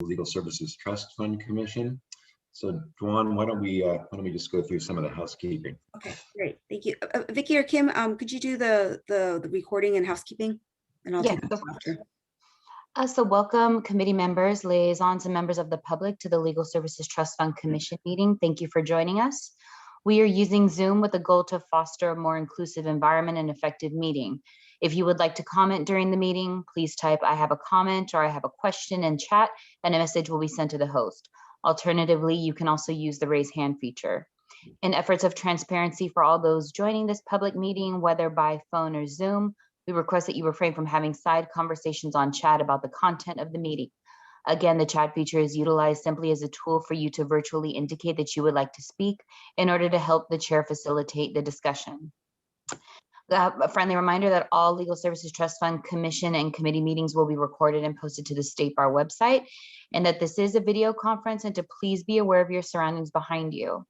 Legal Services Trust Fund Commission. So, Dwan, why don't we just go through some of the housekeeping? Okay, great, thank you. Vicky or Kim, could you do the recording and housekeeping, and I'll Yes, take it after. So welcome committee members, liaisons, and members of the public to the Legal Services Trust Fund Commission meeting. Thank you for joining us. We are using Zoom with the goal to foster a more inclusive environment and effective meeting. If you would like to comment during the meeting, please type "I have a comment" or "I have a question" in chat, and a message will be sent to the host. Alternatively, you can also use the raise hand feature. In efforts of transparency for all those joining this public meeting, whether by phone or Zoom, we request that you refrain from having side conversations on chat about the content of the meeting. Again, the chat feature is utilized simply as a tool for you to virtually indicate that you would like to speak in order to help the chair facilitate the discussion. A friendly reminder that all Legal Services Trust Fund Commission and committee meetings will be recorded and posted to the State Bar website, and that this is a video conference, and to please be aware of your surroundings behind you.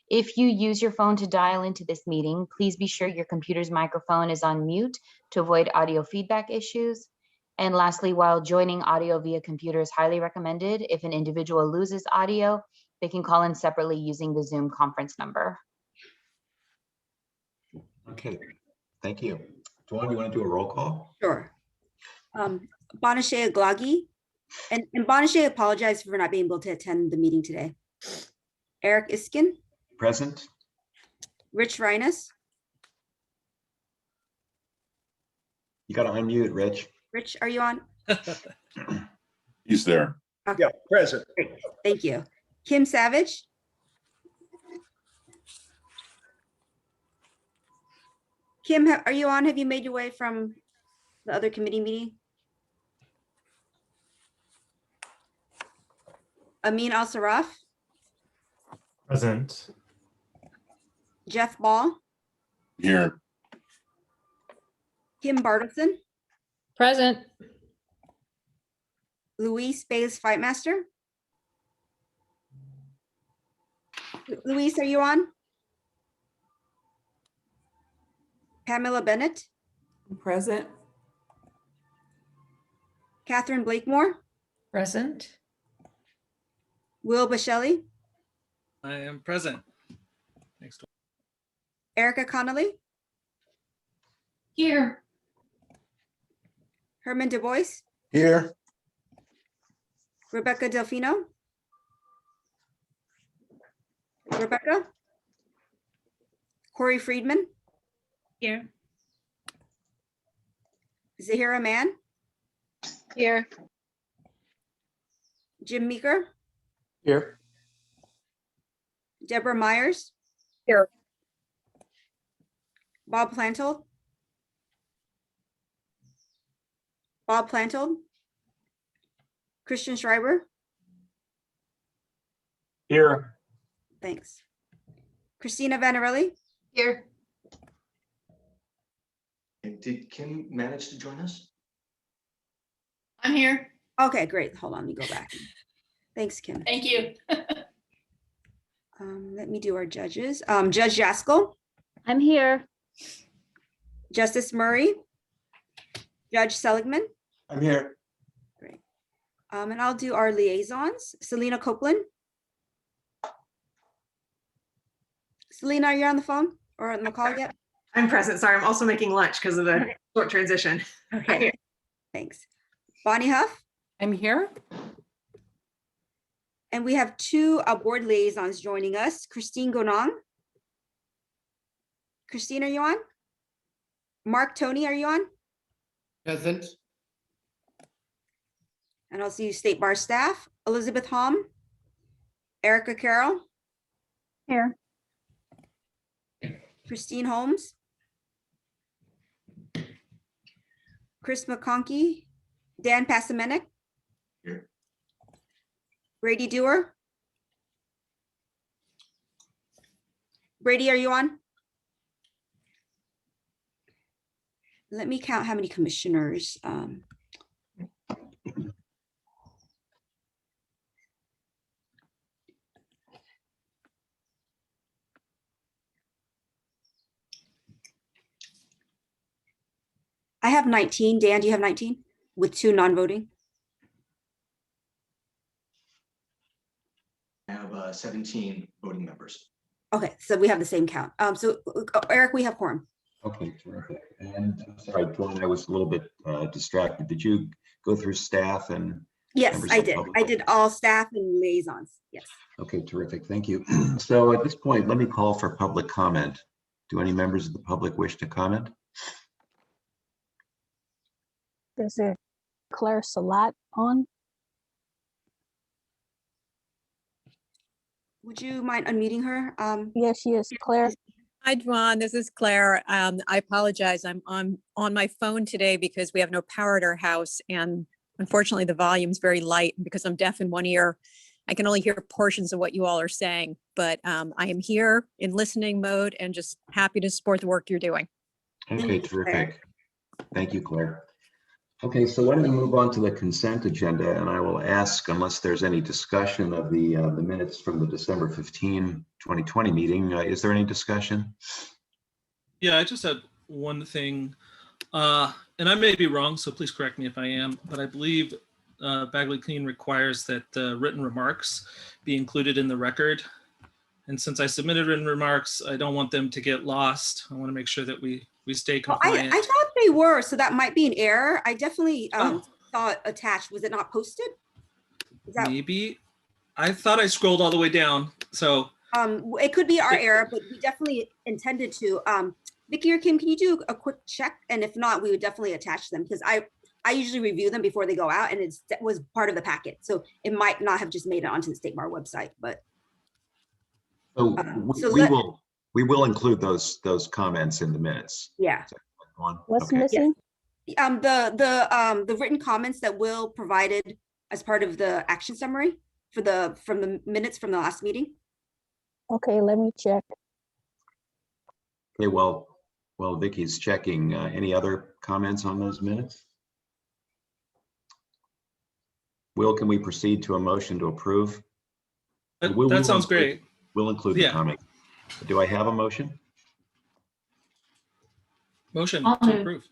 If you use your phone to dial into this meeting, please be sure your computer's microphone is on mute to avoid audio feedback issues. And lastly, while joining audio via computer is highly recommended, if an individual loses audio, they can call in separately using the Zoom conference number. Okay, thank you. Dwan, you want to do a roll call? Sure. Bonashe Aglagi, and Bonashe apologized for not being able to attend the meeting today. Eric Iskin. Present. Rich Rhinus. You got to unmute, Rich. Rich, are you on? He's there. Okay. Yeah, present. Great. Thank you. Kim Savage. Kim, are you on? Have you made your way from the other committee meeting? Amin Al-Sarraf. Present. Jeff Ball. Here. Kim Bartleson. Present. Luis Bays Fightmaster. Luis, are you on? Pamela Bennett. Present. Catherine Blakemore. Present. Will Bashelli. I am present. Next one. Erica Connolly. Here. Herman Du Bois. Here. Rebecca Delfino. Rebecca. Corey Friedman. Here. Zahira Mann. Here. Jim Meeker. Here. Deborah Myers. Here. Bob Plantold. Bob Plantold. Christian Schreiber. Here. Thanks. Christina Vanarelli. Here. Did Kim manage to join us? I'm here. Okay, great. Hold on, let me go back. Thanks, Kim. Thank you. Let me do our judges. Judge Jaskell. I'm here. Justice Murray. Judge Seligman. I'm here. Great. And I'll do our liaisons. Selena Copeland. Selena, are you on the phone or on the call yet? I'm present. Sorry, I'm also making lunch because of the short transition. Okay, thanks. Bonnie Huff. I'm here. And we have two board liaisons joining us. Christine Gonong. Christine, are you on? Mark Tony, are you on? Present. And I'll see State Bar staff. Elizabeth Hom. Erica Carroll. Here. Christine Holmes. Chris McConkey. Dan Pasamenik. Here. Brady Dewar. Brady, are you on? Let me count how many commissioners. I have 19. Dan, do you have 19 with 2 non-voting? 17 voting members. Okay, so we have the same count. So Eric, we have quorum. Okay, terrific. And I'm sorry, Dawn, I was a little bit distracted. Did you go through staff and? Yes, members I of the did. public? I did all staff and liaisons. Yes. Okay, terrific. Thank you. So at this point, let me call for public comment. Do any members of the public wish to comment? Is there Claire Salat on? Would you mind unmuting her? Yes, she is. Claire. Hi, Dwan. This is Claire. I apologize. I'm on my phone today because we have no power at our house, and unfortunately, the volume's very light. And because I'm deaf in one ear, I can only hear portions of what you all are saying. But I am here in listening mode and just happy to support the work you're doing. Okay, terrific. Thank you, Claire. Okay, so why don't we move on to the consent agenda, and I will ask, unless there's any discussion of the minutes from the December 15, 2020 meeting, is there any discussion? Yeah, I just had one thing, and I may be wrong, so please correct me if I am, but I believe BAGLEY-KEENE requires that written remarks be included in the record. And since I submitted written remarks, I don't want them to get lost. I want to make sure that we stay compliant. I thought they were, so that might be an error. I definitely Oh. saw it attached. Was it not posted? Is that, Maybe. I thought I scrolled all the way down. So it could be our error, but we definitely intended to. Vicky or Kim, can you do a quick check? And if not, we would definitely attach them because I usually review them before they go out, and it was part of the packet. So it might not have just made it onto the State Bar website, but. So so we will include those comments in the minutes. Yeah. What's Okay. missing? The written comments that Will provided as part of the action summary from the minutes from the last meeting. Okay, let me check. Okay, well, Vicky's checking. Any other comments on those minutes? Will, can we proceed to a motion to approve? that sounds great. We'll include the Yeah. comment. Do I have a motion? Motion I'll to move. approve.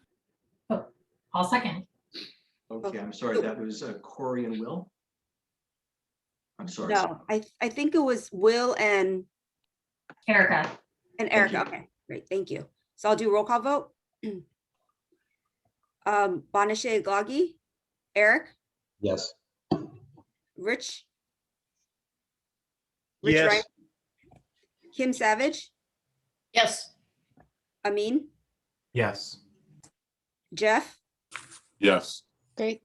I'll second. Okay, I'm sorry, that was Corey and Will? I'm sorry. No, I think it was Will and Erica. Erica. you. Okay, great, thank you. So I'll do roll call vote. Banashe Glagi, Eric, Yes. Rich Yes. Ryan, Kim Savage, Yes. Amin, Yes. Jeff, Yes. Great.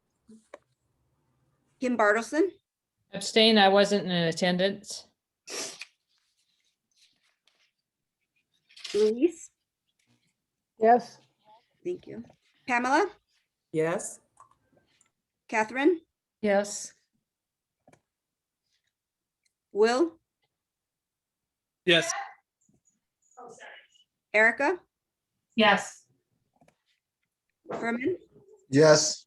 Kim Bartleson, Abstain. I wasn't in attendance. Luis, Yes. thank you. Pamela, Yes. Catherine, Yes. Will, Yes. Erica, Yes. Herman, Yes.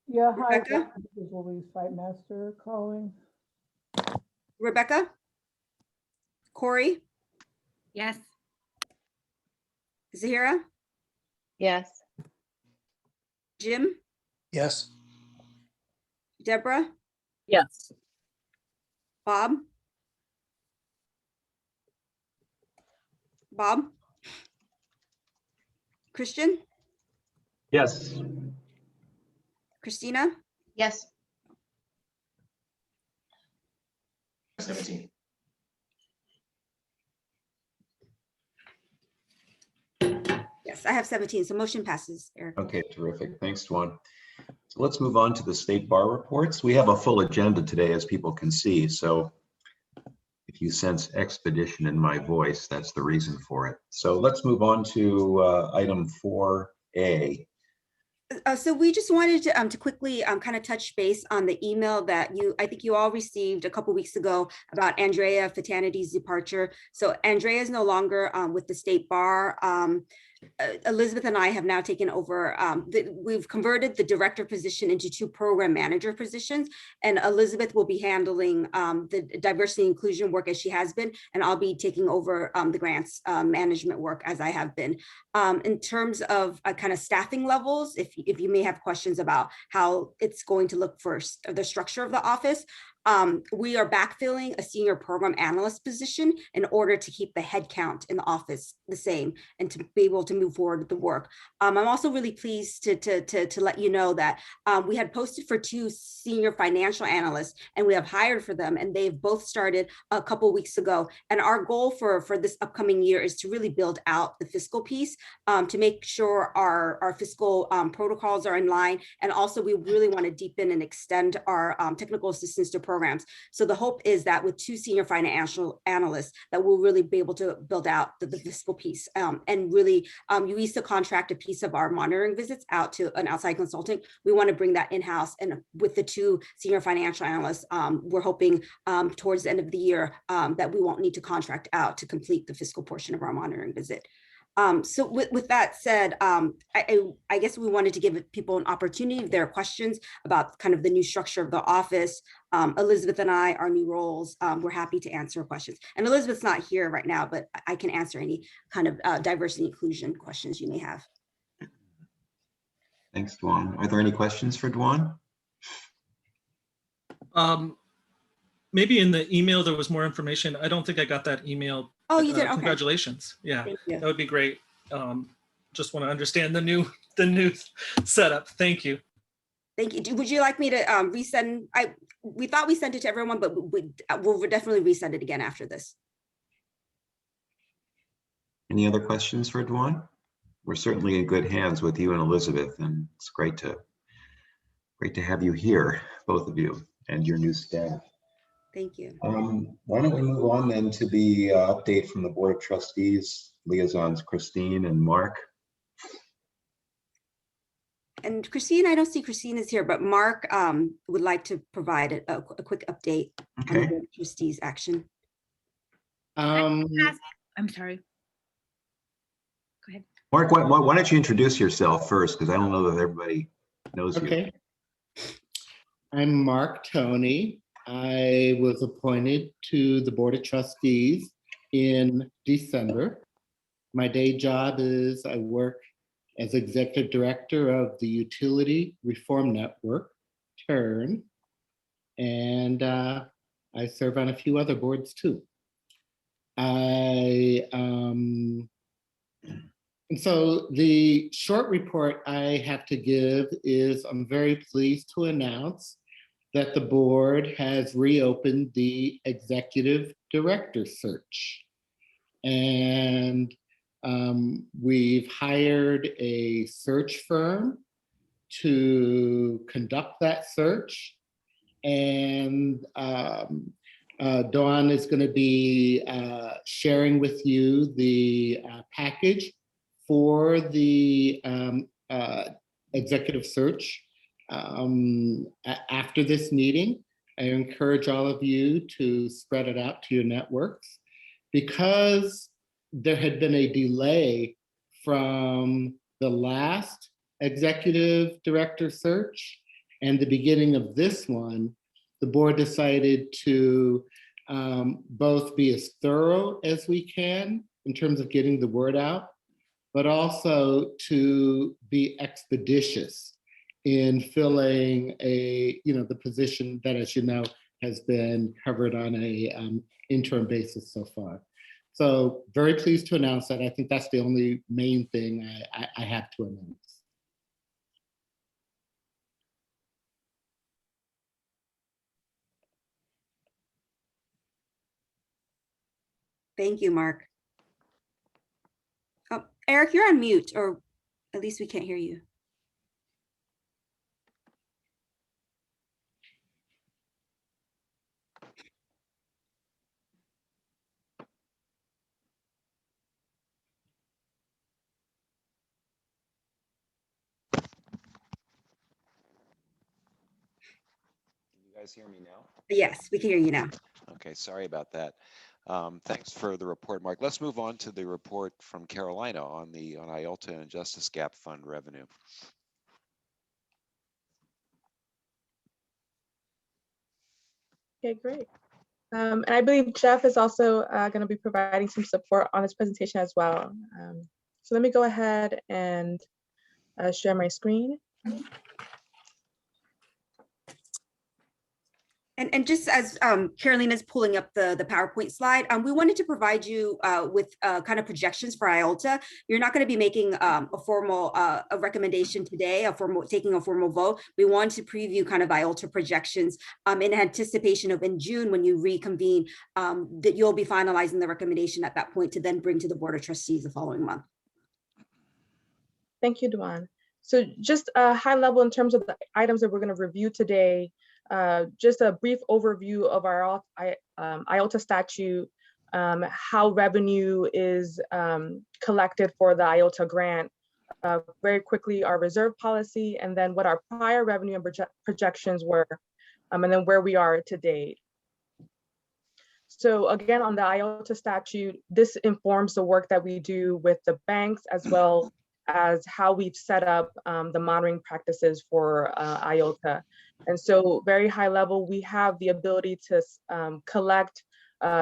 Yeah, hi, Rebecca? this is Louise Fight Master calling. Rebecca, Corey, Yes. Zahira, Yes. Jim, Yes. Deborah, Yes. Bob, Christian, Yes. Christina, Yes. 17. yes, I have 17, so motion passes, Eric. Okay, terrific. Thanks, Dwan. So let's move on to the State Bar reports. We have a full agenda today, as people can see. So if you sense expedition in my voice, that's the reason for it. So let's move on to item 4A. So we just wanted to quickly kind of touch base on the email that I think you all received a couple weeks ago about Andrea Fatanity's departure. So Andrea is no longer with the State Bar. Elizabeth and I have now taken over, we've converted the director position into 2 program manager positions, and Elizabeth will be handling the diversity and inclusion work as she has been, and I'll be taking over the grants management work as I have been. In terms of kind of staffing levels, if you may have questions about how it's going to look for the structure of the office, we are backfilling a senior program analyst position in order to keep the head count in the office the same and to be able to move forward with the work. I'm also really pleased to let you know that we had posted for 2 senior financial analysts, and we have hired for them, and they've both started a couple weeks ago. And our goal for this upcoming year is to really build out the fiscal piece, to make sure our fiscal protocols are in line. And also we really want to deepen and extend our technical assistance to programs. So the hope is that with 2 senior financial analysts that we'll really be able to build out the fiscal piece, and really we used to contract a piece of our monitoring visits out to an outside consultant. We want to bring that in-house, and with the 2 senior financial analysts, we're hoping towards the end of the year that we won't need to contract out to complete the fiscal portion of our monitoring visit. So with that said, I guess we wanted to give people an opportunity if there are questions about kind of the new structure of the office. Elizabeth and I, our new roles, we're happy to answer questions. And Elizabeth's not here right now, but I can answer any kind of diversity inclusion questions you may have. Thanks, Duan. Are there any questions for Duan? Maybe in the email there was more information. I don't think I got that email. Oh, you did? Okay. Congratulations. Yeah, Thank you. that would be great. Just want to understand the new setup. Thank you. Thank you. Would you like me to resend? We thought we sent it to everyone, but we'll definitely resend it again after this. Any other questions for Duan? We're certainly in good hands with you and Elizabeth, and it's great to have you here, both of you, and your new staff. Thank you. Why don't we move on then to the update from the Board of Trustees, liaisons Christine and Mark. And Christine, I don't see Christine is here, but Mark would like to provide a quick update on the Board of Trustees action. I'm sorry. Go ahead. Mark, why don't you introduce yourself first, because I don't know that everybody knows you. Okay. I'm Mark Toney. I was appointed to the Board of Trustees in December. My day job is I work as Executive Director of the Utility Reform Network, TERN, and I serve on a few other boards too. And so the short report I have to give is I'm very pleased to announce that the board has reopened the executive director search. And we've hired a search firm to conduct that search. And Dawn is going to be sharing with you the package for the executive search. After this meeting, I encourage all of you to spread it out to your networks, because there had been a delay from the last executive director search and the beginning of this one. The board decided to both be as thorough as we can in terms of getting the word out, but also to be expeditious in filling the position that, as you know, has been covered on a interim basis so far. So very pleased to announce that. I think that's the only main thing I have to announce. Thank you, Mark. Oh, Eric, you're on mute, or at least we can't hear you. You guys hear me now? Yes, we can hear you now. Okay, sorry about that. Thanks for the report, Mark. Let's move on to the report from Carolina on IOLTA and Justice Gap Fund revenue. Okay, great. And I believe Jeff is also going to be providing some support on this presentation as well. So let me go ahead and share my screen. And just as Caroline is pulling up the PowerPoint slide, we wanted to provide you with kind of projections for IOLTA. You're not going to be making a formal a recommendation today, taking a formal vote. We want to preview kind of IOLTA projections in anticipation of in June when you reconvene, that you'll be finalizing the recommendation at that point to then bring to the Board of Trustees the following month. Thank you, Duan. So just high level in terms of the items that we're going to review today. Just a brief overview of our IOLTA statute, how revenue is collected for the IOLTA grant, very quickly our reserve policy, and then what our prior revenue and projections were, and then where we are to date. So again, on the IOLTA statute, this informs the work that we do with the banks as well as how we've set up the monitoring practices for IOLTA. And so very high level, we have the ability to collect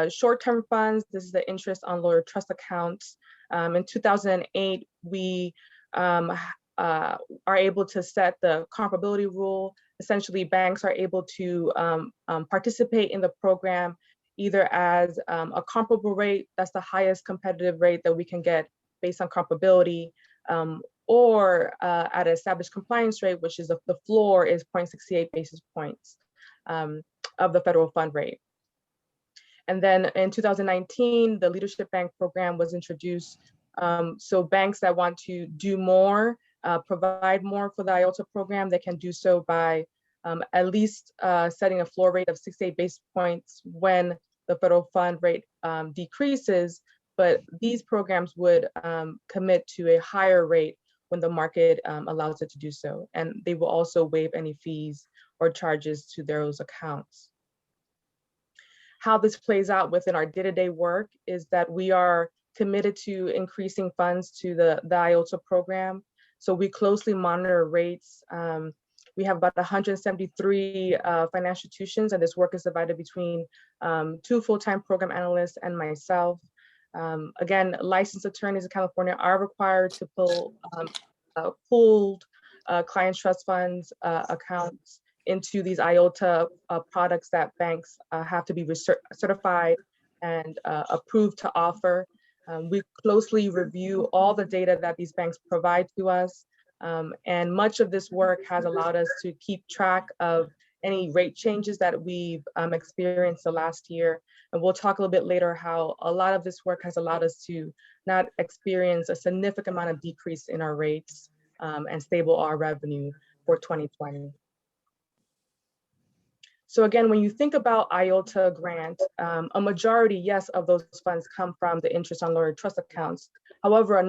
short-term funds. This is the interest on lawyer trust accounts. In 2008, we are able to set the comparability rule. Essentially, banks are able to participate in the program either as a comparable rate, that's the highest competitive rate that we can get based on comparability, or at an established compliance rate, which is the floor is 0.68 basis points of the federal fund rate. And then in 2019, the Leadership Bank program was introduced. So banks that want to do more, provide more for the IOLTA program, they can do so by at least setting a floor rate of 68 basis points when the federal fund rate decreases. But these programs would commit to a higher rate when the market allows it to do so. And they will also waive any fees or charges to those accounts. How this plays out within our day-to-day work is that we are committed to increasing funds to the IOLTA program. So we closely monitor rates. We have about 173 financial institutions, and this work is divided between 2 full-time program analysts and myself. Again, licensed attorneys in California are required to pull pooled client trust funds accounts into these IOLTA products that banks have to be certified and approved to offer. We closely review all the data that these banks provide to us. And much of this work has allowed us to keep track of any rate changes that we've experienced the last year. And we'll talk a little bit later how a lot of this work has allowed us to not experience a significant amount of decrease in our rates and stable our revenue for 2020. So again, when you think about IOLTA grant, a majority, yes, of those funds come from the interest on lawyer trust accounts. However,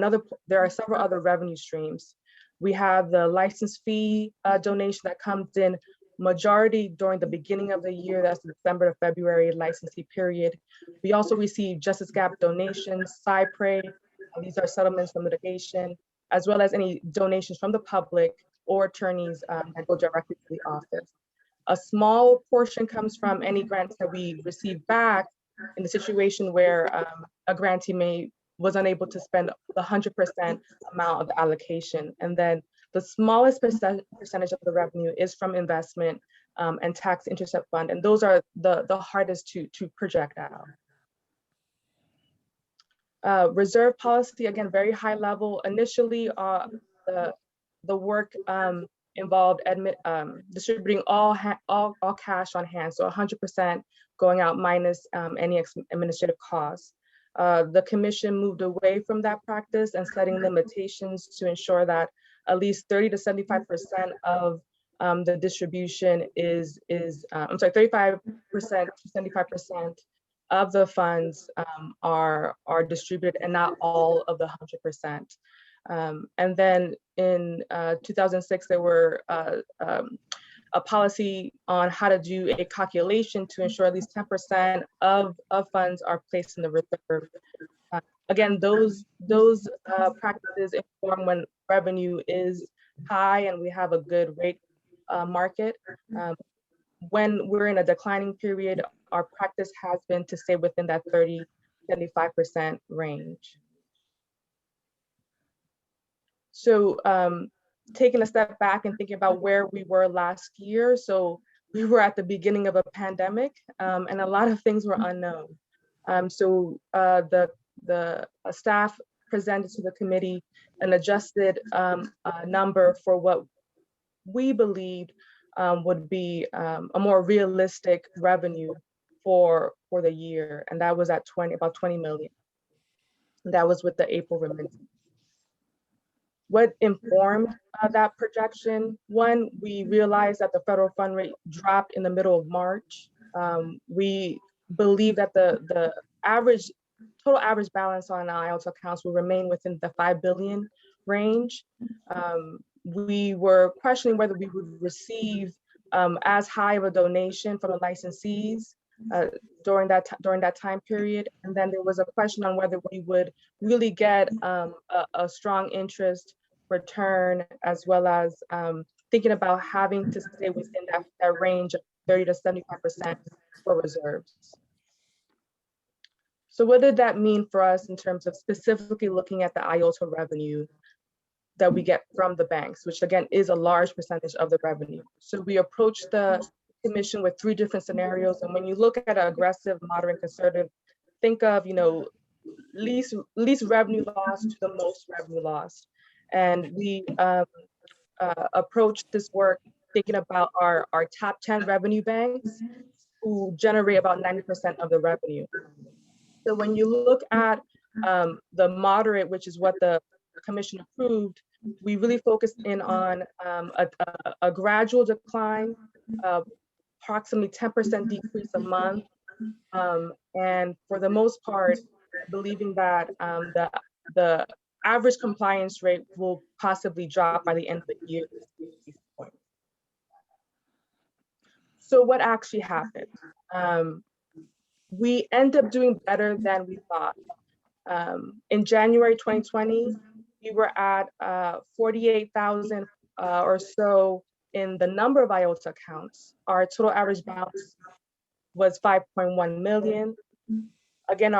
there are several other revenue streams. We have the license fee donation that comes in majority during the beginning of the year, that's December to February licensee period. We also receive Justice Gap donations, CyPray, these are settlements from litigation, as well as any donations from the public or attorneys that go directly to the office. A small portion comes from any grants that we receive back in the situation where a grantee was unable to spend the 100% amount of the allocation. And then the smallest percentage of the revenue is from investment and tax intercept fund. And those are the hardest to project out. Reserve policy, again, very high level. Initially, the work involved distributing all cash on hand, so 100% going out minus any administrative costs. The commission moved away from that practice and setting limitations to ensure that at least 30 to 75% of the distribution is 35% to 75% of the funds are distributed and not all of the 100%. And then in 2006, there were a policy on how to do a calculation to ensure at least 10% of funds are placed in the reserve. Again, those practices inform when revenue is high and we have a good rate market. When we're in a declining period, our practice has been to stay within that 30, 75% range. So taking a step back and thinking about where we were last year. So we were at the beginning of a pandemic, and a lot of things were unknown. So the staff presented to the committee an adjusted number for what we believed would be a more realistic revenue for the year, and that was at about 20 million. That was with the April remittance. What informed that projection? One, we realized that the federal fund rate dropped in the middle of March. We believe that the total average balance on IOLTA accounts will remain within the 5 billion range. We were questioning whether we would receive as high of a donation from the licensees during that time period. And then there was a question on whether we would really get a strong interest return, as well as thinking about having to stay within that range of 30 to 75% for reserves. So what did that mean for us in terms of specifically looking at the IOLTA revenue that we get from the banks, which again is a large percentage of the revenue? So we approached the commission with 3 different scenarios. And when you look at an aggressive, moderate, conservative, think of, least revenue loss to the most revenue loss. And we approached this work thinking about our top 10 revenue banks who generate about 90% of the revenue. So when you look at the moderate, which is what the commission approved, we really focused in on a gradual decline, approximately 10% decrease a month. And for the most part, believing that the average compliance rate will possibly drop by the end of the year. So what actually happened? We end up doing better than we thought. In January 2020, we were at 48,000 or so in the number of IOLTA accounts. Our total average balance was 5.1 million. Again,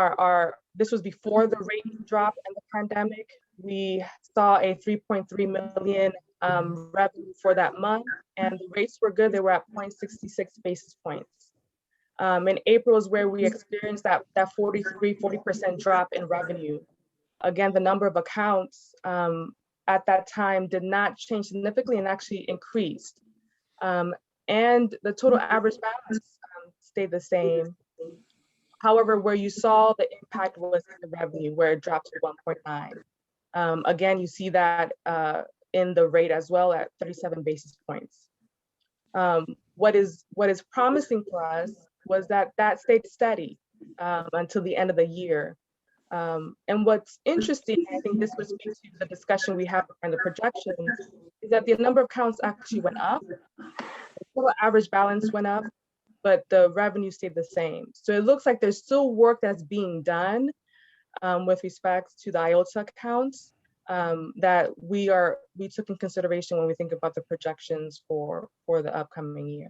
this was before the rate drop and the pandemic. We saw a 3.3 million revenue for that month, and the rates were good. They were at 0.66 basis points. In April is where we experienced that 40% drop in revenue. Again, the number of accounts at that time did not change significantly and actually increased. And the total average balance stayed the same. However, where you saw the impact was in the revenue, where it dropped to 1.9. Again, you see that in the rate as well at 37 basis points. What is promising for us was that stayed steady until the end of the year. And what's interesting, I think this would speak to the discussion we have on the projections, is that the number of accounts actually went up. The total average balance went up, but the revenue stayed the same. So it looks like there's still work that's being done with respect to the IOLTA accounts that we took in consideration when we think about the projections for the upcoming year.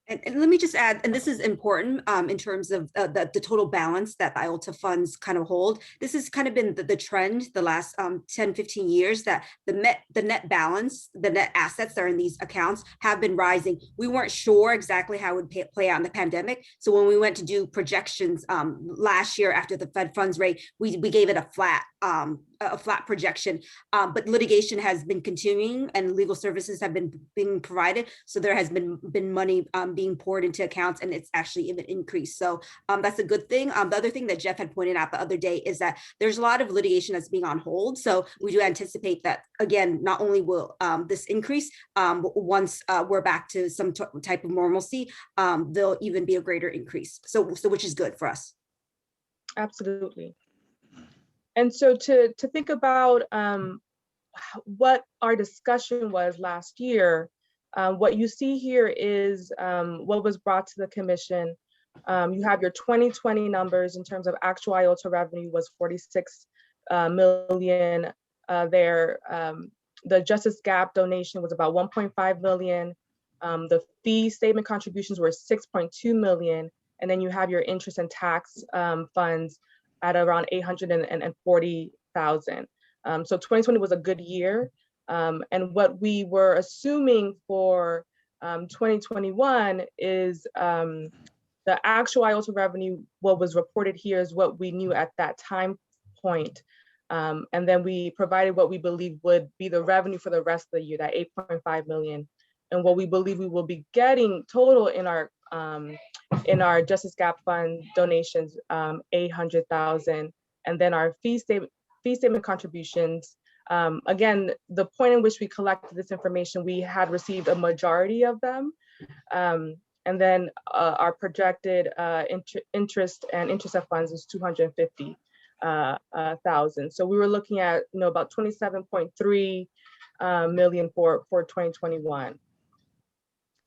And let me just add, and this is important in terms of the total balance that the IOLTA funds kind of hold. This has kind of been the trend the last 10, 15 years, that the net balance, the net assets that are in these accounts have been rising. We weren't sure exactly how it would play out in the pandemic. So when we went to do projections last year after the Fed funds rate, we gave it a flat projection, but litigation has been continuing and legal services have been being provided. So there has been money being poured into accounts, and it's actually even increased. So that's a good thing. The other thing that Jeff had pointed out the other day is that there's a lot of litigation that's being on hold. So we do anticipate that, again, not only will this increase, once we're back to some type of normalcy, there'll even be a greater increase. So which is good for us. Absolutely. And so to think about what our discussion was last year, what you see here is what was brought to the commission. You have your 2020 numbers in terms of actual IOLTA revenue was 46 million there. The Justice Gap donation was about 1.5 million. The fee statement contributions were 6.2 million. And then you have your interest and tax funds at around 840,000. So 2020 was a good year. And what we were assuming for 2021 is the actual IOLTA revenue. What was reported here is what we knew at that time point. And then we provided what we believe would be the revenue for the rest of the year, that 8.5 million. And what we believe we will be getting total in our Justice Gap Fund donations, 800,000. And then our fee statement contributions. Again, the point in which we collected this information, we had received a majority of them. And then our projected interest and interest of funds is 250,000. So we were looking at about 27.3 million for 2021.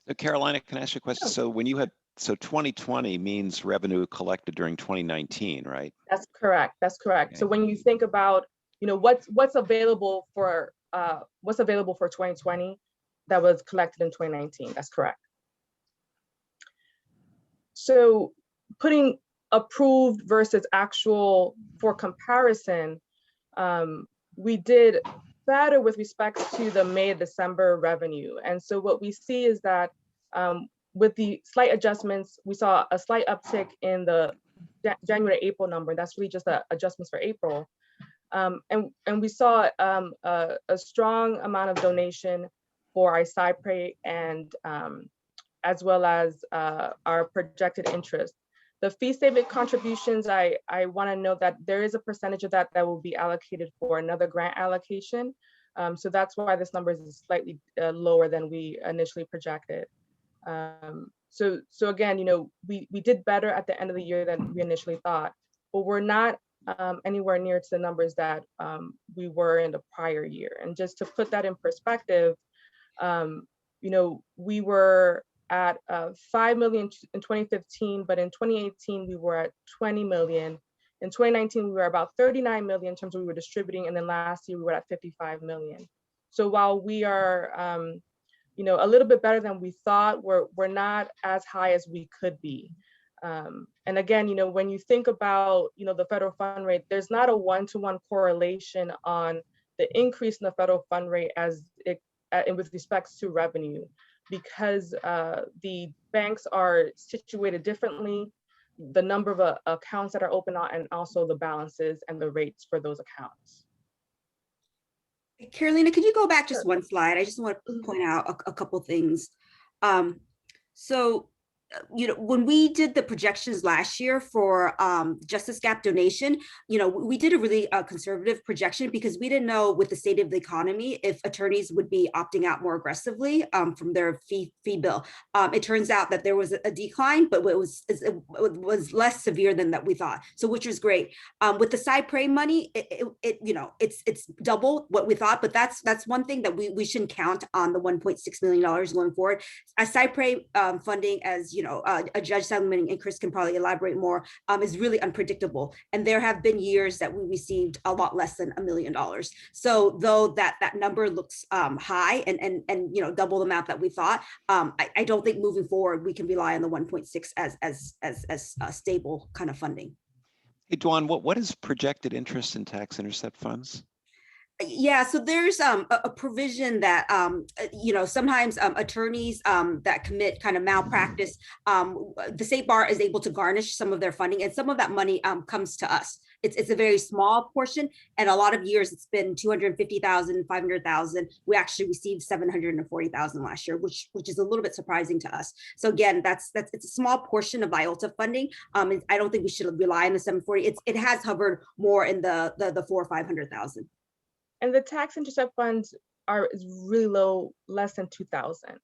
So Carolina, can I ask you a question? So when you had, so 2020 means revenue collected during 2019, right? That's correct. That's correct. Okay. So when you think about what's available for 2020 that was collected in 2019, that's correct. So putting approved versus actual for comparison, we did better with respect to the May and December revenue. And so what we see is that with the slight adjustments, we saw a slight uptick in the January, April number. That's really just the adjustments for April. And we saw a strong amount of donation for our SIPRE and as well as our projected interest. The fee statement contributions, I want to note that there is a percentage of that that will be allocated for another grant allocation. So that's why this number is slightly lower than we initially projected. So again, we did better at the end of the year than we initially thought, but we're not anywhere near to the numbers that we were in the prior year. And just to put that in perspective, we were at 5 million in 2015, but in 2018 we were at 20 million. In 2019 we were about 39 million in terms of we were distributing, and then last year we were at 55 million. So while we are a little bit better than we thought, we're not as high as we could be. And again, when you think about the federal fund rate, there's not a one-to-one correlation on the increase in the federal fund rate as it with respect to revenue, because the banks are situated differently, the number of accounts that are open, and also the balances and the rates for those accounts. Carolina, could you go back just one slide? I just want to point out a couple things. So, when we did the projections last year for Justice Gap donation, we did a really conservative projection because we didn't know with the state of the economy if attorneys would be opting out more aggressively from their fee bill. It turns out that there was a decline, but it was less severe than that we thought. So which was great. With the SIPRE money, it's double what we thought, but that's one thing that we shouldn't count on the $1.6 million going forward. As SIPRE funding, as Judge Salomon and Chris can probably elaborate more, is really unpredictable. And there have been years that we received a lot less than $1 million. So though that number looks high and double the amount that we thought, I don't think moving forward we can rely on the 1.6 as stable kind of funding. Hey, Dwan, what is projected interest in tax intercept funds? Yeah, so there's a provision that sometimes attorneys that commit kind of malpractice, the state bar is able to garnish some of their funding, and some of that money comes to us. It's a very small portion, and a lot of years it's been 250,000, 500,000. We actually received 740,000 last year, which is a little bit surprising to us. So again, it's a small portion of IOLTA funding. I don't think we should rely on the 740. It has hovered more in the 400,000 or 500,000. And the tax intercept funds is really low, less than 2,000.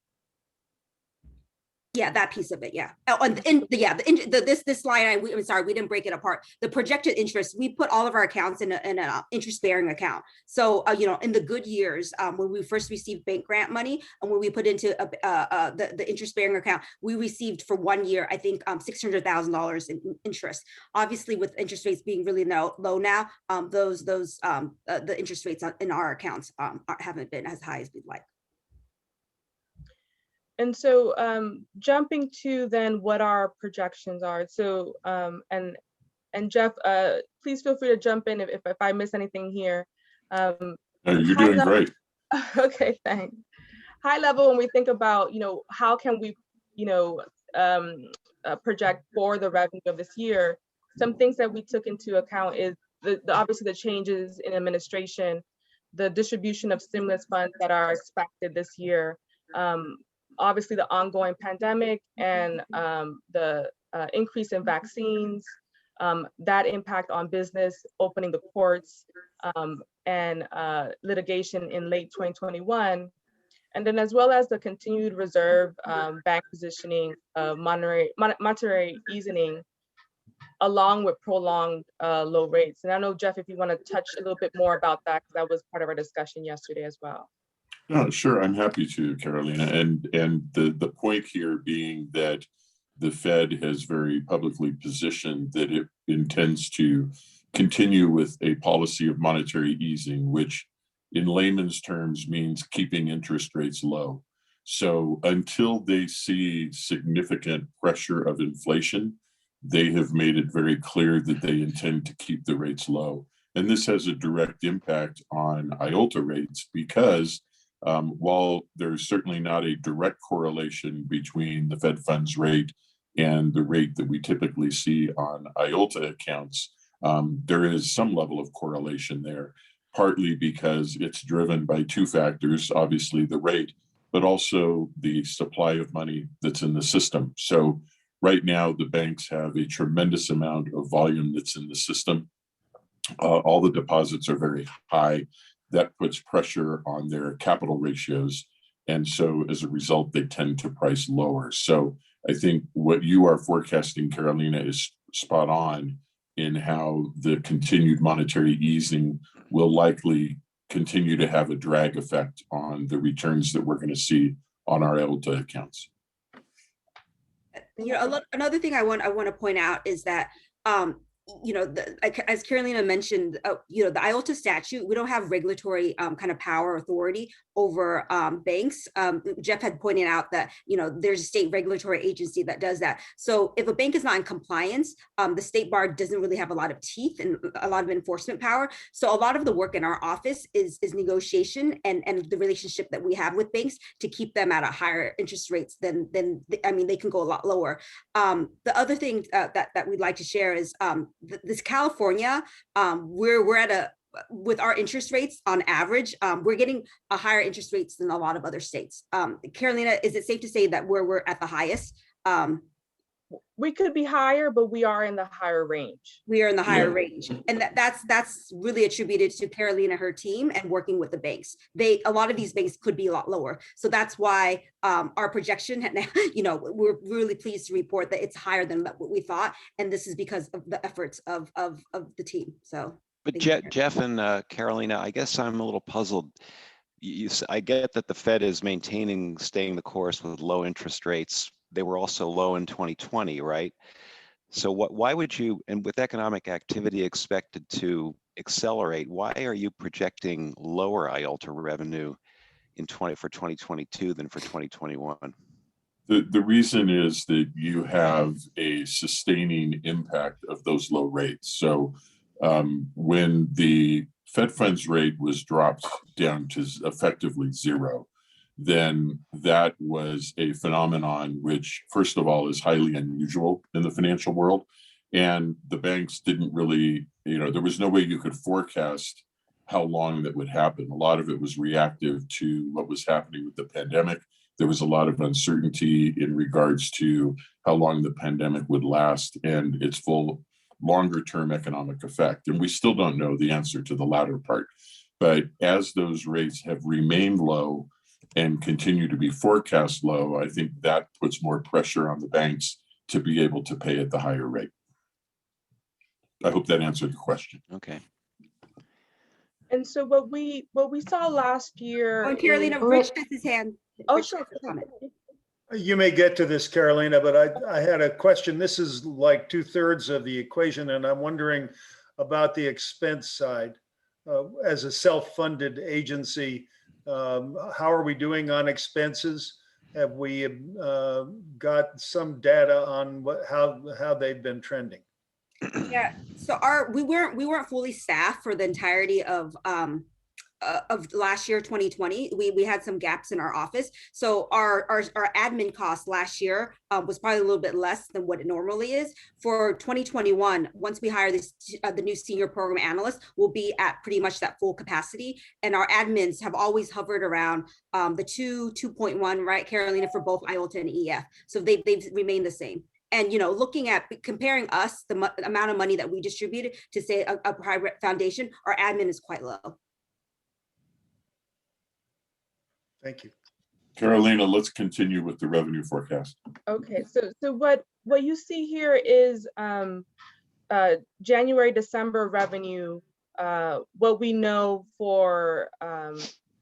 Yeah, that piece of it. Yeah. Oh, and this line, I'm sorry, we didn't break it apart. The projected interest, we put all of our accounts in an interest-bearing account. So, in the good years, when we first received bank grant money, and when we put into the interest-bearing account, we received for 1 year, I think, $600,000 in interest. Obviously, with interest rates being really low now, the interest rates in our accounts haven't been as high as we'd like. And so jumping to then what our projections are. So, and Jeff, please feel free to jump in if I miss anything here. You're doing great. Okay, thanks. high level, when we think about, how can we, project for the revenue of this year, some things that we took into account is obviously the changes in administration, the distribution of stimulus funds that are expected this year, obviously the ongoing pandemic and the increase in vaccines, that impact on business, opening the courts, and litigation in late 2021. And then as well as the continued reserve bank positioning, monetary easing, along with prolonged low rates. And I know, Jeff, if you want to touch a little bit more about that, because that was part of our discussion yesterday as well. Sure, I'm happy to, Carolina. And the point here being that the Fed has very publicly positioned that it intends to continue with a policy of monetary easing, which in layman's terms means keeping interest rates low. So until they see significant pressure of inflation, they have made it very clear that they intend to keep the rates low. And this has a direct impact on IOLTA rates because while there's certainly not a direct correlation between the Fed funds rate and the rate that we typically see on IOLTA accounts, there is some level of correlation there, partly because it's driven by two factors, obviously the rate, but also the supply of money that's in the system. So right now, the banks have a tremendous amount of volume that's in the system. All the deposits are very high. That puts pressure on their capital ratios. And so as a result, they tend to price lower. So I think what you are forecasting, Carolina, is spot on in how the continued monetary easing will likely continue to have a drag effect on the returns that we're going to see on our IOLTA accounts. Another thing I want to point out is that as Carolina mentioned, the IOLTA statute, we don't have regulatory kind of power authority over banks. Jeff had pointed out that, there's a state regulatory agency that does that. So if a bank is not in compliance, the state bar doesn't really have a lot of teeth and a lot of enforcement power. So a lot of the work in our office is negotiation and the relationship that we have with banks to keep them at a higher interest rates than they can go a lot lower. The other thing that we'd like to share is this California, we're at with our interest rates on average, we're getting a higher interest rates than a lot of other states. Carolina, is it safe to say that we're at the highest? We could be higher, but we are in the higher range. We are in the higher range. And that's really attributed to Carolina, her team, and working with the banks. A lot of these banks could be a lot lower. So that's why our projection, we're really pleased to report that it's higher than what we thought. And this is because of the efforts of the team. So. But Jeff and Carolina, I guess I'm a little puzzled. I get that the Fed is staying the course with low interest rates. They were also low in 2020, right? So why would you, and with economic activity expected to accelerate, why are you projecting lower IOLTA revenue for 2022 than for 2021? The reason is that you have a sustaining impact of those low rates. So when the Fed funds rate was dropped down to effectively zero, then that was a phenomenon which, first of all, is highly unusual in the financial world. And the banks didn't really, there was no way you could forecast how long that would happen. A lot of it was reactive to what was happening with the pandemic. There was a lot of uncertainty in regards to how long the pandemic would last and its full longer-term economic effect. And we still don't know the answer to the latter part. But as those rates have remained low and continue to be forecast low, I think that puts more pressure on the banks to be able to pay at the higher rate. I hope that answered the question. Okay. And so what we saw last year. Oh, Carolina, Rich has his hand. Oh, sure. You may get to this, Carolina, but I had a question. This is like 2/3 of the equation, and I'm wondering about the expense side. As a self-funded agency, how are we doing on expenses? Have we got some data on how they've been trending? Yeah, so we weren't fully staffed for the entirety of of last year, 2020, we had some gaps in our office. So our admin cost last year was probably a little bit less than what it normally is. For 2021, once we hire this the new senior program analyst, we'll be at pretty much that full capacity. And our admins have always hovered around the 2.1, right, Carolina, for both IOLTA and EF. So they've remained the same. And, you know, looking at comparing us, the amount of money that we distributed to say a private foundation, our admin is quite low. Thank you. Carolina, let's continue with the revenue forecast. Okay, so what you see here is January, December revenue. What we know for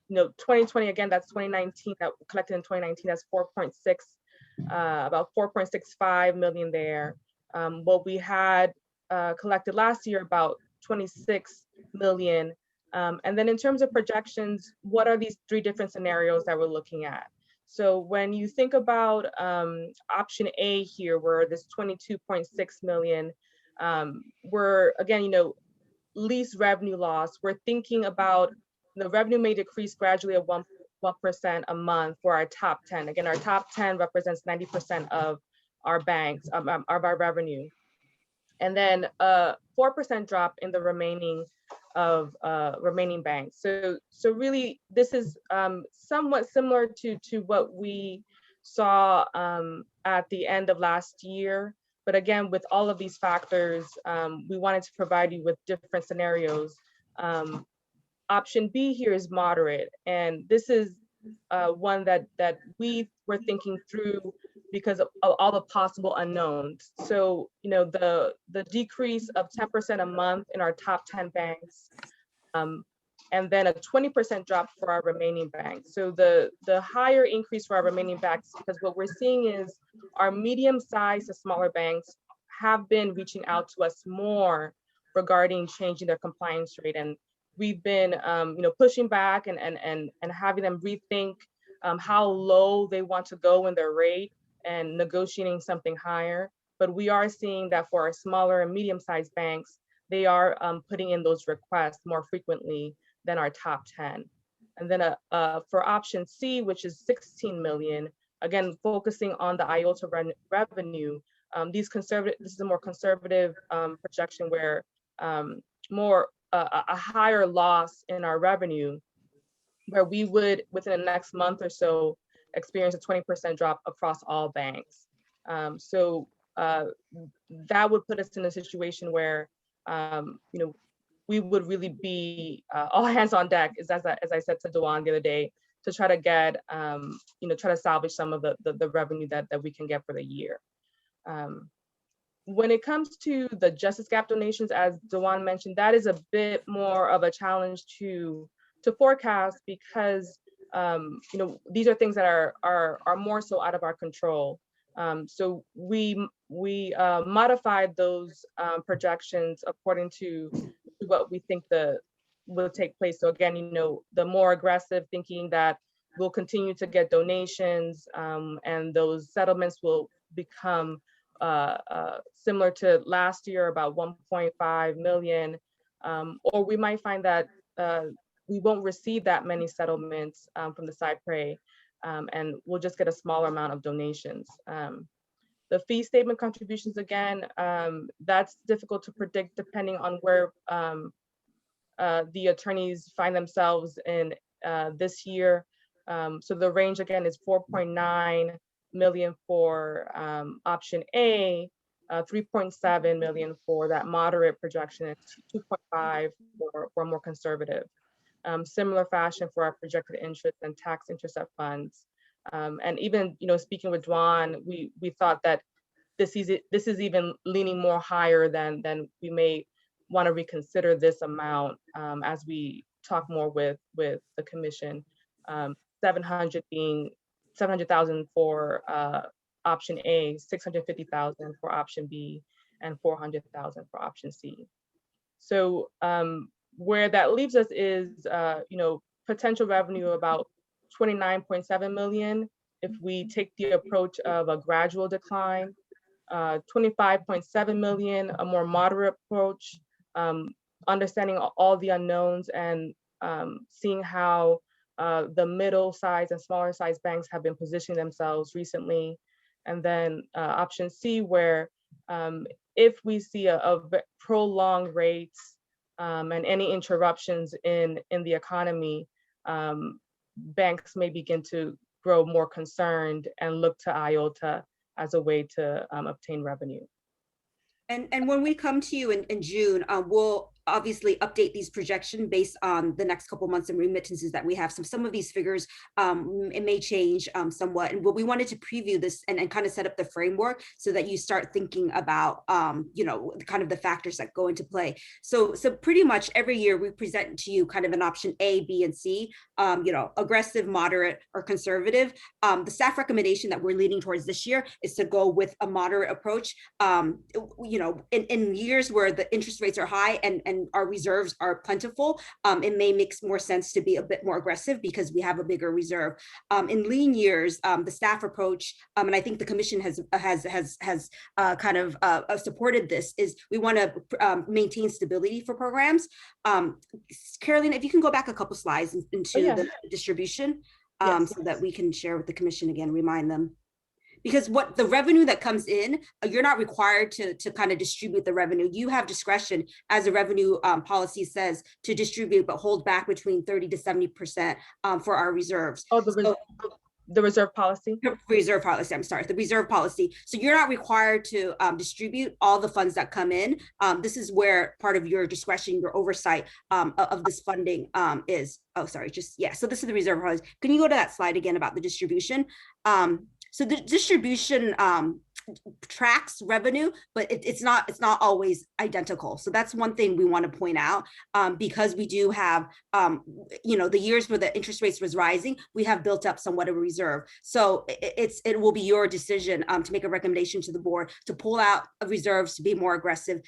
2020, again, that's 2019, that collected in 2019, that's 4.6, about 4.65 million there. What we had collected last year, about 26 million. And then in terms of projections, what are these three different scenarios that we're looking at? So when you think about option A here, where this 22.6 million, we're, again, lease revenue loss, we're thinking about the revenue may decrease gradually at 1% a month for our top 10. Again, our top 10 represents 90% of our banks, of our revenue. And then a 4% drop in the remaining banks. So really, this is somewhat similar to what we saw at the end of last year. But again, with all of these factors, we wanted to provide you with different scenarios. Option B here is moderate, and this is one that we were thinking through because of all the possible unknowns. So, the decrease of 10% a month in our top 10 banks, and then a 20% drop for our remaining banks. So the higher increase for our remaining banks, because what we're seeing is our medium-sized to smaller banks have been reaching out to us more regarding changing their compliance rate. And we've been pushing back and having them rethink how low they want to go in their rate and negotiating something higher. But we are seeing that for our smaller and medium-sized banks, they are putting in those requests more frequently than our top 10. And then for option C, which is 16 million, again, focusing on the IOLTA revenue, this is a more conservative projection where a higher loss in our revenue, where we would, within the next month or so, experience a 20% drop across all banks. So that would put us in a situation where, we would really be all hands on deck, as I said to Dewan the other day, to try to get, try to salvage some of the revenue that we can get for the year. When it comes to the Justice Gap donations, as Dewan mentioned, that is a bit more of a challenge to forecast because these are things that are more so out of our control. So we modified those projections according to what we think will take place. So again, the more aggressive thinking that we'll continue to get donations and those settlements will become similar to last year, about 1.5 million, or we might find that we won't receive that many settlements from the SIPRE, and we'll just get a smaller amount of donations. The fee statement contributions, again, that's difficult to predict depending on where the attorneys find themselves in this year. So the range, again, is 4.9 million for option A, 3.7 million for that moderate projection, and 2.5 for more conservative. Similar fashion for our projected interest and tax intercept funds. And even, speaking with Dwan, we thought that this is even leaning more higher than we may want to reconsider this amount as we talk more with the commission. 700,000 for option A, 650,000 for option B, and 400,000 for option C. So where that leaves us is, potential revenue about 29.7 million if we take the approach of a gradual decline, 25.7 million, a more moderate approach, understanding all the unknowns and seeing how the middle size and smaller size banks have been positioning themselves recently. And then option C, where if we see a prolonged rates and any interruptions in the economy, banks may begin to grow more concerned and look to IOLTA as a way to obtain revenue. And when we come to you in June, we'll obviously update these projections based on the next couple months and remittances that we have. So some of these figures, it may change somewhat. And we wanted to preview this and kind of set up the framework so that you start thinking about, you know, kind of the factors that go into play. So pretty much every year we present to you kind of an option A, B, and C, you know, aggressive, moderate, or conservative. The staff recommendation that we're leaning towards this year is to go with a moderate approach. You know, in years where the interest rates are high and our reserves are plentiful, it may make more sense to be a bit more aggressive because we have a bigger reserve. In lean years, the staff approach, and I think the commission has kind of supported this, is we want to maintain stability for programs. Carolina, if you can go back a couple slides into the distribution, so that we can share with the commission again, remind them. Because what the revenue that comes in, you're not required to kind of distribute the revenue. You have discretion, as the revenue policy says, to distribute, but hold back between 30 to 70% for our reserves. Oh, the reserve policy? Reserve policy, I'm sorry, the reserve policy. So you're not required to distribute all the funds that come in. This is where part of your discretion, your oversight of this funding is. Oh, sorry, just, yeah. So this is the reserve policy. Can you go to that slide again about the distribution? So the distribution tracks revenue, but it's not always identical. So that's one thing we want to point out, because we do have, you know, the years where the interest rates was rising, we have built up somewhat of a reserve. So it will be your decision to make a recommendation to the board to pull out reserves, to be more aggressive.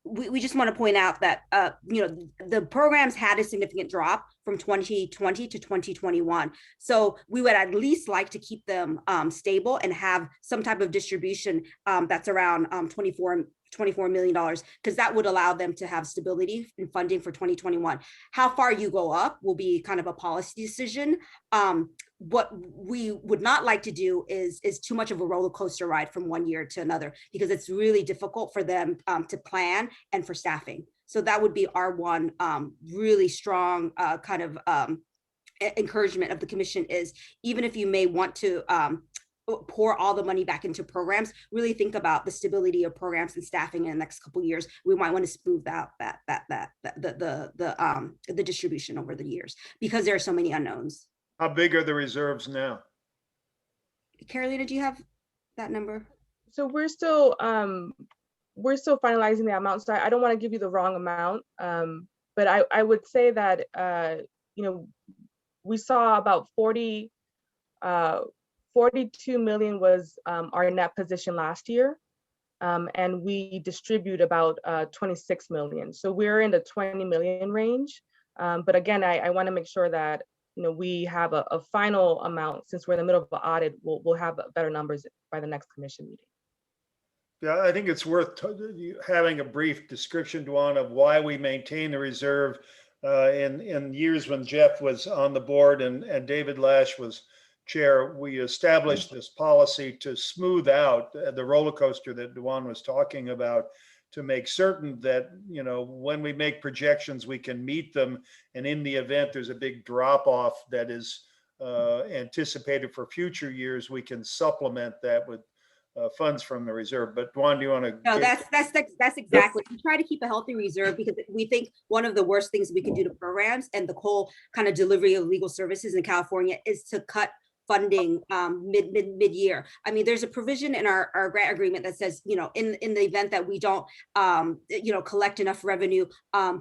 We just want to point out that, you know, the programs had a significant drop from 2020 to 2021. So we would at least like to keep them stable and have some type of distribution that's around $24 million, because that would allow them to have stability in funding for 2021. How far you go up will be kind of a policy decision. What we would not like to do is too much of a roller coaster ride from one year to another, because it's really difficult for them to plan and for staffing. So that would be our one really strong kind of encouragement of the commission, is even if you may want to pour all the money back into programs, really think about the stability of programs and staffing in the next couple of years. We might want to smooth out the distribution over the years, because there are so many unknowns. How big are the reserves now? Carolina, do you have that number? So we're still finalizing the amount. So I don't want to give you the wrong amount, but I would say that you know, we saw about 42 million was our net position last year, and we distribute about 26 million. So we're in the 20 million range. But again, I want to make sure that, you know, we have a final amount. Since we're in the middle of the audit, we'll have better numbers by the next commission meeting. Yeah, I think it's worth having a brief description, Duan, of why we maintain the reserve in years when Jeff was on the board and David Lash was chair. We established this policy to smooth out the roller coaster that Duan was talking about, to make certain that, you know, when we make projections, we can meet them. And in the event there's a big drop off that is anticipated for future years, we can supplement that with funds from the reserve. But Duan, do you want to? No, that's exactly. We try to keep a healthy reserve, because we think one of the worst things we can do to programs and the whole kind of delivery of legal services in California is to cut funding mid-year. I mean, there's a provision in our grant agreement that says, you know, in the event that we don't, you know, collect enough revenue,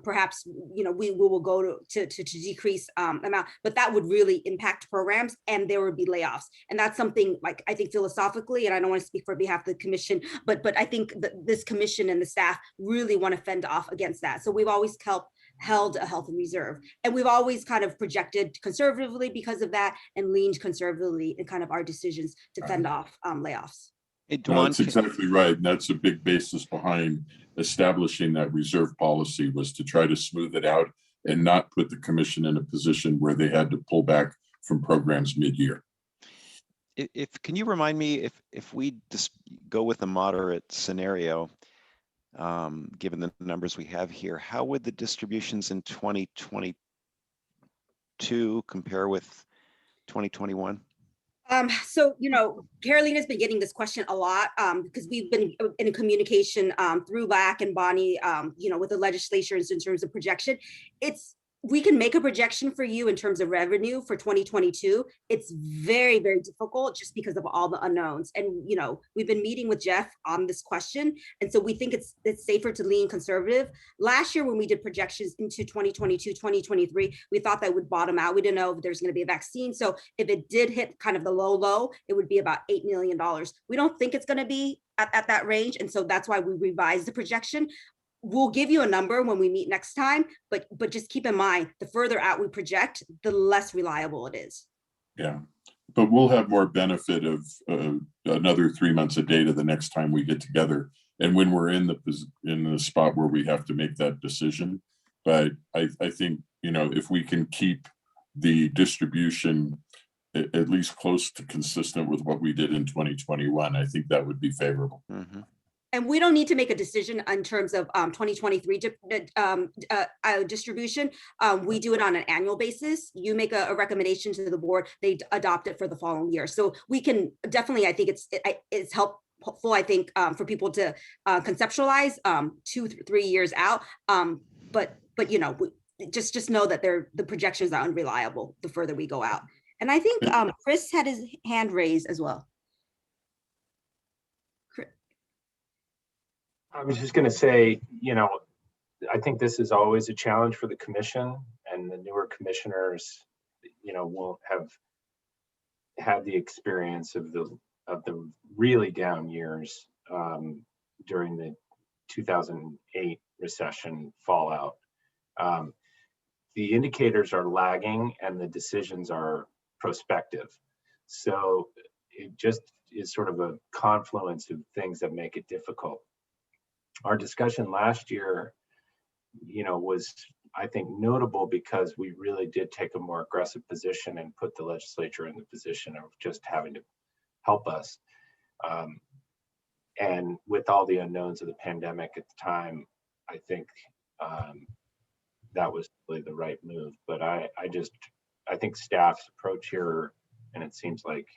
perhaps, you know, we will go to decrease amount, but that would really impact programs and there would be layoffs. And that's something, like, I think philosophically, and I don't want to speak for behalf of the commission, but I think that this commission and the staff really want to fend off against that. So we've always held a healthy reserve, and we've always kind of projected conservatively because of that, and leaned conservatively in kind of our decisions to fend off layoffs. Hey, No, Dwan, that's exactly right. And that's a big basis behind establishing that reserve policy, was to try to smooth it out and not put the commission in a position where they had to pull back from programs mid-year. can you remind me if we just go with a moderate scenario, given the numbers we have here, how would the distributions in 2022 compare with 2021? So, Carolina's been getting this question a lot because we've been in communication through LAC and Bonnie, with the legislature in terms of projection. We can make a projection for you in terms of revenue for 2022. It's very, very difficult just because of all the unknowns. And, we've been meeting with Jeff on this question. And so we think it's safer to lean conservative. Last year, when we did projections into 2022, 2023, we thought that would bottom out. We didn't know if there's going to be a vaccine. So if it did hit kind of the low, it would be about $8 million. We don't think it's going to be at that range. And so that's why we revised the projection. We'll give you a number when we meet next time, but just keep in mind, the further out we project, the less reliable it is. Yeah, but we'll have more benefit of another 3 months of data the next time we get together, and when we're in the spot where we have to make that decision. But I think, if we can keep the distribution at least close to consistent with what we did in 2021, I think that would be favorable. Mm-hmm. And we don't need to make a decision in terms of 2023 distribution. We do it on an annual basis. You make a recommendation to the board, they adopt it for the following year. So we can definitely, I think it's helpful, I think, for people to conceptualize 2-3 years out. But just know that the projections are unreliable the further we go out. And I think Chris had his hand raised as well. I was just going to say, I think this is always a challenge for the commission, and the newer commissioners, won't have had the experience of the really down years during the 2008 recession fallout. The indicators are lagging and the decisions are prospective. So it just is sort of a confluence of things that make it difficult. Our discussion last year, was, I think, notable because we really did take a more aggressive position and put the legislature in the position of just having to help us. And with all the unknowns of the pandemic at the time, I think that was really the right move. But I think staff's approach here, and it seems like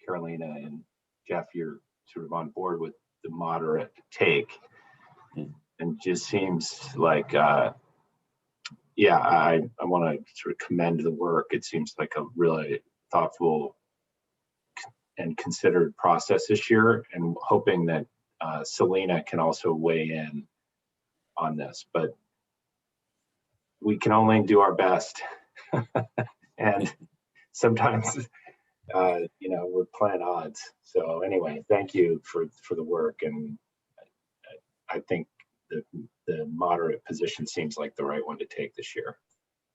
Carolina and Jeff, you're sort of on board with the moderate take. And just seems like, I want to sort of commend the work. It seems like a really thoughtful and considered process this year, and hoping that Selena can also weigh in on this. But we can only do our best. And sometimes, we're playing odds. So anyway, thank you for the work. And I think the moderate position seems like the right one to take this year.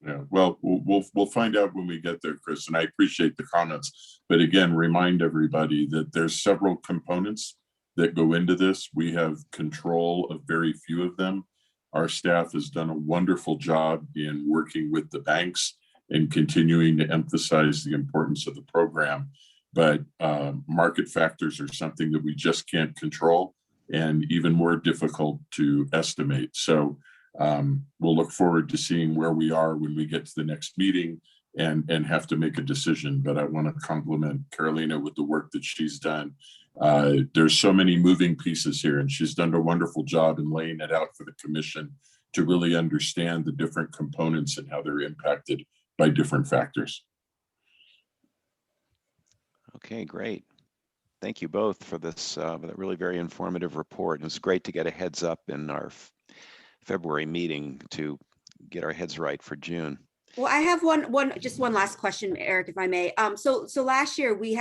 Yeah, well, we'll find out when we get there, Chris, and I appreciate the comments. But again, remind everybody that there's several components that go into this. We have control of very few of them. Our staff has done a wonderful job in working with the banks and continuing to emphasize the importance of the program. But market factors are something that we just can't control, and even more difficult to estimate. So we'll look forward to seeing where we are when we get to the next meeting and have to make a decision. But I want to compliment Carolina with the work that she's done. There's so many moving pieces here, and she's done a wonderful job in laying it out for the commission to really understand the different components and how they're impacted by different factors. Okay, great. Thank you both for this really very informative report. It was great to get a heads up in our February meeting to get our heads right for June. Well, I have just one last question, Eric, if I may. So last year we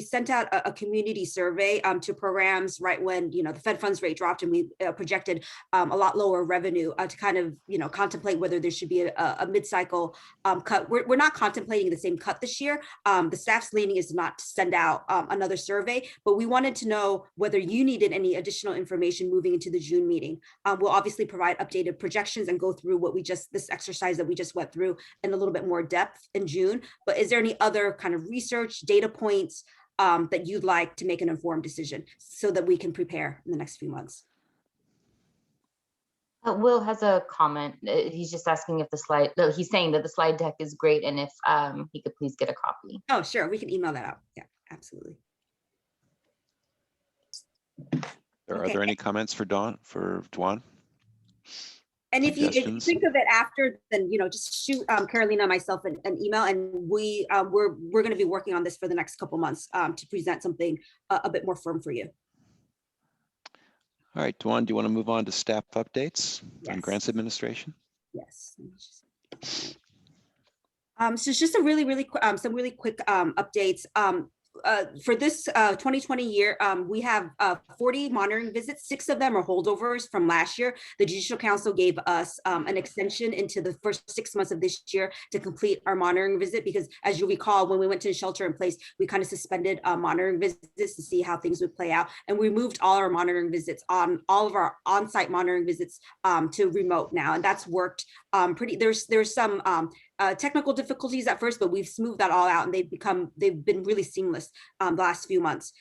sent out a community survey to programs right when the Fed funds rate dropped, and we projected a lot lower revenue to kind of contemplate whether there should be a mid-cycle cut. We're not contemplating the same cut this year. The staff's leaning is not to send out another survey, but we wanted to know whether you needed any additional information moving into the June meeting. We'll obviously provide updated projections and go through this exercise that we just went through in a little bit more depth in June. But is there any other kind of research data points that you'd like to make an informed decision so that we can prepare in the next few months? Will has a comment. He's just asking if he's saying that the slide deck is great and if he could please get a copy. Oh, sure. We can email that out. Yeah, absolutely. Are there any comments for Dwan? And if you think of it after, then just shoot Carolina and myself an email, and we're going to be working on this for the next couple months to present something a bit more firm for you. All right, Dwan, do you want to move on to staff updates on grants administration? Yes. So it's just a some really quick updates. For this 2020 year, we have 40 monitoring visits. 6 of them are holdovers from last year. The Judicial Council gave us an extension into the first 6 months of this year to complete our monitoring visit, because as you recall, when we went to shelter in place, we kind of suspended monitoring visits to see how things would play out. And we moved all our monitoring visits all of our on-site monitoring visits to remote now. And that's worked there's some technical difficulties at first, but we've smoothed that all out, and they've been really seamless the last few months.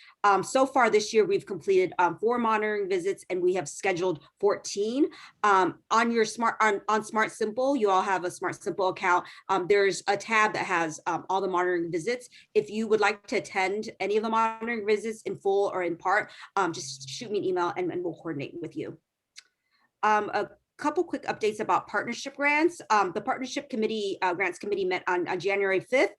So far this year, we've completed 4 monitoring visits, and we have scheduled 14. On Smart Simple, you all have a Smart Simple account. There's a tab that has all the monitoring visits. If you would like to attend any of the monitoring visits in full or in part, just shoot me an email and we'll coordinate with you. A couple quick updates about partnership grants. The partnership committee, grants committee met on January 5th.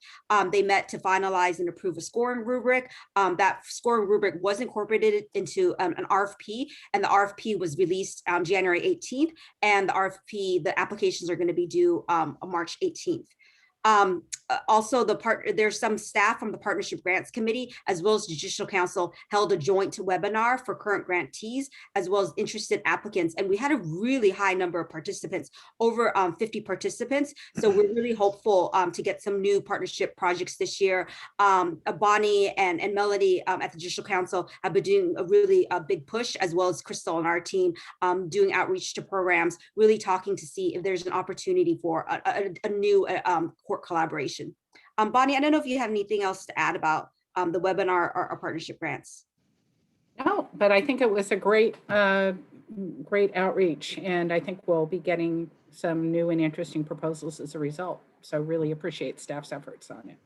They met to finalize and approve a scoring rubric. That scoring rubric was incorporated into an RFP, and the RFP was released January 18th. And the applications are going to be due March 18th. Also, there's some staff from the Partnership Grants Committee, as well as Judicial Council, held a joint webinar for current grantees, as well as interested applicants. And we had a really high number of participants, over 50 participants. So we're really hopeful to get some new partnership projects this year. Bonnie and Melody at the Judicial Council have been doing a really big push, as well as Crystal and our team doing outreach to programs, really talking to see if there's an opportunity for a new court collaboration. Bonnie, I don't know if you have anything else to add about the webinar or partnership grants. No, but I think it was a great outreach, and I think we'll be getting some new and interesting proposals as a result. So really appreciate staff's efforts on it.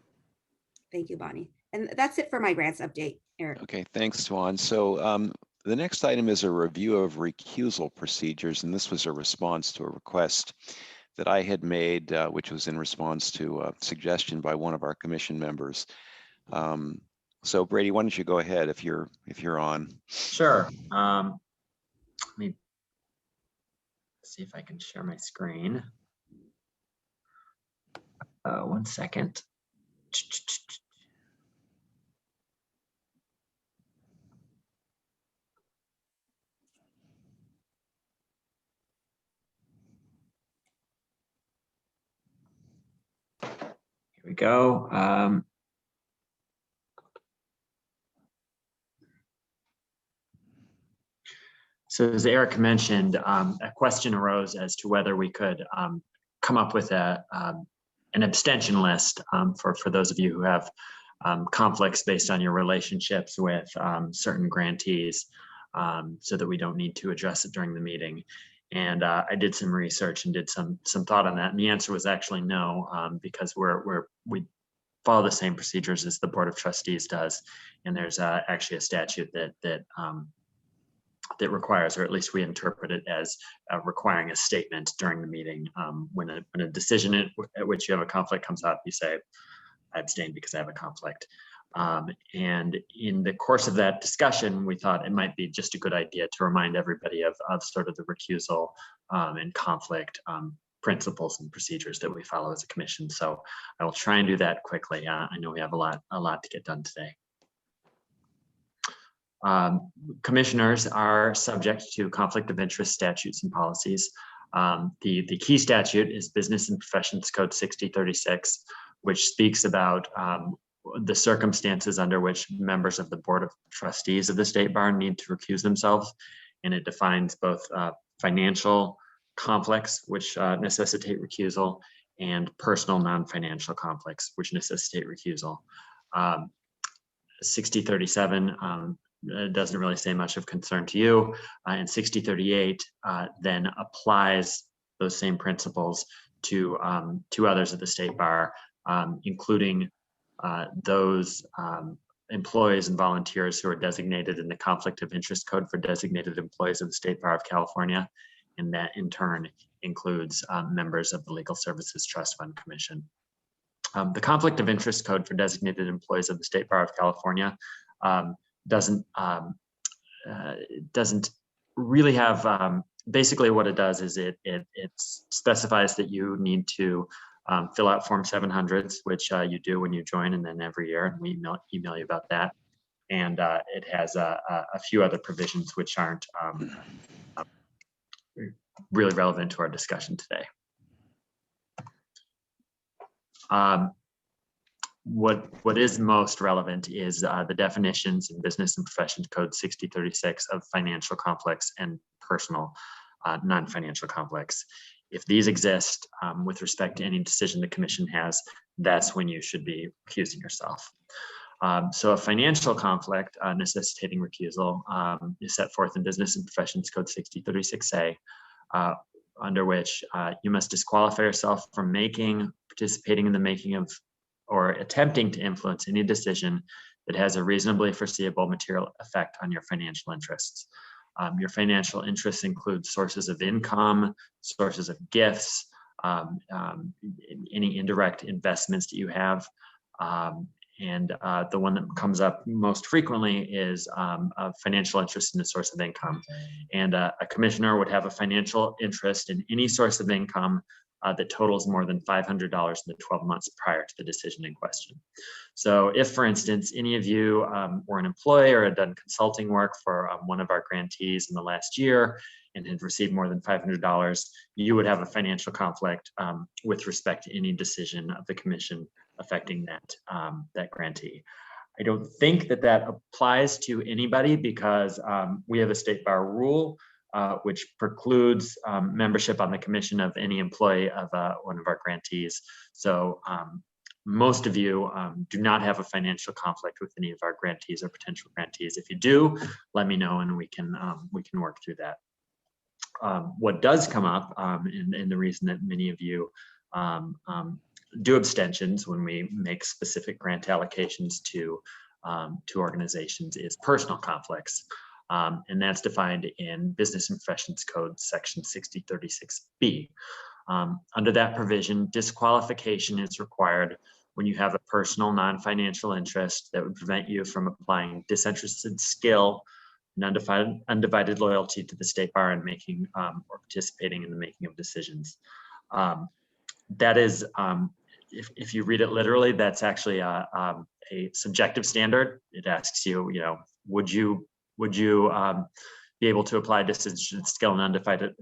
Thank you, Bonnie. And that's it for my grants update, Eric. Okay, thanks, Dwan. So the next item is a review of recusal procedures, and this was a response to a request that I had made, which was in response to a suggestion by one of our commission members. So Brady, why don't you go ahead if you're on? Sure. Let me see if I can share my screen. 1 second. Here we go. So as Eric mentioned, a question arose as to whether we could come up with an abstention list for those of you who have conflicts based on your relationships with certain grantees, so that we don't need to address it during the meeting. And I did some research and did some thought on that, and the answer was actually no, because we follow the same procedures as the Board of Trustees does, and there's actually a statute that requires, or at least we interpret it as requiring a statement during the meeting. When a decision at which you have a conflict comes up, you say, I abstain because I have a conflict. And in the course of that discussion, we thought it might be just a good idea to remind everybody of sort of the recusal and conflict principles and procedures that we follow as a commission. So I will try and do that quickly. I know we have a lot to get done today. Commissioners are subject to conflict of interest statutes and policies. The key statute is Business and Professions Code 6036, which speaks about the circumstances under which members of the Board of Trustees of the State Bar need to recuse themselves. And it defines both financial conflicts, which necessitate recusal, and personal non-financial conflicts, which necessitate recusal. 6037 doesn't really say much of concern to you, and 6038 then applies those same principles to others of the State Bar, including those employees and volunteers who are designated in the Conflict of Interest Code for designated employees of the State Bar of California, and that in turn includes members of the Legal Services Trust Fund Commission. The Conflict of Interest Code for designated employees of the State Bar of California doesn't really have, basically what it does is it specifies that you need to fill out Form 700s, which you do when you join, and then every year, and we email you about that. And it has a few other provisions which aren't really relevant to our discussion today. What is most relevant is the definitions in Business and Professions Code 6036 of financial conflicts and personal non-financial conflicts. If these exist with respect to any decision the commission has, that's when you should be recusing yourself. So a financial conflict necessitating recusal is set forth in Business and Professions Code 6036A, under which you must disqualify yourself from making, participating in the making of, or attempting to influence any decision that has a reasonably foreseeable material effect on your financial interests. Your financial interests include sources of income, sources of gifts, any indirect investments that you have. And the one that comes up most frequently is a financial interest in the source of income. And a commissioner would have a financial interest in any source of income that totals more than $500 in the 12 months prior to the decision in question. So if, for instance, any of you were an employee or had done consulting work for one of our grantees in the last year and had received more than $500, you would have a financial conflict with respect to any decision of the commission affecting that grantee. I don't think that applies to anybody because we have a State Bar rule which precludes membership on the commission of any employee of one of our grantees. So most of you do not have a financial conflict with any of our grantees or potential grantees. If you do, let me know and we can work through that. What does come up, and the reason that many of you do abstentions when we make specific grant allocations to organizations, is personal conflicts. And that's defined in Business and Professions Code section 6036B. Under that provision, disqualification is required when you have a personal non-financial interest that would prevent you from applying disinterested skill and undivided loyalty to the State Bar and making or participating in the making of decisions. That is, if you read it literally, that's actually a subjective standard. It asks you, would you be able to apply disinterested skill and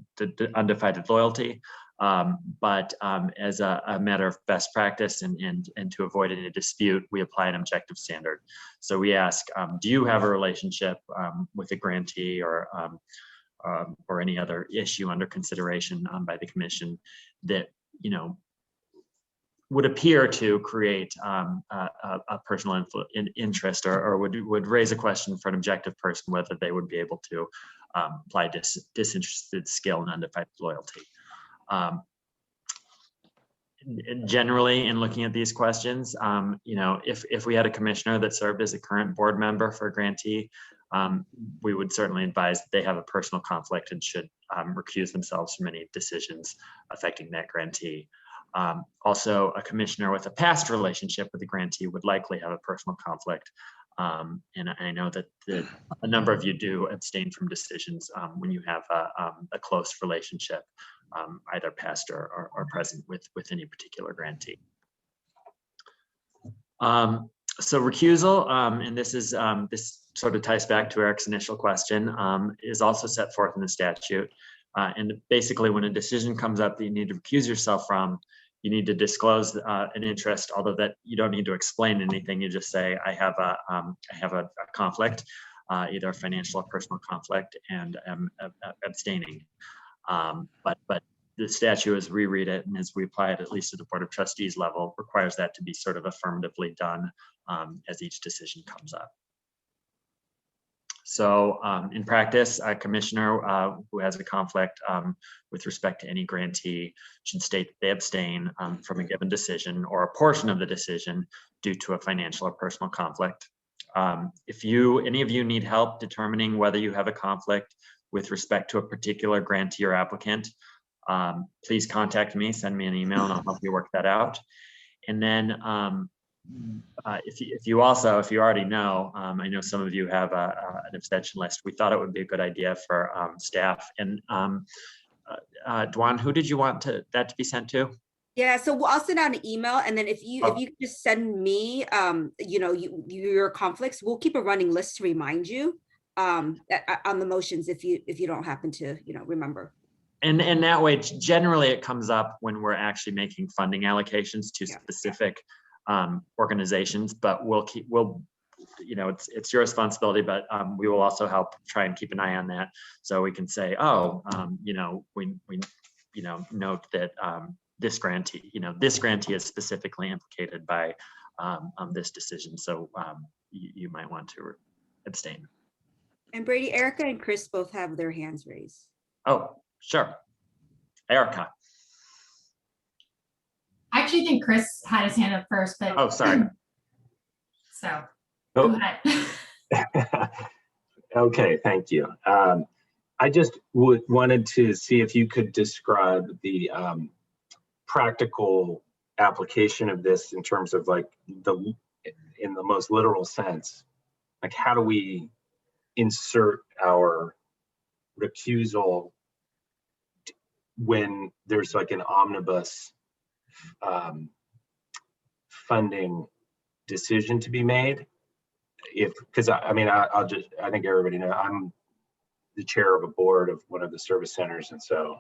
undivided loyalty? But as a matter of best practice and to avoid any dispute, we apply an objective standard. So we ask, do you have a relationship with a grantee or any other issue under consideration by the commission that would appear to create a personal interest or would raise a question for an objective person whether they would be able to apply disinterested skill and undivided loyalty. Generally, in looking at these questions, if we had a commissioner that served as a current board member for a grantee, we would certainly advise that they have a personal conflict and should recuse themselves from any decisions affecting that grantee. Also, a commissioner with a past relationship with the grantee would likely have a personal conflict. And I know that a number of you do abstain from decisions when you have a close relationship either past or present with any particular grantee. So recusal, and this is this sort of ties back to Eric's initial question, is also set forth in the statute. And basically, when a decision comes up that you need to recuse yourself from, you need to disclose an interest, although that you don't need to explain anything. You just say, I have a conflict, either a financial or personal conflict, and am abstaining. But the statute, as we read it and as we apply it, at least at the Board of Trustees level, requires that to be sort of affirmatively done as each decision comes up. So in practice, a commissioner who has a conflict with respect to any grantee should state that they abstain from a given decision or a portion of the decision due to a financial or personal conflict. If any of you need help determining whether you have a conflict with respect to a particular grantee or applicant, please contact me, send me an email, and I'll help you work that out. And then if you already know, I know some of you have an abstention list. We thought it would be a good idea for staff. And Dwan, who did you want that to be sent to? Yeah, so I'll send out an email, and then if you just send me, your conflicts, we'll keep a running list to remind you on the motions if you don't happen to remember. And that way, generally, it comes up when we're actually making funding allocations to specific organizations. But it's your responsibility. But we will also help try and keep an eye on that, so we can say, we note that this grantee is specifically implicated by this decision. So you might want to abstain. And Brady, Erica, and Chris both have their hands raised. Oh, sure. Erica. I actually think Chris had his hand up first, but. Oh, sorry. So, go ahead. Okay, thank you. I just wanted to see if you could describe the practical application of this in terms of in the most literal sense. Like, how do we insert our recusal when there's like an omnibus funding decision to be made? Because I think everybody knows I'm the chair of a board of one of the service centers, and so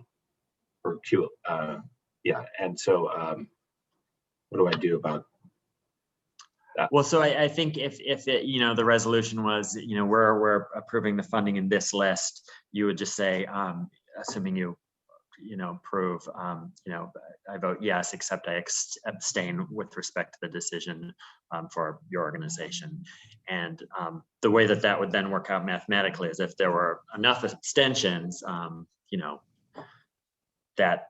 and so what do I do about that? Well, so I think if it, the resolution was, we're approving the funding in this list, you would just say, assuming you approve, I vote yes, except I abstain with respect to the decision for your organization. And the way that would then work out mathematically is if there were enough abstentions, that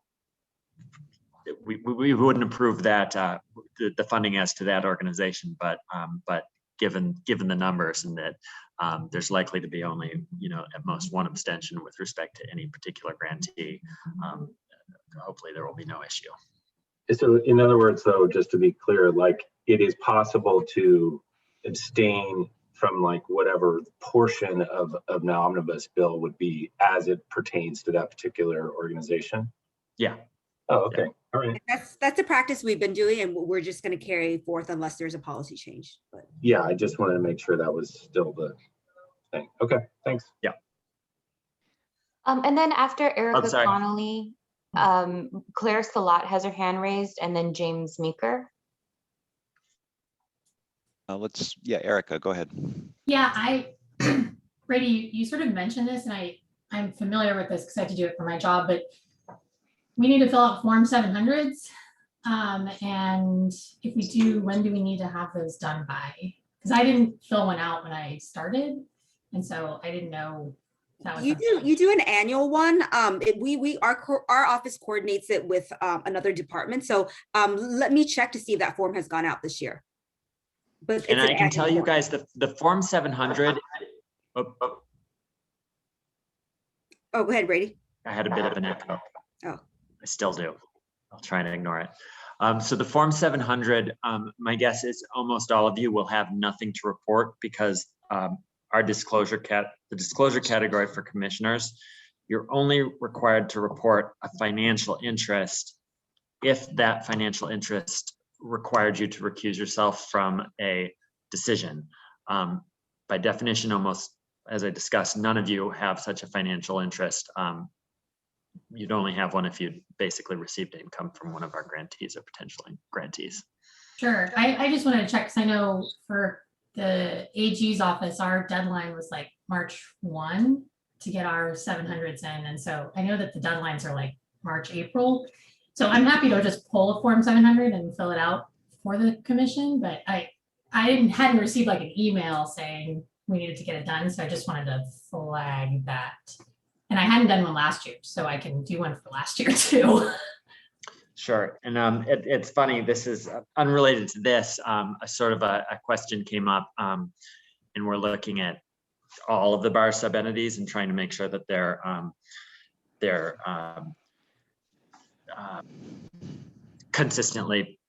we wouldn't approve that the funding as to that organization, but given the numbers, and that there's likely to be only at most one abstention with respect to any particular grantee, hopefully there will be no issue. So in other words, though, just to be clear, like, it is possible to abstain from whatever portion of an omnibus bill would be as it pertains to that particular organization? Yeah. Oh, okay. Yeah. All right. That's a practice we've been doing, and we're just going to carry forth unless there's a policy change. But yeah, I just wanted to make sure that was still the thing. Okay, thanks. Yeah. And then after Erica sorry. Connolly, Claire Salat has her hand raised, and then James Meeker. Erica, go ahead. Yeah, Brady, you sort of mentioned this, and I'm familiar with this because I have to do it for my job, but we need to fill out Form 700s. And if we do, when do we need to have those done by? Because I didn't fill one out when I started, and so I didn't know that was. You do an annual one. Our office coordinates it with another department. So let me check to see if that form has gone out this year. But and I can tell you guys the Form 700. Oh, go ahead, Brady. I had a bit of an echo. Oh. I still do. I'll try and ignore it. So the Form 700, my guess is almost all of you will have nothing to report because our disclosure category for commissioners you're only required to report a financial interest if that financial interest required you to recuse yourself from a decision. By definition, almost, as I discussed, none of you have such a financial interest. You'd only have one if you basically received income from one of our grantees or potentially grantees. Sure. I just wanted to check because I know for the AG's office, our deadline was like March 1 to get our 700s in. And so I know that the deadlines are like March, April. So I'm happy to just pull a Form 700 and fill it out for the commission, but I hadn't received like an email saying we needed to get it done. So I just wanted to flag that. And I hadn't done one last year, so I can do one for last year too. Sure. And it's funny, this is unrelated to this. A sort of a question came up, and we're looking at all of the bar sub-entities and trying to make sure that they're consistently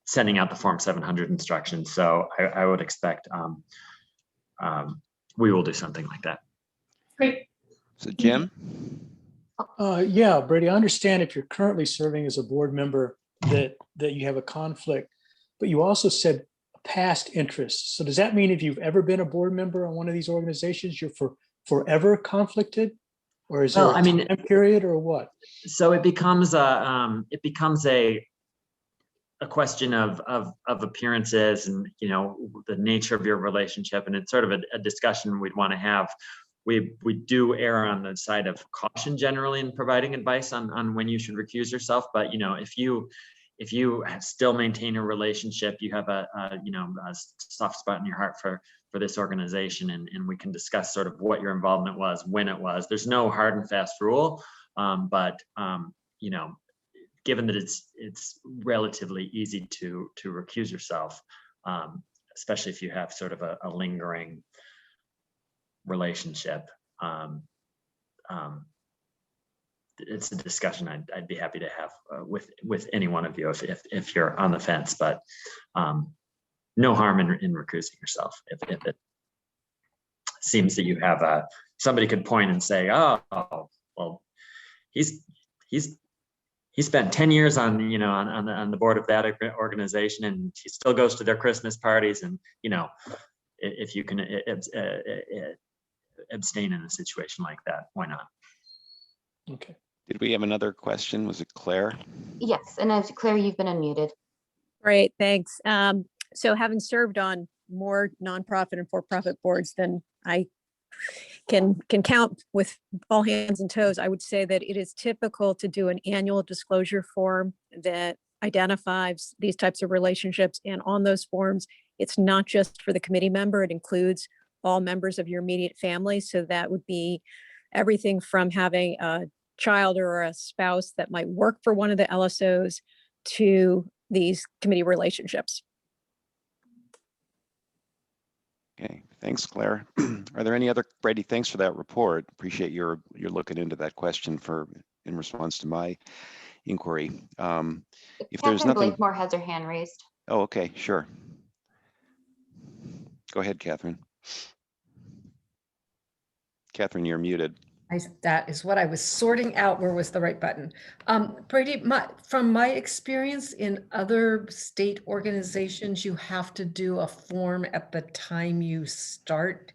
sending out the Form 700 instructions. So I would expect we will do something like that. Great. So Jim? Yeah, Brady, I understand if you're currently serving as a board member that you have a conflict, but you also said past interests. So does that mean if you've ever been a board member on one of these organizations, you're forever conflicted? Or is there a time period or what? So it becomes a question of appearances and, you know, the nature of your relationship. And it's sort of a discussion we'd want to have. We do err on the side of caution generally in providing advice on when you should recuse yourself. But, you know, if you still maintain a relationship, you have a soft spot in your heart for this organization, and we can discuss sort of what your involvement was, when it was. There's no hard and fast rule, but you know, given that it's relatively easy to recuse yourself, especially if you have sort of a lingering relationship. It's a discussion I'd be happy to have with any one of you if you're on the fence, but no harm in recusing yourself if it seems that you have somebody could point and say, oh well, he spent 10 years on the board of that organization and he still goes to their Christmas parties, and you know, if you can abstain in a situation like that, why not? Okay. Did we have another question? Was it Claire? Yes, and as Claire, you've been unmuted. Great, thanks. So having served on more nonprofit and for-profit boards than I can count with all hands and toes, I would say that it is typical to do an annual disclosure form that identifies these types of relationships. And on those forms, it's not just for the committee member, it includes all members of your immediate family. So that would be everything from having a child or a spouse that might work for one of the LSOs to these committee relationships. Okay, thanks, Claire. Are there any other, Brady, thanks for that report. Appreciate you're looking into that question in response to my inquiry. If there's nothing. Blakemore has her hand raised. Oh, okay, sure. Go ahead, Catherine. Catherine, you're muted. That is what I was sorting out. Where was the right button? Brady, from my experience in other state organizations, you have to do a form at the time you start.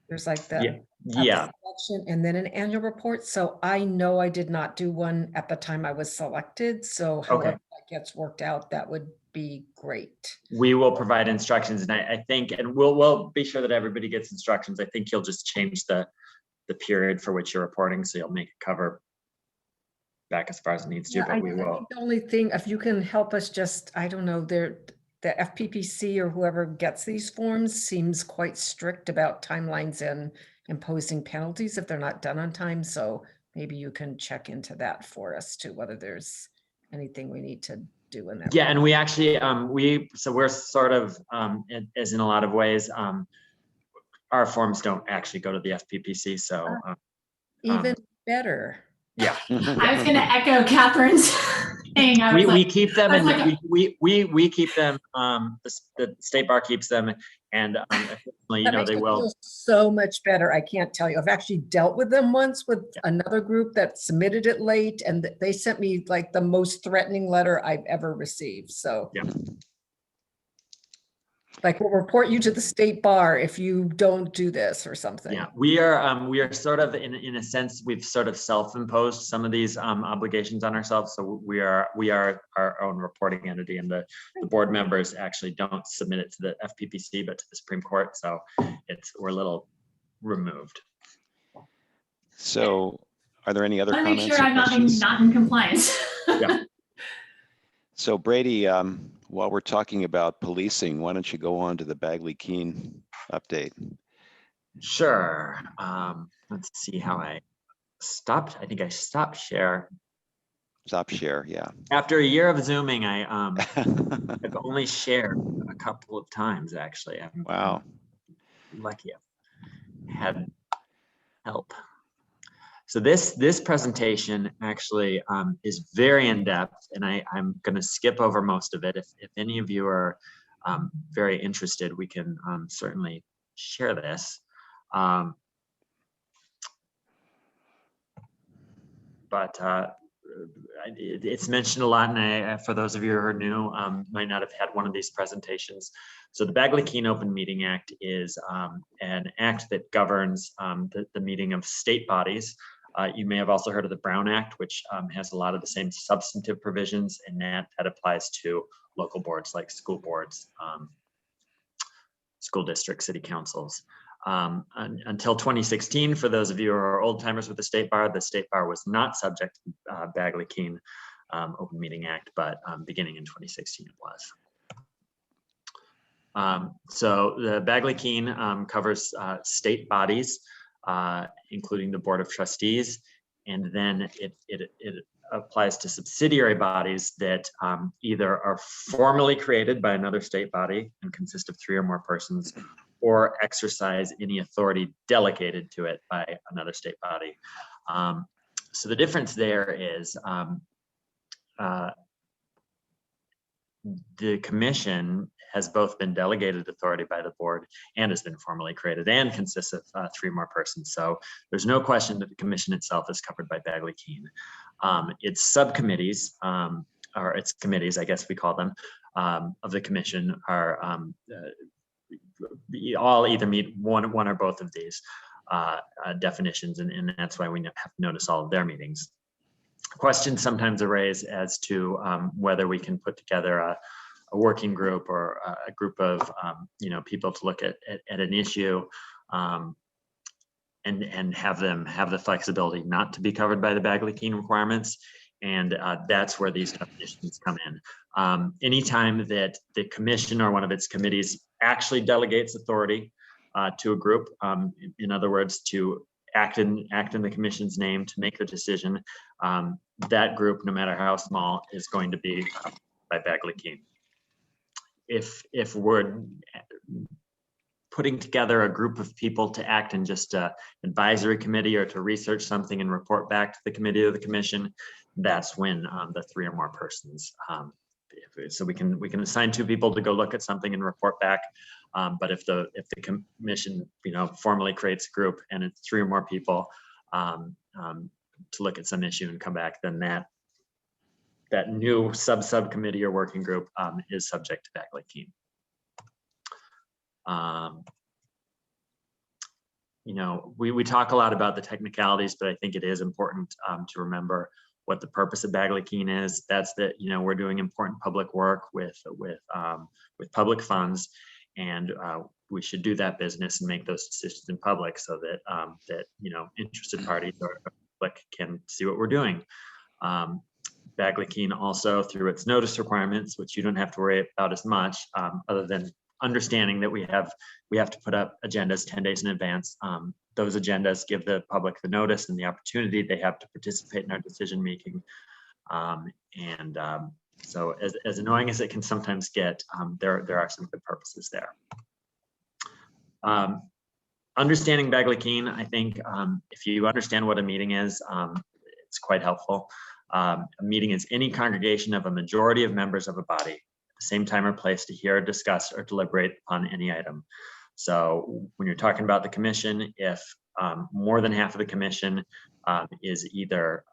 There's like the selection and then an annual report. So I know I did not do one at the time I was selected. So however that gets worked out, that would be great. We will provide instructions, and I think, and we'll be sure that everybody gets instructions. I think you'll just change the period for which you're reporting, so you'll make it cover back as far as it needs to, but we will. The only thing, if you can help us just, I don't know, the FPPC or whoever gets these forms seems quite strict about timelines and imposing penalties if they're not done on time. So maybe you can check into that for us too, whether there's anything we need to do in that. Yeah, and we actually, we're sort of, as in a lot of ways, our forms don't actually go to the FPPC, so. Even better. Yeah. I was going to echo Catherine's thing. I was We like, keep them that's and like a- we keep them, the state bar keeps them, and occasionally, That makes they me will. feel so much better. I can't tell you. I've actually dealt with them once with another group that submitted it late, and they sent me like the most threatening letter I've ever received. So yeah. Like, we'll report you to the state bar if you don't do this or something. Yeah, we are sort of in a sense, we've sort of self-imposed some of these obligations on ourselves. So we are our own reporting entity, and the board members actually don't submit it to the FPPC, but to the Supreme Court. So we're a little removed. So are there any other I want to comments make sure or I'm questions? not in compliance. Yeah. So Brady, while we're talking about policing, why don't you go on to the Bagley-Keene update? Sure. Let's see how I stopped. I think I stopped share. Stop share, yeah. After a year of Zooming, I've only shared a couple of times, actually. Wow. Lucky I've had help. So this presentation actually is very in-depth, and I'm going to skip over most of it. If any of you are very interested, we can certainly share this. It's mentioned a lot, and for those of you who are new, might not have had one of these presentations. So the Bagley-Keene Open Meeting Act is an act that governs the meeting of state bodies. You may have also heard of the Brown Act, which has a lot of the same substantive provisions, and that applies to local boards like school boards, school districts, city councils. Until 2016, for those of you who are old timers with the State Bar was not subject to Bagley-Keene Open Meeting Act, but beginning in 2016 it was. So the Bagley-Keene covers state bodies, including the Board of Trustees, and then it applies to subsidiary bodies that either are formally created by another state body and consist of 3 or more persons, or exercise any authority delegated to it by another state body. So the difference there is the commission has both been delegated authority by the board and has been formally created and consists of 3 more persons. So there's no question that the commission itself is covered by Bagley-Keene. Its subcommittees, or its committees, I guess we call them, of the commission are all either meet one or both of these definitions, and that's why we have to notice all of their meetings. Questions sometimes arise as to whether we can put together a working group or a group of people to look at an issue and have them have the flexibility not to be covered by the Bagley-Keene requirements. And that's where these definitions come in. Anytime that the commission or one of its committees actually delegates authority to a group, in other words, to act in the commission's name to make the decision, that group, no matter how small, is going to be by Bagley-Keene. If we're putting together a group of people to act in just an advisory committee or to research something and report back to the committee or the commission, that's when the 3 or more persons. So we can assign 2 people to go look at something and report back. But if the commission formally creates a group and it's 3 or more people to look at some issue and come back, then that new subcommittee or working group is subject to Bagley-Keene. We talk a lot about the technicalities, but I think it is important to remember what the purpose of Bagley-Keene is. That's that we're doing important public work with public funds, and we should do that business and make those decisions in public so that interested parties or public can see what we're doing. Bagley-Keene also, through its notice requirements, which you don't have to worry about as much, other than understanding that we have to put up agendas 10 days in advance. Those agendas give the public the notice and the opportunity they have to participate in our decision making. So as annoying as it can sometimes get, there are some good purposes there. Understanding Bagley-Keene, I think if you understand what a meeting is, it's quite helpful. A meeting is any congregation of a majority of members of a body at the same time or place to hear, discuss, or deliberate on any item. So when you're talking about the commission, if more than half of the commission is either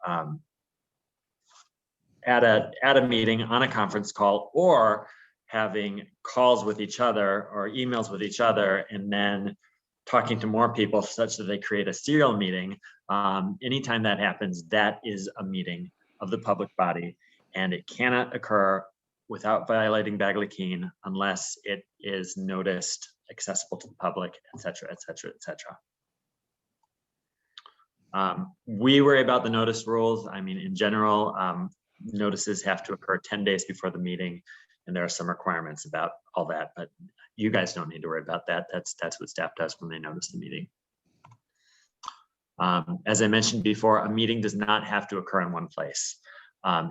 at a meeting on a conference call or having calls with each other or emails with each other and then talking to more people such that they create a serial meeting, anytime that happens, that is a meeting of the public body, and it cannot occur without violating Bagley-Keene unless it is noticed, accessible to the public, et cetera, et cetera, et cetera. We worry about the notice rules. I mean, in general, notices have to occur 10 days before the meeting, and there are some requirements about all that, but you guys don't need to worry about that. That's what staff does when they notice the meeting. As I mentioned before, a meeting does not have to occur in one place.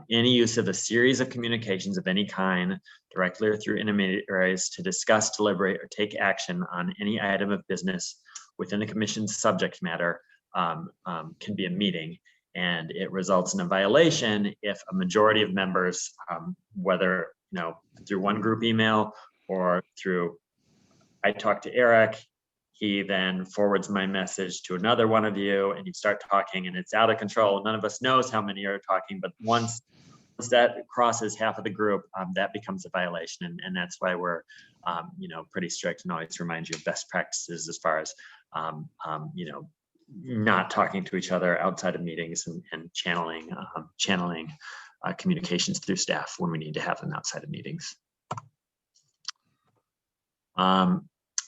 Any use of a series of communications of any kind, directly or through intermediaries, to discuss, deliberate, or take action on any item of business within the commission's subject matter can be a meeting, and it results in a violation if a majority of members, whether through one group email or through, I talk to Eric, he then forwards my message to another one of you, and you start talking, and it's out of control. None of us knows how many are talking, but once that crosses half of the group, that becomes a violation, and that's why we're pretty strict and always remind you of best practices as far as not talking to each other outside of meetings and channeling communications through staff when we need to have them outside of meetings.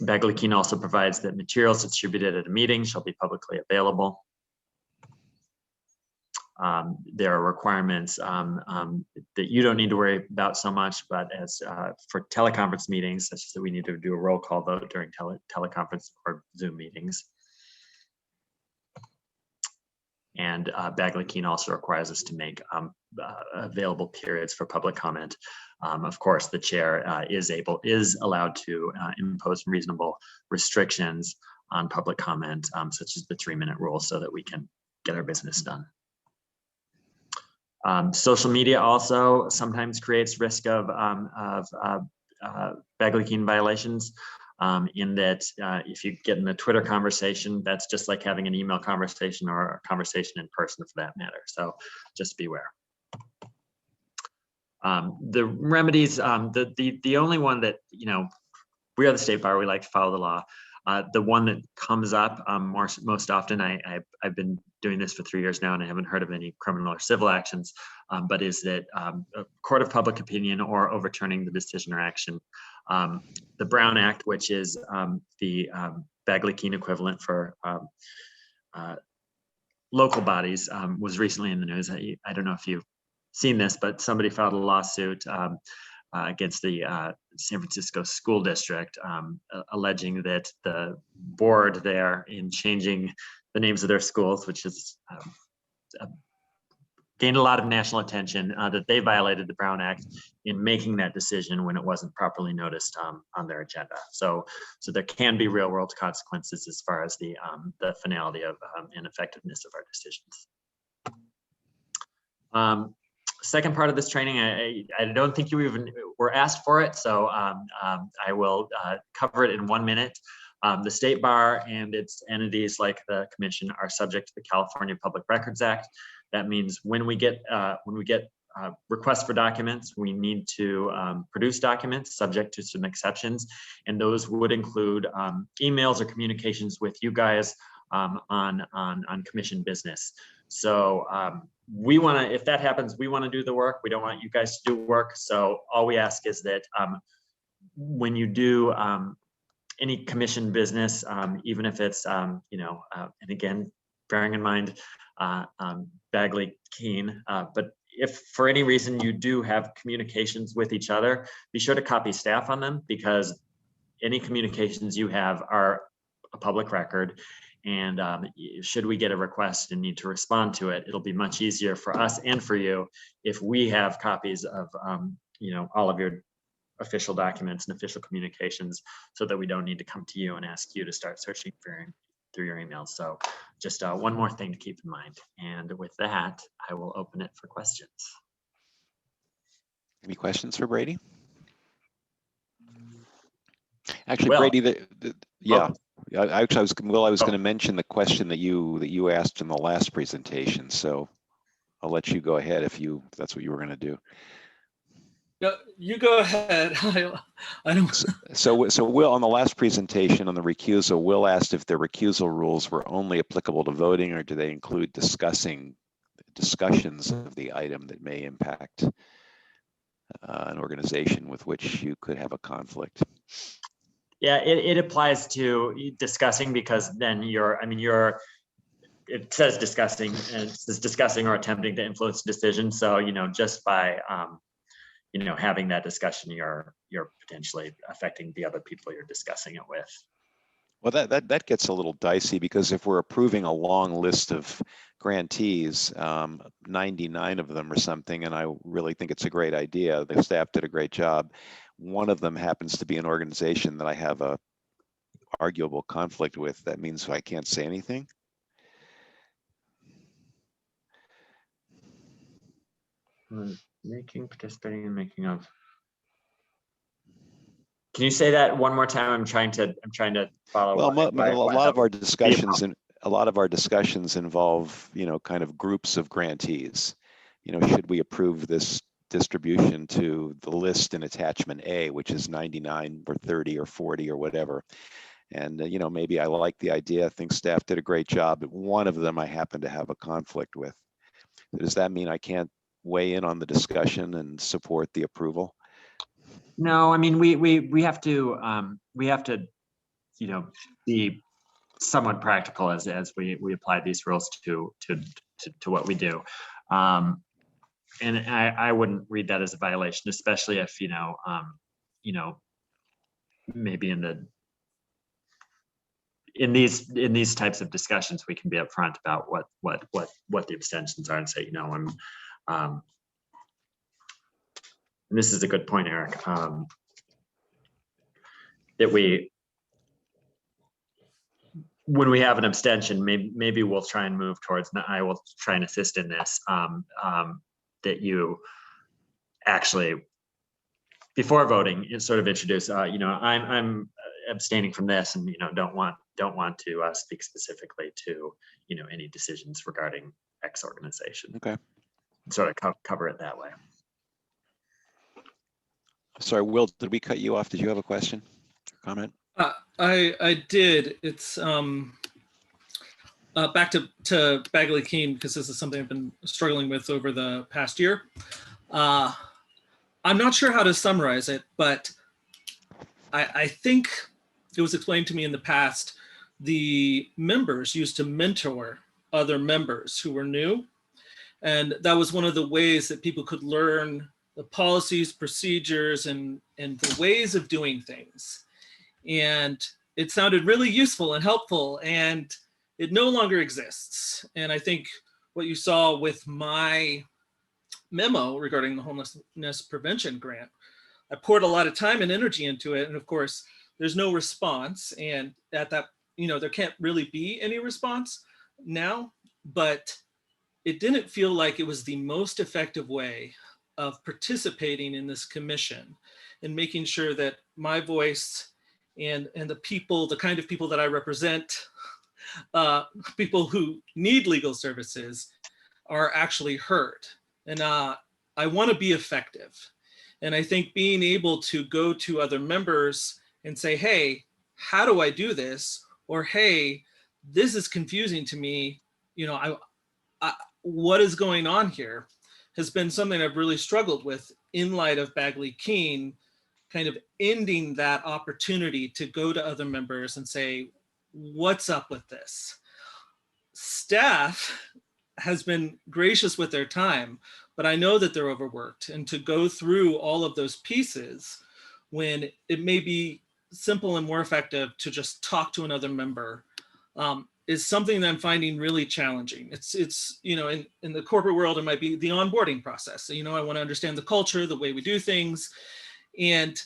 Bagley-Keene also provides that materials distributed at a meeting shall be publicly available. There are requirements that you don't need to worry about so much, but as for teleconference meetings, such as that we need to do a roll call vote during teleconference or Zoom meetings. And Bagley-Keene also requires us to make available periods for public comment. Of course, the chair is allowed to impose reasonable restrictions on public comment, such as the 3-minute rule, so that we can get our business done. Social media also sometimes creates risk of Bagley-Keene violations. In that if you get in a Twitter conversation, that's just like having an email conversation or a conversation in person for that matter. So just beware. The remedies, the only one that, we are the State Bar, we like to follow the law. The one that comes up most often, I've been doing this for 3 years now and I haven't heard of any criminal or civil actions, but is that a court of public opinion or overturning the decision or action. The Brown Act, which is the Bagley-Keene equivalent for local bodies, was recently in the news. I don't know if you've seen this, but somebody filed a lawsuit against the San Francisco School District, alleging that the board there, in changing the names of their schools, which has gained a lot of national attention, that they violated the Brown Act in making that decision when it wasn't properly noticed on their agenda. So there can be real world consequences as far as the finality of and effectiveness of our decisions. Second part of this training, I don't think you even were asked for it, so I will cover it in 1 minute. The State Bar and its entities like the Commission are subject to the California Public Records Act. That means when we get requests for documents, we need to produce documents subject to some exceptions, and those would include emails or communications with you guys on Commission business. So we want to, if that happens, we want to do the work. We don't want you guys to do work. So all we ask is that when you do any commission business, even if it's, and again, bearing in mind Bagley-Keene, but if for any reason you do have communications with each other, be sure to copy staff on them, because any communications you have are a public record. And should we get a request and need to respond to it, it'll be much easier for us and for you if we have copies of all of your official documents and official communications, so that we don't need to come to you and ask you to start searching through your emails. So just one more thing to keep in mind. And with that, I will open it for questions. Any questions for Brady? Actually, Will. Brady, yeah. Oh. I was going to mention the question that you asked in the last presentation. So I'll let you go ahead if that's what you were going to do. Yeah, you go ahead. I don't. So Will, on the last presentation on the recusal, Will asked if the recusal rules were only applicable to voting, or do they include discussions of the item that may impact an organization with which you could have a conflict? Yeah, it applies to discussing, because then it says discussing, and it says discussing or attempting to influence decisions. So, just by, having that discussion, you're potentially affecting the other people you're discussing it with. Well, that gets a little dicey, because if we're approving a long list of grantees, 99 of them or something, and I really think it's a great idea, the staff did a great job. One of them happens to be an organization that I have a arguable conflict with. That means I can't say anything. Participating in making of. Can you say that one more time? I'm trying to follow. Well, a lot of our discussions involve, kind of groups of grantees. Should we approve this distribution to the list in attachment A, which is 99 or 30 or 40 or whatever? And maybe I like the idea. I think staff did a great job, but one of them I happen to have a conflict with. Does that mean I can't weigh in on the discussion and support the approval? No, I mean, we have to be somewhat practical as we apply these rules to what we do. And I wouldn't read that as a violation, especially if maybe in these types of discussions, we can be upfront about what the abstentions are and say, and this is a good point, Eric, that when we have an abstention, maybe we'll try and move towards, I will try and assist in this, that you actually, before voting, you sort of introduce, I'm abstaining from this, and don't want to speak specifically to any decisions regarding X organization. Okay. Sort of cover it that way. Sorry, Will, did we cut you off? Did you have a question or comment? I did. It's back to Bagley-Keene, because this is something I've been struggling with over the past year. I'm not sure how to summarize it, but I think it was explained to me in the past, the members used to mentor other members who were new. And that was one of the ways that people could learn the policies, procedures, and the ways of doing things. And it sounded really useful and helpful, and it no longer exists. And I think what you saw with my memo regarding the homelessness prevention grant, I poured a lot of time and energy into it. And of course, there's no response. And at that, there can't really be any response now, but it didn't feel like it was the most effective way of participating in this commission and making sure that my voice and the people, the kind of people that I represent, people who need legal services, are actually heard. And I want to be effective. And I think being able to go to other members and say, hey, how do I do this? Or, hey, this is confusing to me. What is going on here has been something I've really struggled with in light of Bagley-Keene, kind of ending that opportunity to go to other members and say, what's up with this? Staff has been gracious with their time, but I know that they're overworked, and to go through all of those pieces when it may be simple and more effective to just talk to another member is something that I'm finding really challenging. It's in the corporate world, it might be the onboarding process. So, I want to understand the culture, the way we do things, and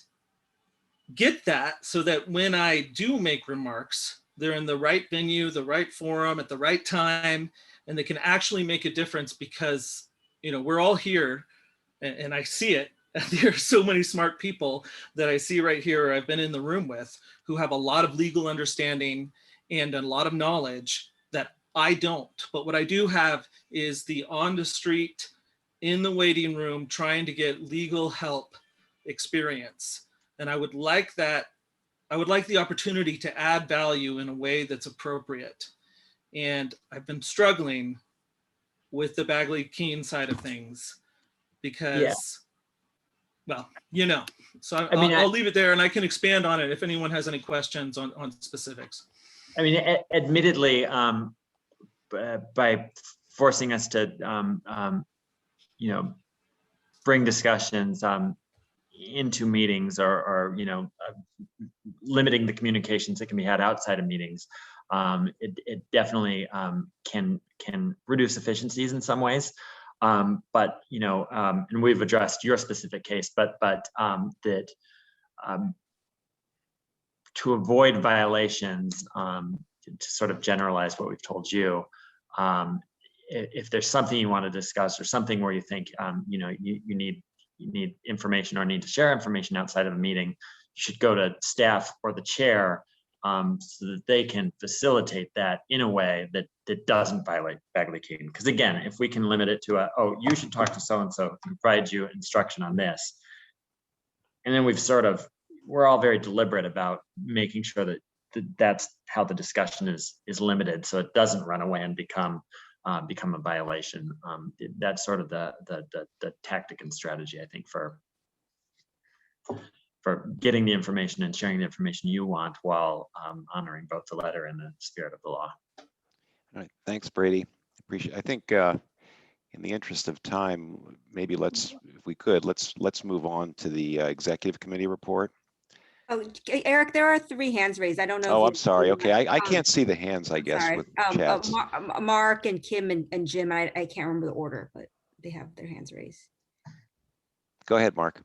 get that so that when I do make remarks, they're in the right venue, the right forum, at the right time, and they can actually make a difference because, you know, we're all here and I see it. There are so many smart people that I see right here, or I've been in the room with, who have a lot of legal understanding and a lot of knowledge that I don't. But what I do have is the on the street, in the waiting room, trying to get legal help experience. And I would like that. I would like the opportunity to add value in a way that's appropriate. And I've been struggling with the Bagley-Keene side of things because, well, you know, so I'll leave it there and I can expand on it if anyone has any questions on specifics. I mean, admittedly, by forcing us to, you know, bring discussions into meetings or you know, limiting the communications that can be had outside of meetings, it definitely can reduce efficiencies in some ways. But you know, and we've addressed your specific case, but that to avoid violations, to sort of generalize what we've told you, if there's something you want to discuss or something where you think you know, you need information or need to share information outside of a meeting, you should go to staff or the chair so that they can facilitate that in a way that doesn't violate Bagley-Keene. Because again, if we can limit it to oh, you should talk to so-and-so who provides you instruction on this. And then we're all very deliberate about making sure that that's how the discussion is limited, so it doesn't run away and become a violation. That's sort of the tactic and strategy, I think, for getting the information and sharing the information you want while honoring both the letter and the spirit of the law. All right, thanks, Brady. I think in the interest of time, maybe if we could, let's move on to the executive committee report. Oh, Eric, there are 3 hands raised. I don't know. Oh, I'm sorry. Okay, I can't see the hands, I guess, with chats. Mark and Kim and Jim, I can't remember the order, but they have their hands raised. Go ahead, Mark.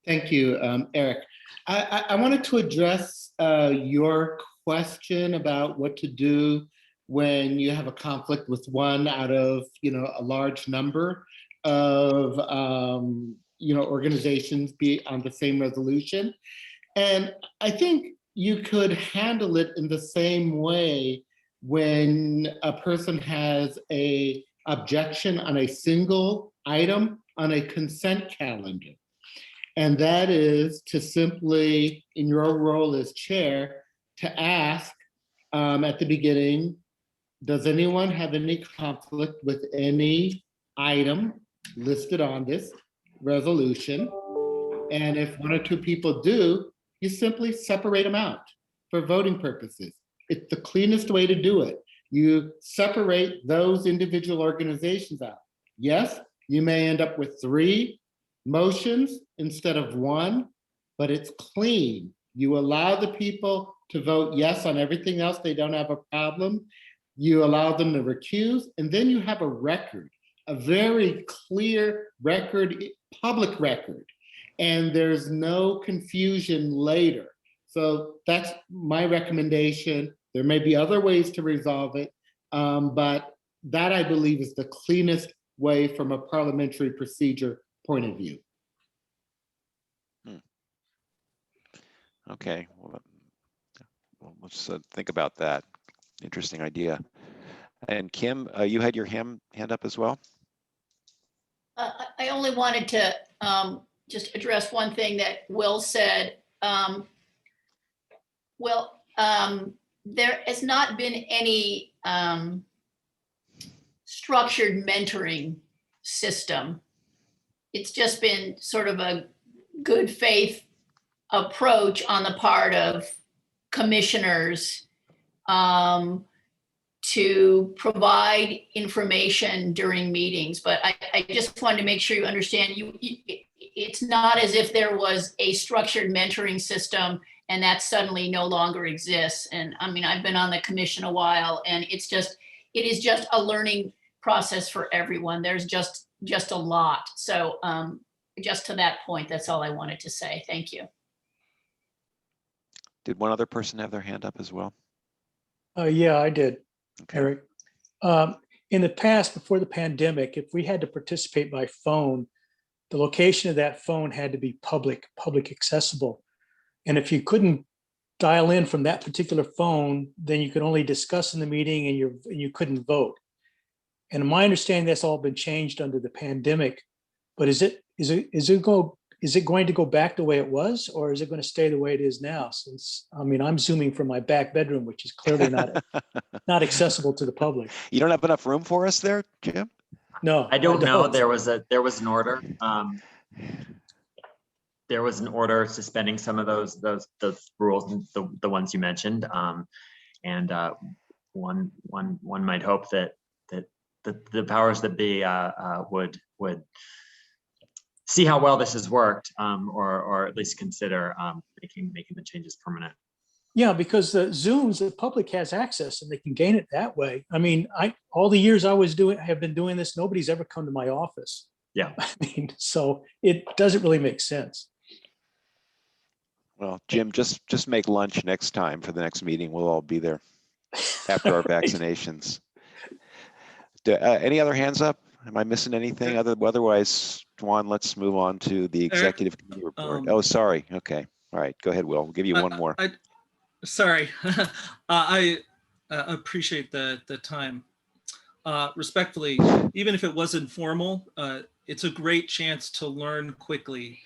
Thank you, Eric. I wanted to address your question about what to do when you have a conflict with one out of, you know, a large number of you know, organizations be on the same resolution. And I think you could handle it in the same way when a person has a objection on a single item on a consent calendar. And that is to simply, in your role as chair, to ask at the beginning, does anyone have any conflict with any item listed on this resolution? And if 1 or 2 people do, you simply separate them out for voting purposes. It's the cleanest way to do it. You separate those individual organizations out. Yes, you may end up with 3 motions instead of 1, but it's clean. You allow the people to vote yes on everything else. They don't have a problem. You allow them to recuse, and then you have a record, a very clear record, public record, and there's no confusion later. So that's my recommendation. There may be other ways to resolve it, but that, I believe, is the cleanest way from a parliamentary procedure point of view. Okay, well, let's think about that. Interesting idea. And Kim, you had your hand up as well? I only wanted to just address one thing that Will said. There has not been any structured mentoring system. It's just been sort of a good faith approach on the part of commissioners to provide information during meetings. But I just wanted to make sure you understand, it's not as if there was a structured mentoring system and that suddenly no longer exists. And I mean, I've been on the commission a while, and it is just a learning process for everyone. There's just a lot. So just to that point, that's all I wanted to say. Thank you. Did one other person have their hand up as well? Yeah, I did, Eric. In the past, before the pandemic, if we had to participate by phone, the location of that phone had to be public accessible. And if you couldn't dial in from that particular phone, then you could only discuss in the meeting and you couldn't vote. And in my understanding, that's all been changed under the pandemic. But is it going to go back the way it was, or is it going to stay the way it is now? Since, I mean, I'm zooming from my back bedroom, which is clearly not accessible to the public. You don't have enough room for us there, Jim? No, I don't know. There was an order. There was an order suspending some of those rules, the ones you mentioned. And one might hope that the powers that be would see how well this has worked, or at least consider making the changes permanent. Yeah, because the Zooms, the public has access and they can gain it that way. I mean, all the years I have been doing this, nobody's ever come to my office. Yeah. I mean, so it doesn't really make sense. Well, Jim, just make lunch next time for the next meeting. We'll all be there after our vaccinations. Any other hands up? Am I missing anything? Otherwise, Juan, let's move on to the executive committee report. Oh, sorry. Okay. All right. Go ahead, Will. We'll give you one more. Sorry. I appreciate the time. Respectfully, even if it was informal, it's a great chance to learn quickly,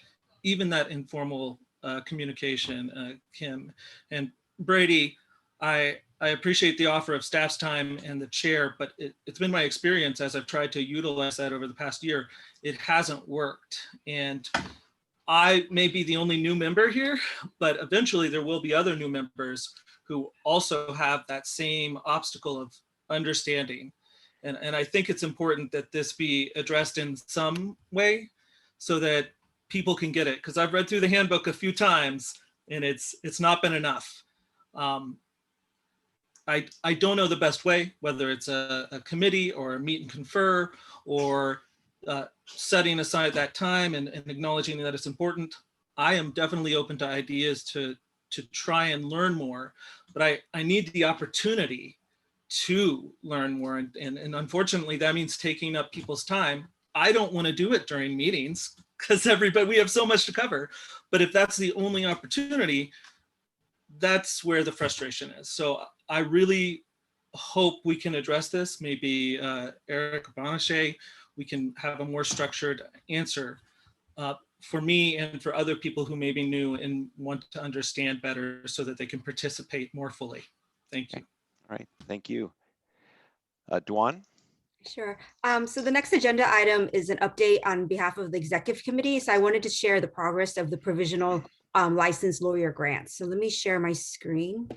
even that informal communication, Kim. And Brady, I appreciate the offer of staff's time and the chair, but it's been my experience as I've tried to utilize that over the past year, it hasn't worked. And I may be the only new member here, but eventually there will be other new members who also have that same obstacle of understanding. And I think it's important that this be addressed in some way so that people can get it. Because I've read through the handbook a few times and it's not been enough. I don't know the best way, whether it's a committee or a meet and confer or setting aside that time and acknowledging that it's important. I am definitely open to ideas to try and learn more, but I need the opportunity to learn more. And unfortunately, that means taking up people's time. I don't want to do it during meetings because we have so much to cover. But if that's the only opportunity, that's where the frustration is. So I really hope we can address this. Maybe Eric Bonache, we can have a more structured answer for me and for other people who may be new and want to understand better so that they can participate more fully. Thank you. All right, thank you. Duan? Sure. So the next agenda item is an update on behalf of the executive committee. So I wanted to share the progress of the provisional licensed lawyer grants. So let me share my screen.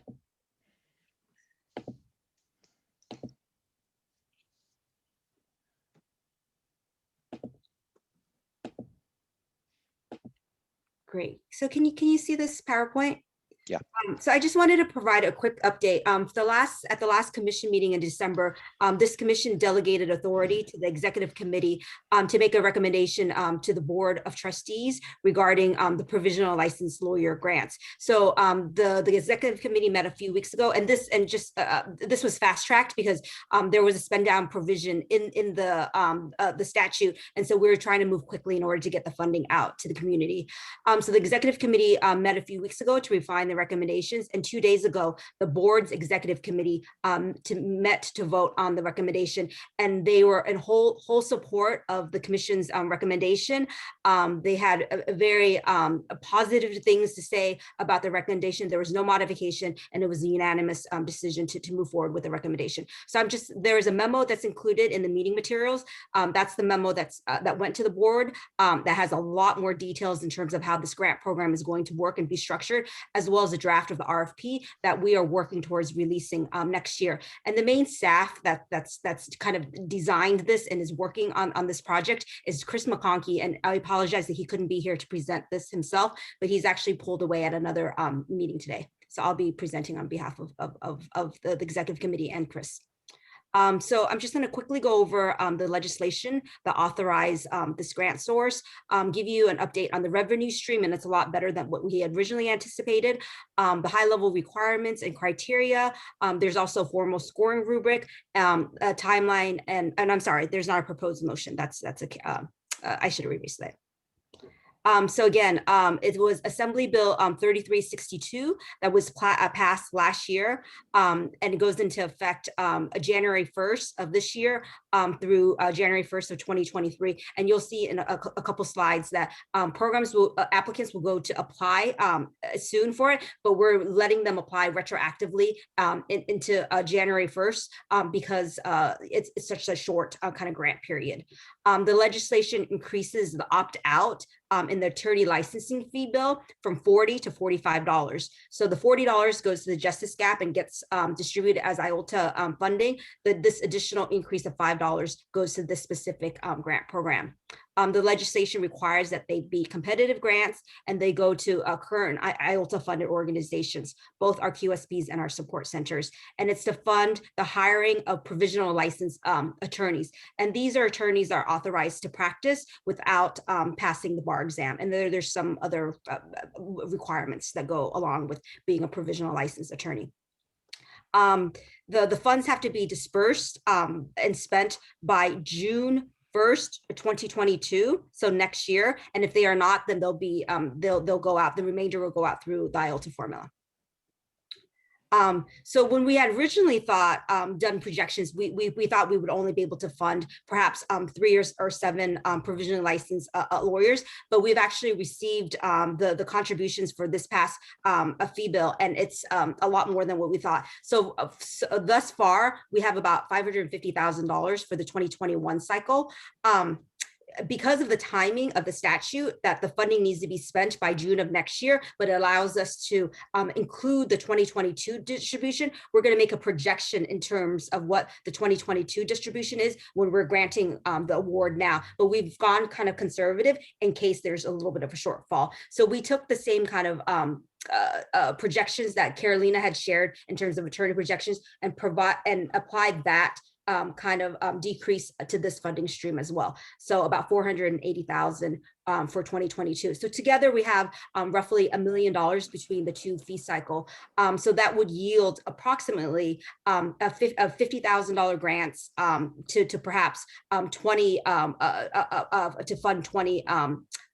Great. So can you see this PowerPoint? Yeah. So I just wanted to provide a quick update. At the last commission meeting in December, this commission delegated authority to the executive committee to make a recommendation to the board of trustees regarding the provisional licensed lawyer grants. So the executive committee met a few weeks ago, and this was fast tracked because there was a spend down provision in the statute, and so we were trying to move quickly in order to get the funding out to the community. So the executive committee met a few weeks ago to refine the recommendations, and 2 days ago the board's executive committee met to vote on the recommendation, and they were in whole support of the commission's recommendation. They had a very positive things to say about the recommendation. There was no modification, and it was a unanimous decision to move forward with the recommendation. So there is a memo that's included in the meeting materials. That's the memo that went to the board that has a lot more details in terms of how this grant program is going to work and be structured, as well as a draft of the RFP that we are working towards releasing next year. And the main staff that's kind of designed this and is working on this project is Chris McConkey. And I apologize that he couldn't be here to present this himself, but he's actually pulled away at another meeting today. So I'll be presenting on behalf of the executive committee and Chris. So I'm just going to quickly go over the legislation that authorize this grant source, give you an update on the revenue stream, and it's a lot better than what we had originally anticipated. The high level requirements and criteria. There's also a formal scoring rubric, a timeline, and I'm sorry, there's not a proposed motion. I should have erased that. So again, it was Assembly Bill 3362 that was passed last year, and it goes into effect January 1st of this year through January 1st of 2023. And you'll see in a couple slides that applicants will go to apply soon for it, but we're letting them apply retroactively into January 1st because it's such a short kind of grant period. The legislation increases the opt-out in the attorney licensing fee bill from $40 to $45. So the $40 goes to the Justice Gap and gets distributed as IOLTA funding. This additional increase of $5 goes to this specific grant program. The legislation requires that they be competitive grants and they go to current IOLTA funded organizations, both our QSPs and our support centers. And it's to fund the hiring of provisional licensed attorneys. And these are attorneys that are authorized to practice without passing the bar exam. And there's some other requirements that go along with being a provisional licensed attorney. The funds have to be dispersed and spent by June 1st, 2022, so next year. And if they are not, then they'll go out. The remainder will go out through the IOLTA formula. So when we had originally done projections, we thought we would only be able to fund perhaps 3 or 7 provisionally licensed lawyers, but we've actually received the contributions for this past fee bill, and it's a lot more than what we thought. So thus far, we have about $550,000 for the 2021 cycle. Because of the timing of the statute that the funding needs to be spent by June of next year, but it allows us to include the 2022 distribution, we're going to make a projection in terms of what the 2022 distribution is when we're granting the award now. But we've gone kind of conservative in case there's a little bit of a shortfall. So we took the same kind of projections that Carolina had shared in terms of attorney projections and applied that decrease to this funding stream as well. So about $480,000 for 2022. So together we have roughly $1 million between the two fee cycle. So that would yield approximately a $50,000 grants to perhaps 20 to fund 20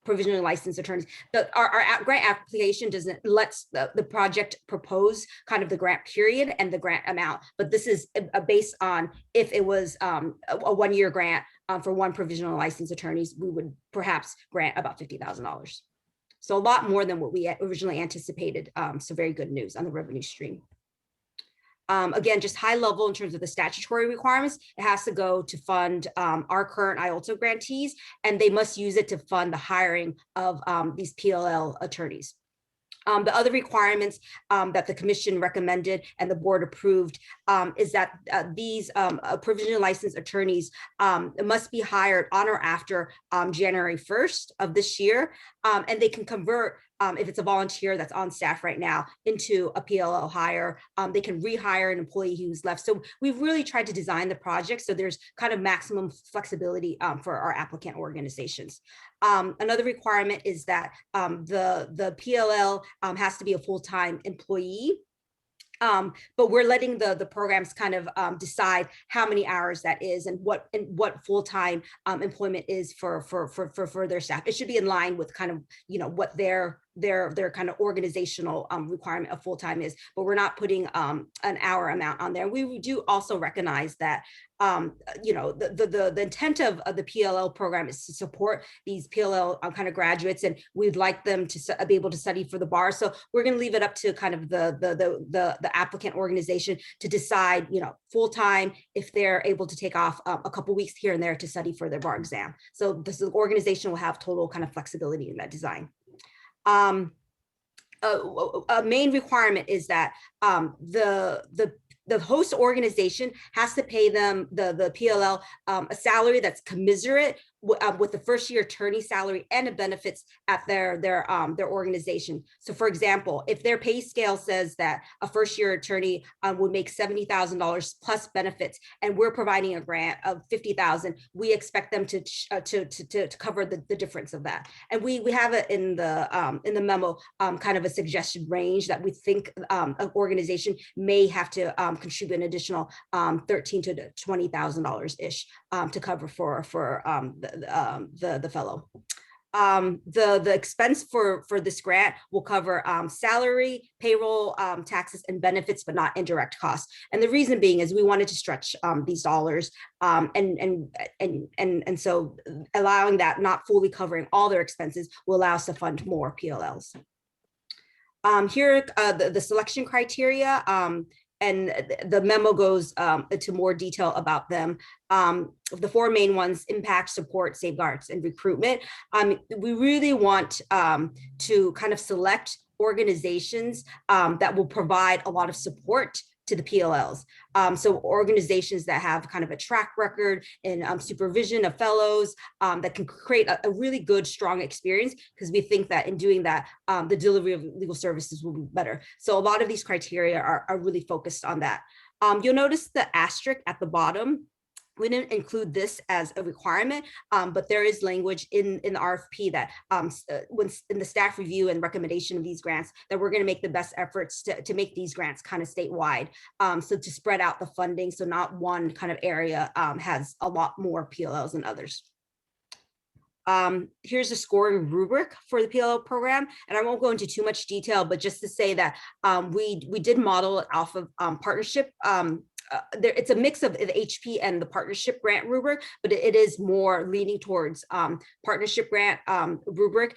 provisionally licensed attorneys. Our grant application doesn't lets the project propose kind of the grant period and the grant amount, but this is based on if it was a 1-year grant for 1 provisional licensed attorneys, we would perhaps grant about $50,000. So a lot more than what we originally anticipated. So very good news on the revenue stream. Again, just high level in terms of the statutory requirements, it has to go to fund our current IOLTA grantees, and they must use it to fund the hiring of these PLL attorneys. The other requirements that the commission recommended and the board approved is that these provisionally licensed attorneys must be hired on or after January 1st of this year, and they can convert if it's a volunteer that's on staff right now into a PLL hire. They can rehire an employee who's left. So we've really tried to design the project so there's kind of maximum flexibility for our applicant organizations. Another requirement is that the PLL has to be a full-time employee. But we're letting the programs kind of decide how many hours that is and what full-time employment is for their staff. It should be in line with kind of, what their kind of organizational requirement of full-time is, but we're not putting an hour amount on there. We do also recognize that the intent of the PLL program is to support these PLL kind of graduates, and we'd like them to be able to study for the bar. So we're going to leave it up to kind of the applicant organization to decide, full-time, if they're able to take off a couple weeks here and there to study for their bar exam. So the organization will have total kind of flexibility in that design. A main requirement is that the host organization has to pay them, the PLL, a salary that's commensurate with the first year attorney salary and the benefits at their organization. So for example, if their pay scale says that a first year attorney would make $70,000 plus benefits, and we're providing a grant of $50,000, we expect them to cover the difference of that. And we have it in the memo, kind of a suggested range that we think an organization may have to contribute an additional $13,000 to $20,000 ish to cover for the fellow. The expense for this grant will cover salary, payroll, taxes, and benefits, but not indirect costs. And the reason being is we wanted to stretch these dollars, and so allowing that, not fully covering all their expenses, will allow us to fund more PLLs. Here are the selection criteria. And the memo goes into more detail about them. The four main ones: impact, support, safeguards, and recruitment. We really want to kind of select organizations that will provide a lot of support to the PLLs. So organizations that have kind of a track record in supervision of fellows, that can create a really good, strong experience, because we think that in doing that, the delivery of legal services will be better. So a lot of these criteria are really focused on that. You'll notice the asterisk at the bottom. We didn't include this as a requirement, but there is language in the RFP that when in the staff review and recommendation of these grants, that we're going to make the best efforts to make these grants kind of statewide. So to spread out the funding, so not one kind of area has a lot more PLLs than others. Here's a scoring rubric for the PLL program, and I won't go into too much detail, but just to say that we did model it off of partnership. It's a mix of the HP and the partnership grant rubric, but it is more leaning towards partnership grant rubric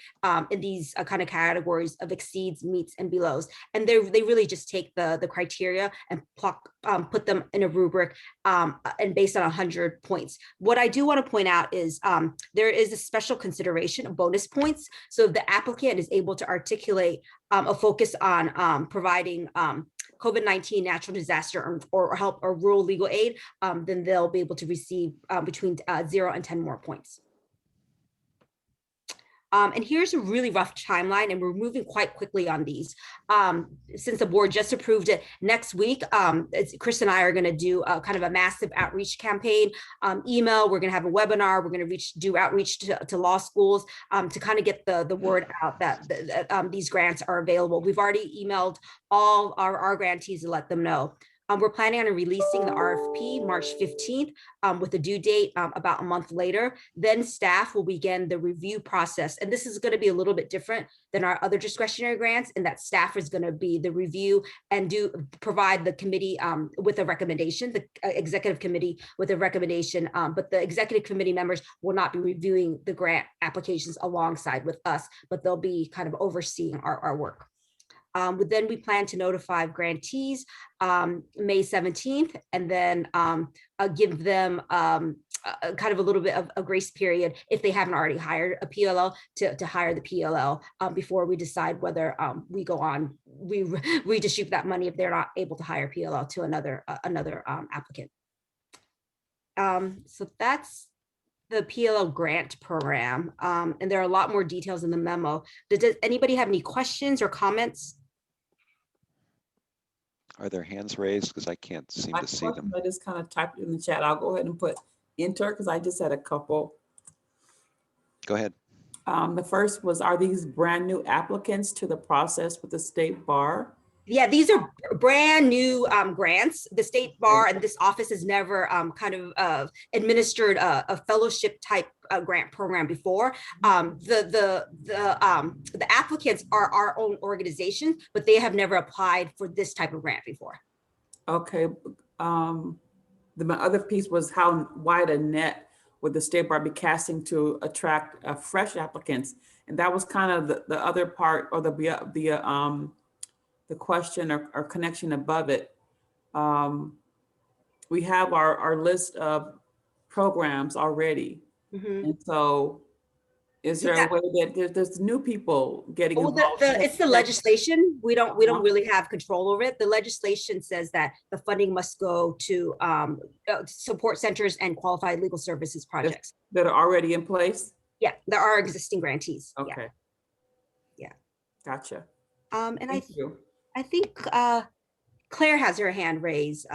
in these kind of categories of exceeds, meets, and belows. And they really just take the criteria and put them in a rubric and based on 100 points. What I do want to point out is there is a special consideration of bonus points. So if the applicant is able to articulate a focus on providing COVID-19 natural disaster or help or rural legal aid, then they'll be able to receive between 0 and 10 more points. And here's a really rough timeline, and we're moving quite quickly on these. Since the board just approved it, next week, Chris and I are going to do a kind of a massive outreach campaign, email. We're going to have a webinar. We're going to do outreach to law schools to kind of get the word out that these grants are available. We've already emailed all our grantees to let them know. We're planning on releasing the RFP March 15th with a due date about a month later. Then staff will begin the review process. And this is going to be a little bit different than our other discretionary grants, in that staff is going to be the review and provide the committee with a recommendation, the executive committee with a recommendation, but the executive committee members will not be reviewing the grant applications alongside with us, but they'll be kind of overseeing our work. Then we plan to notify grantees May 17th, and then give them kind of a little bit of a grace period if they haven't already hired a PLL to hire the PLL before we decide whether we go on, we redistribute that money if they're not able to hire PLL to another applicant. So that's the PLL grant program, and there are a lot more details in the memo. Does anybody have any questions or comments? Are there hands raised? Because I can't seem to see them. I just kind of typed it in the chat. I'll go ahead and put enter because I just had a couple. Go ahead. The first was, are these brand new applicants to the process with the state bar? Yeah, these are brand new grants. The state bar and this office has never kind of administered a fellowship type grant program before. The applicants are our own organization, but they have never applied for this type of grant before. Okay. My other piece was how wide a net would the state bar be casting to attract fresh applicants, and that was kind of the other part, or the question or connection above it. We have our list of programs already. Mm-hmm. And so Is there a way that there's new people getting Well, involved? it's the legislation. We don't really have control over it. The legislation says that the funding must go to support centers and qualified legal services projects that are already in place. Yeah, there are existing grantees. Okay. Yeah. Gotcha. And Thank you. I think Claire has her hand raised.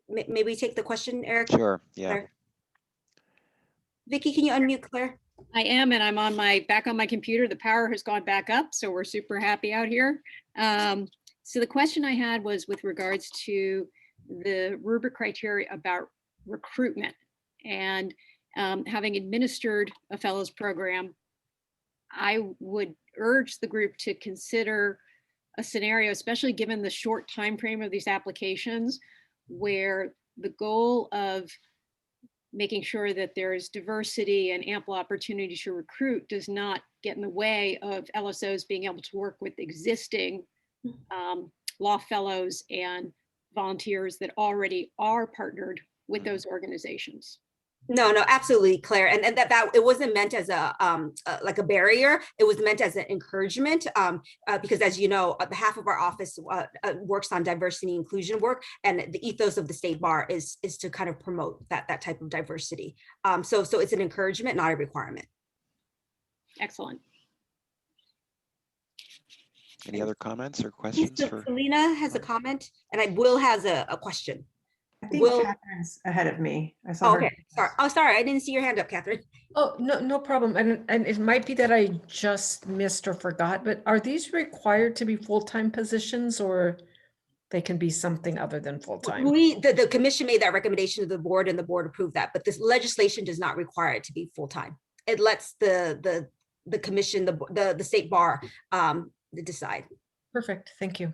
Maybe take the question, Eric. Sure. Yeah. Claire. Vicky, can you unmute Claire? I am, and I'm back on my computer. The power has gone back up, so we're super happy out here. So the question I had was with regards to the rubric criteria about recruitment, and having administered a fellows program, I would urge the group to consider a scenario, especially given the short time frame of these applications, where the goal of making sure that there is diversity and ample opportunity to recruit does not get in the way of LSOs being able to work with existing law fellows and volunteers that already are partnered with those organizations. No, absolutely, Claire. And that it wasn't meant as a like a barrier. It was meant as an encouragement because, as you know, half of our office works on diversity and inclusion work, and the ethos of the State Bar is to kind of promote that type of diversity. So it's an encouragement, not a requirement. Excellent. Any other comments or questions? Selena has a comment, and Will has a question. I think Catherine's ahead of me. I saw her. Okay, sorry. Oh, sorry, I didn't see your hand up, Catherine. Oh, no problem. And it might be that I just missed or forgot, but are these required to be full-time positions, or they can be something other than full-time? The commission made that recommendation to the board, and the board approved that, but this legislation does not require it to be full-time. It lets the commission, the State Bar decide. Perfect, thank you.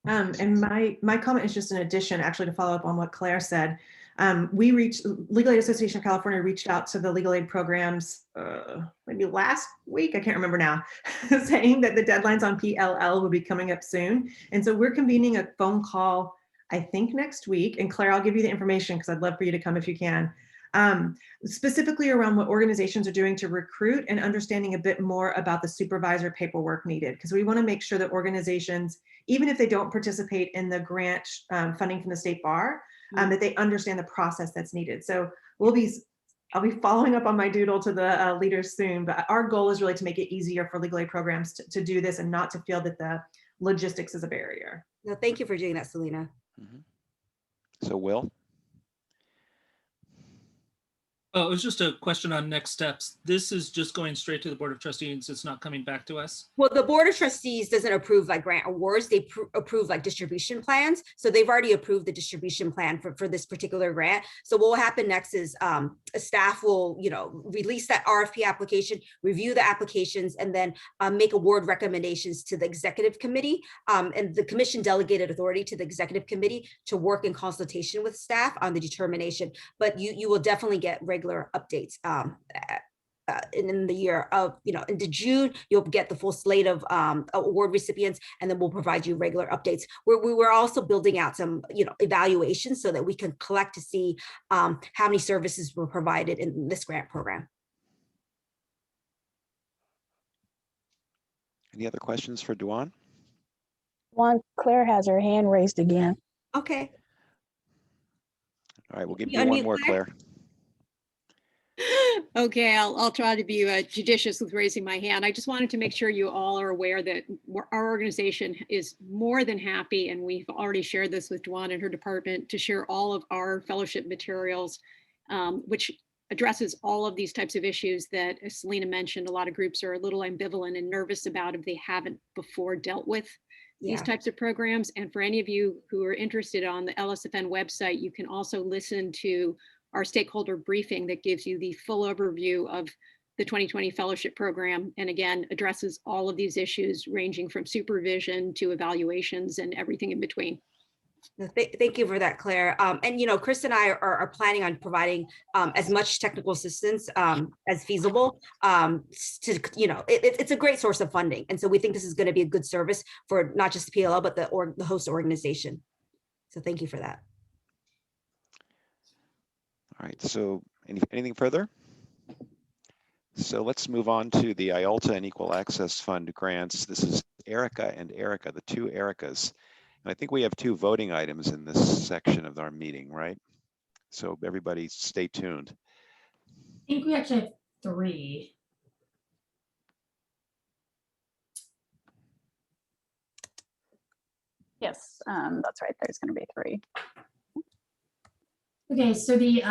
And my comment is just an addition, actually, to follow up on what Claire said. Legal Aid Association of California reached out to the legal aid programs maybe last week, I can't remember now, saying that the deadlines on PLL will be coming up soon. And so we're convening a phone call, I think next week. And Claire, I'll give you the information because I'd love for you to come if you can. Specifically around what organizations are doing to recruit and understanding a bit more about the supervisor paperwork needed, because we want to make sure that organizations, even if they don't participate in the grant funding from the State Bar, that they understand the process that's needed. So I'll be following up on my doodle to the leaders soon, but our goal is really to make it easier for legal aid programs to do this and not to feel that the logistics is a barrier. No, thank you for doing that, Selena. So Will? Oh, it was just a question on next steps. This is just going straight to the Board of Trustees. It's not coming back to us. Well, the Board of Trustees doesn't approve like grant awards. They approve like distribution plans. So they've already approved the distribution plan for this particular grant. So what will happen next is staff will, release that RFP application, review the applications, and then make award recommendations to the executive committee. And the commission delegated authority to the executive committee to work in consultation with staff on the determination. But you will definitely get regular updates in the year of, into June, you'll get the full slate of award recipients, and then we'll provide you regular updates. We were also building out some, evaluations so that we can collect to see how many services were provided in this grant program. Any other questions for Duan? Claire has her hand raised again. Okay. All right, we'll give you one more, Claire. Okay, I'll try to be judicious with raising my hand. I just wanted to make sure you all are aware that our organization is more than happy, and we've already shared this with Duan and her department, to share all of our fellowship materials, which addresses all of these types of issues that, as Selena mentioned, a lot of groups are a little ambivalent and nervous about if they haven't before dealt with these types of programs. And for any of you who are interested, on the LSFN website, you can also listen to our stakeholder briefing that gives you the full overview of the 2020 fellowship program, and again addresses all of these issues ranging from supervision to evaluations and everything in between. Thank you for that, Claire. And Chris and I are planning on providing as much technical assistance as feasible. It's a great source of funding, and so we think this is going to be a good service for not just the PLL but the host organization. So thank you for that. All right, so anything further? So let's move on to the IOLTA and Equal Access Fund grants. This is Erica and Erica, the two Ericas. And I think we have two voting items in this section of our meeting, right? So everybody stay tuned. I think we actually have 3. Yes, that's right. There's going to be 3. Okay, so the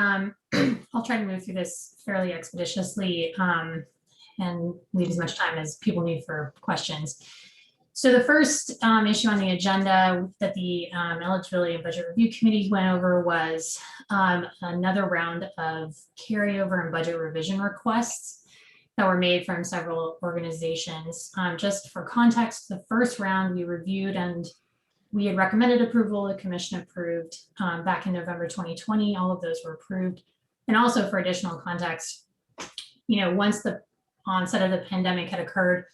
I'll try to move through this fairly expeditiously and leave as much time as people need for questions. So the first issue on the agenda that the Eligibility and Budget Review Committee went over was another round of carryover and budget revision requests that were made from several organizations. Just for context, the first round we reviewed and we had recommended approval, the commission approved back in November 2020. All of those were approved. And also for additional context, you know, once the onset of the pandemic had occurred,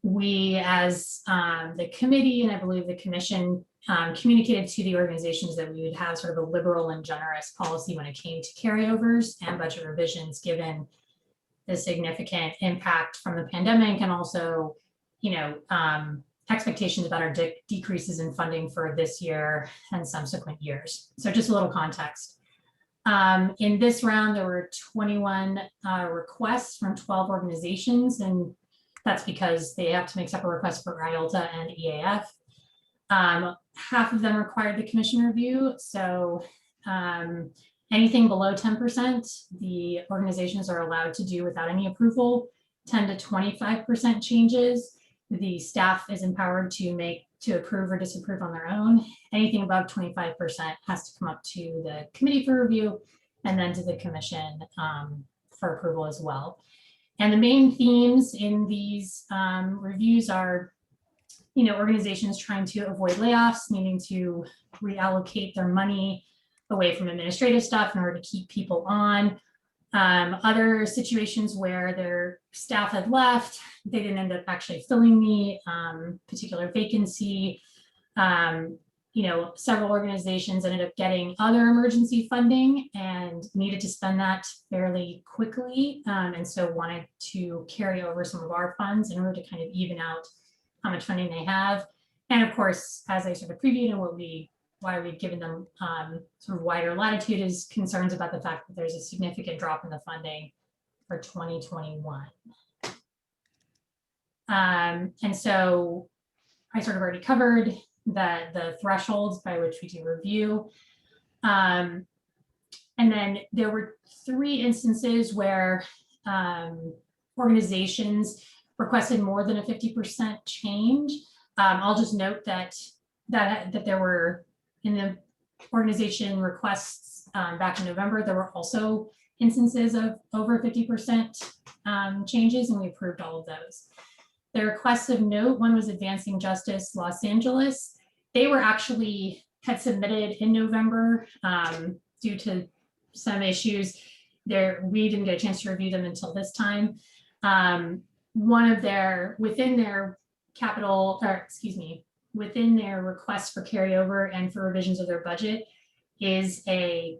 we as the committee and I believe the commission communicated to the organizations that we would have sort of a liberal and generous policy when it came to carryovers and budget revisions, given the significant impact from the pandemic and also, you know, expectations about our decreases in funding for this year and subsequent years. So just a little context. In this round, there were 21 requests from 12 organizations, and that's because they have to make separate requests for IOLTA and EAF. Half of them required the commission review. So anything below 10%, the organizations are allowed to do without any approval. 10 to 25% changes, the staff is empowered to approve or disapprove on their own. Anything above 25% has to come up to the committee for review and then to the commission for approval as well. And the main themes in these reviews are, you know, organizations trying to avoid layoffs, needing to reallocate their money away from administrative stuff in order to keep people on. Other situations where their staff had left, they didn't end up actually filling the particular vacancy. You know, several organizations ended up getting other emergency funding and needed to spend that fairly quickly. And so wanted to carry over some of our funds in order to kind of even out how much funding they have. And of course, as I sort of previewed and why we've given them sort of wider latitude is concerns about the fact that there's a significant drop in the funding for 2021. And so I sort of already covered the thresholds by which we do review. And then there were 3 instances where organizations requested more than a 50% change. I'll just note that there were, in the organization requests back in November, there were also instances of over 50% changes, and we approved all of those. The requests of note, one was Advancing Justice Los Angeles. They were had submitted in November due to some issues. We didn't get a chance to review them until this time. Within their request for carryover and for revisions of their budget is a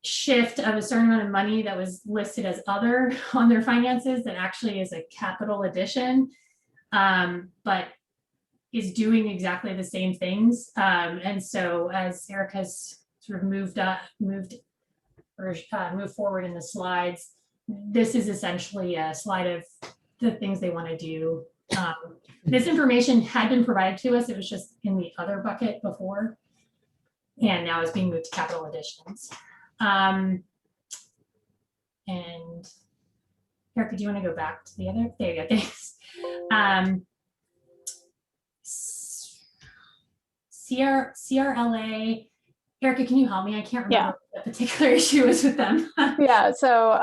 shift of a certain amount of money that was listed as other on their finances that actually is a capital addition, but is doing exactly the same things. And so as Erica's sort of moved forward in the slides, this is essentially a slide of the things they want to do. This information had been provided to us. It was just in the other bucket before, and now it's being moved to capital additions. And Erica, do you want to go back to the other? There you go, thanks. CRLA, Erica, can you help me? I can't remember what the particular issue is with them. Yeah, so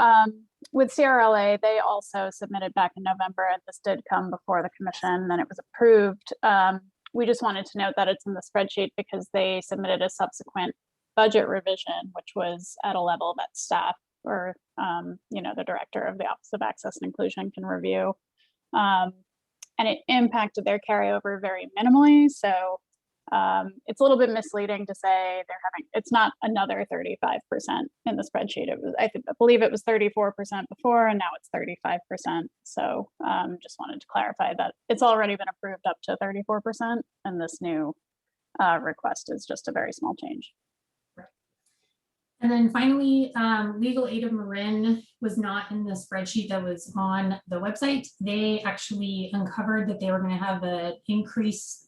with CRLA, they also submitted back in November, and this did come before the commission, and it was approved. We just wanted to note that it's in the spreadsheet because they submitted a subsequent budget revision, which was at a level that staff or you know, the director of the Office of Access and Inclusion can review. And it impacted their carryover very minimally. So It's a little bit misleading to say it's not another 35% in the spreadsheet. It was, I believe it was 34% before, and now it's 35%. So just wanted to clarify that it's already been approved up to 34%, and this new request is just a very small change. And then finally, legal aid of Marin was not in the spreadsheet that was on the website. They actually uncovered that they were going to have an increase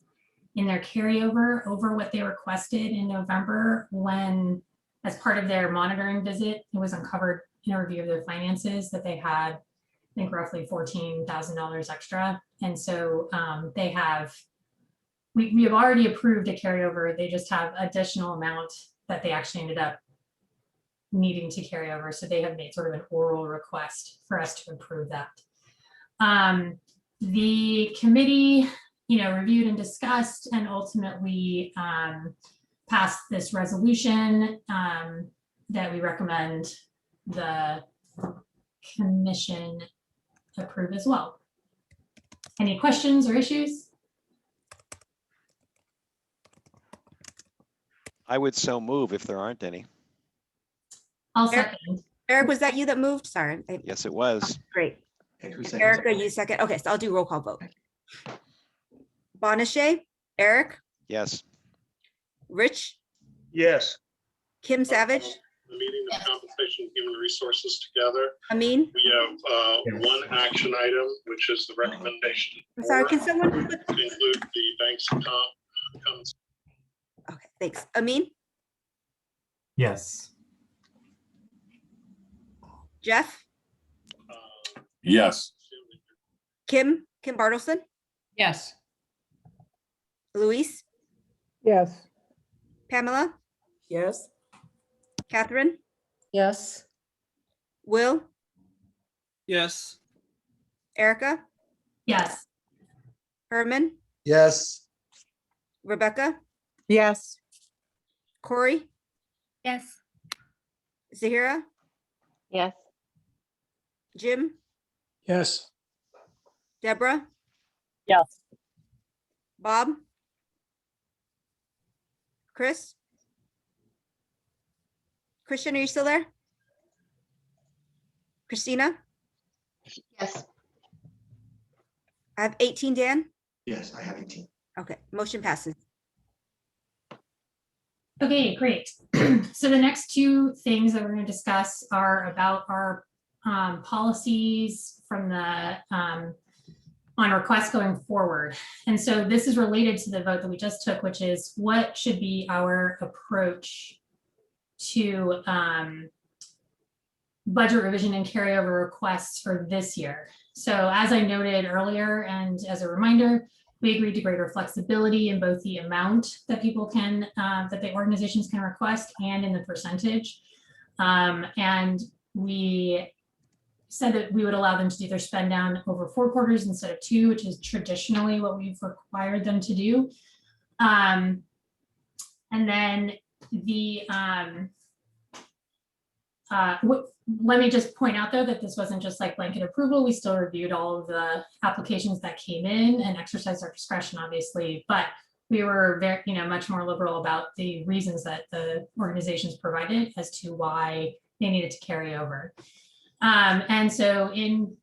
in their carryover over what they requested in November, when, as part of their monitoring visit, it was uncovered in a review of their finances that they had, I think, roughly $14,000 extra. And so we have already approved a carryover. They just have additional amount that they actually ended up needing to carry over. So they have made sort of an oral request for us to approve that. The committee, reviewed and discussed and ultimately passed this resolution that we recommend the commission approve as well. Any questions or issues? I would so move if there aren't any. I'll second. Eric, was that you that moved? Sorry. Yes, it was. Great. Erica, you second. Okay, so I'll do roll call vote. Bonachet, Eric, Yes. Rich, Yes. Kim Savage, The meeting of compensation and human resources together. Amin. We have one action item, which is the recommendation. I'm sorry, can someone to include the banks and comps. Okay, thanks. Amin, Yes. Jeff, Yes. Kim Bartleson, Yes. Luis, Yes. Pamela, Yes. Catherine, Yes. Will, Yes. Erica, Yes. Herman, Yes. Rebecca, Yes. Corey, Yes. Zahira, Yes. Jim, Yes. Deborah, Yes. Bob, Chris, Christian, are you still there? Christina? Yes. I have 18, Dan? Yes, I have 18. Okay, motion passes. Okay, great. So the next two things that we're going to discuss are about our policies from the on requests going forward. And so this is related to the vote that we just took, which is what should be our approach to budget revision and carryover requests for this year. So as I noted earlier, and as a reminder, we agreed to greater flexibility in both the amount that people can, that the organizations can request and in the percentage. And we said that we would allow them to do their spend down over 4 quarters instead of 2, which is traditionally what we've required them to do. And then the, let me just point out though that this wasn't just like blanket approval. We still reviewed all of the applications that came in and exercised our discretion, obviously, but we were very, much more liberal about the reasons that the organizations provided as to why they needed to carry over. And so in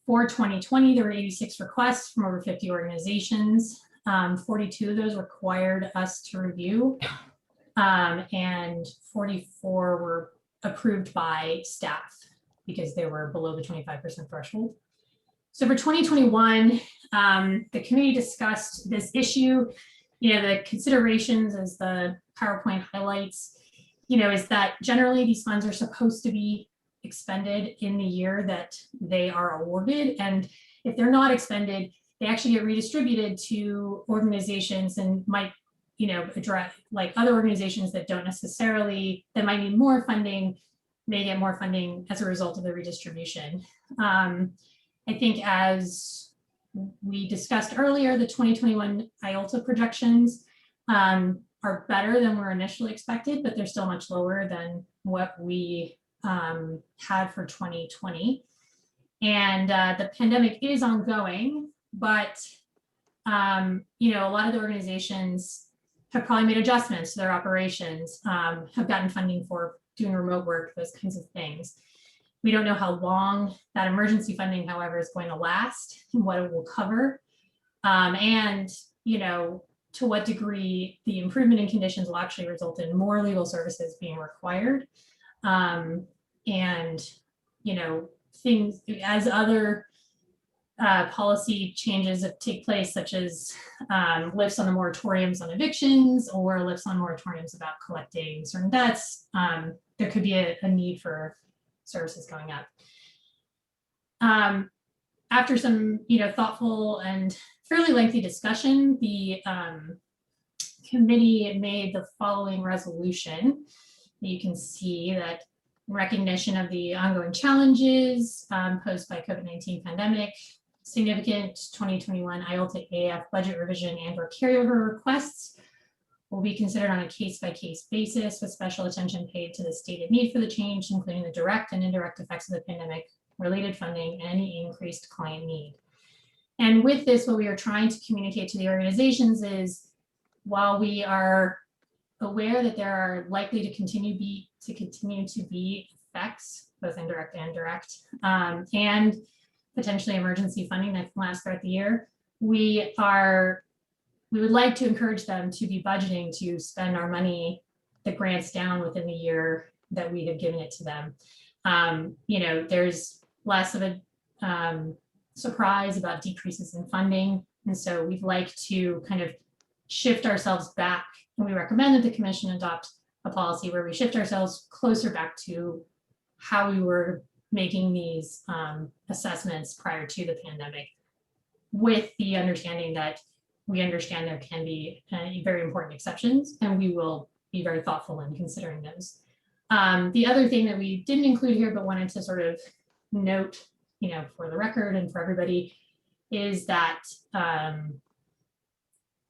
for 2020, there were 86 requests from over 50 organizations. 42 of those required us to review, and 44 were approved by staff because they were below the 25% threshold. So for 2021, the committee discussed this issue. The considerations, as the PowerPoint highlights, is that generally these funds are supposed to be expended in the year that they are awarded. And if they're not expended, they actually get redistributed to organizations and might, address like other organizations that don't necessarily, that might need more funding, may get more funding as a result of the redistribution. I think as we discussed earlier, the 2021 IOLTA projections are better than were initially expected, but they're still much lower than what we had for 2020. And the pandemic is ongoing, but you know, a lot of the organizations have probably made adjustments to their operations, have gotten funding for doing remote work, those kinds of things. We don't know how long that emergency funding, however, is going to last and what it will cover. And, you know, to what degree the improvement in conditions will actually result in more legal services being required. And, you know, things as other policy changes that take place, such as lifts on the moratoriums on evictions or lifts on moratoriums about collecting certain debts, there could be a need for services going up. After some, you know, thoughtful and fairly lengthy discussion, the committee made the following resolution. You can see that in recognition of the ongoing challenges posed by COVID-19 pandemic, significant 2021 IOLTA AF budget revision and or carryover requests will be considered on a case-by-case basis with special attention paid to the stated need for the change, including the direct and indirect effects of the pandemic, related funding, and any increased client need. And with this, what we are trying to communicate to the organizations is, while we are aware that there are likely to continue to be effects, both indirect and direct, and potentially emergency funding that can last throughout the year, we would like to encourage them to be budgeting to spend our money that grants down within the year that we have given it to them. You know, there's less of a surprise about decreases in funding. And so we'd like to kind of shift ourselves back. And we recommend that the commission adopt a policy where we shift ourselves closer back to how we were making these assessments prior to the pandemic, with the understanding that we understand there can be very important exceptions, and we will be very thoughtful in considering those. The other thing that we didn't include here, but wanted to sort of note, you know, for the record and for everybody, is that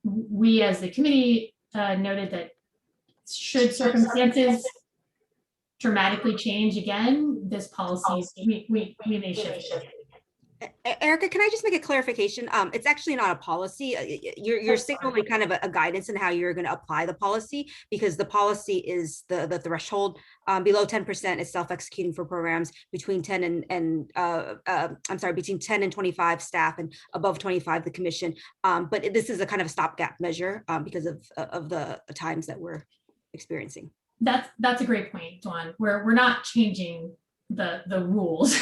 we as the committee noted that should circumstances dramatically change again, this policy, we may shift it. Erica, can I just make a clarification? It's actually not a policy. You're signaling kind of a guidance in how you're going to apply the policy, because the policy is the threshold. Below 10% is self-executing for programs between 10 between 10 and 25 staff, and above 25 the commission. But this is a kind of a stopgap measure because of the times that we're experiencing. That's a great point, Dawn. We're not changing the rules.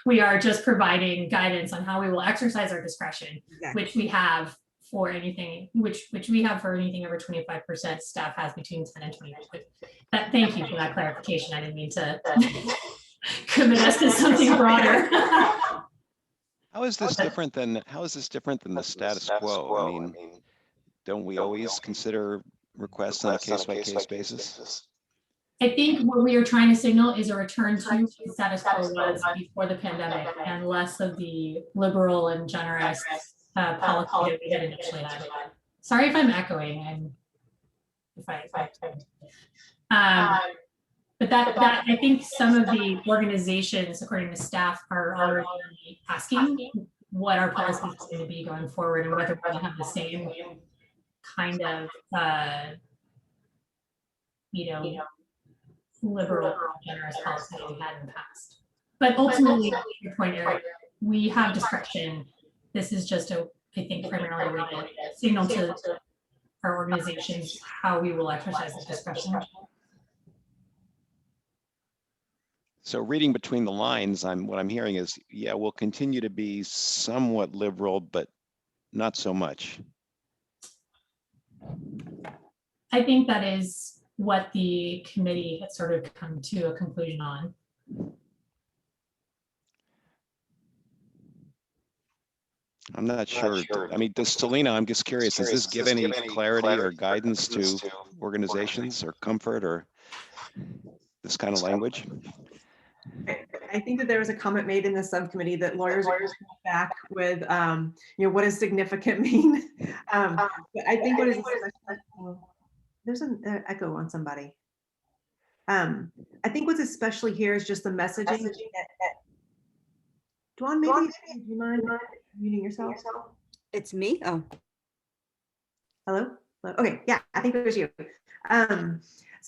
We are just providing guidance on how we will exercise our discretion, exactly, which we have for anything, which we have for anything over 25%. Staff has between 10 and 25. Thank you for that clarification. I didn't mean to commit us to something broader. How is this different than the status quo? I mean, don't we always consider requests on a case-by-case basis? I think what we are trying to signal is a return to the status quo was before the pandemic, and less of the liberal and generous policy that we had initially had. Sorry if I'm echoing. But that I think some of the organizations, according to staff, are already asking what our policy is going to be going forward, and whether we're going to have the same kind of liberal, generous policy that we had in the past. But ultimately, to your point, Eric, we have discretion. This is just I think, primarily a way to signal to our organizations how we will exercise this discretion. So reading between the lines, what I'm hearing is, yeah, we'll continue to be somewhat liberal, but not so much. I think that is what the committee has sort of come to a conclusion on. I'm not sure. I mean, does Selena, I'm just curious, does this give any clarity or guidance to organizations, or comfort, or this kind of language? I think that there was a comment made in the subcommittee that lawyers are back with, what does significant mean? But I think what is, there's an echo on somebody. I think what's especially here is just the messaging. Dawn, maybe, do you mind muting yourself? It's me? Oh. Hello? Hello? Okay, yeah, I think it was you.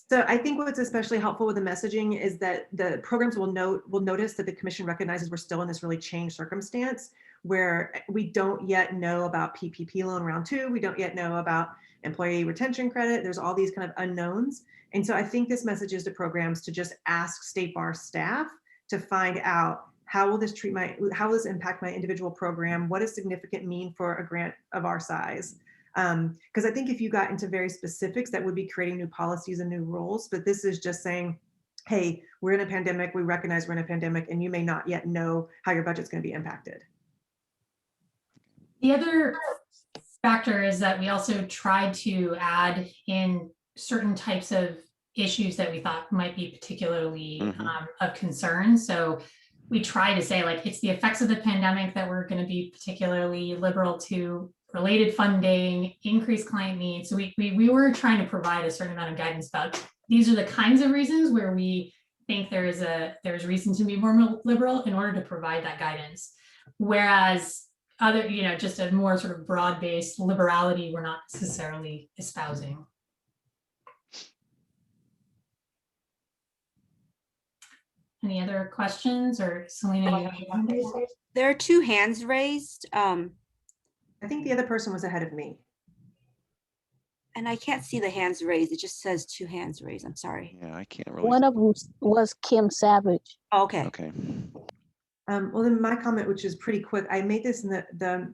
So I think what's especially helpful with the messaging is that the programs will notice that the commission recognizes we're still in this really changed circumstance where we don't yet know about PPP loan round 2. We don't yet know about employee retention credit. There's all these kind of unknowns. And so I think this message is to programs to just ask State Bar staff to find out how will this impact my individual program? What does significant mean for a grant of our size? Because I think if you got into very specifics, that would be creating new policies and new rules. But this is just saying, hey, we're in a pandemic. We recognize we're in a pandemic, and you may not yet know how your budget's going to be impacted. The other factor is that we also tried to add in certain types of issues that we thought might be particularly of concern. So we try to say, like, it's the effects of the pandemic that we're going to be particularly liberal to, related funding, increased client needs. So we were trying to provide a certain amount of guidance about these are the kinds of reasons where we think there's reason to be more liberal in order to provide that guidance. Whereas other, just a more sort of broad-based liberality, we're not necessarily espousing. Any other questions, or Selena? You have There are 2 hands raised. I think the other person was ahead of me. And I can't see the hands raised. It just says 2 hands raised. I'm sorry. Yeah, I can't really. One of them was Kim Savage. Oh, okay. Okay. Well, then my comment, which is pretty quick, I made this in the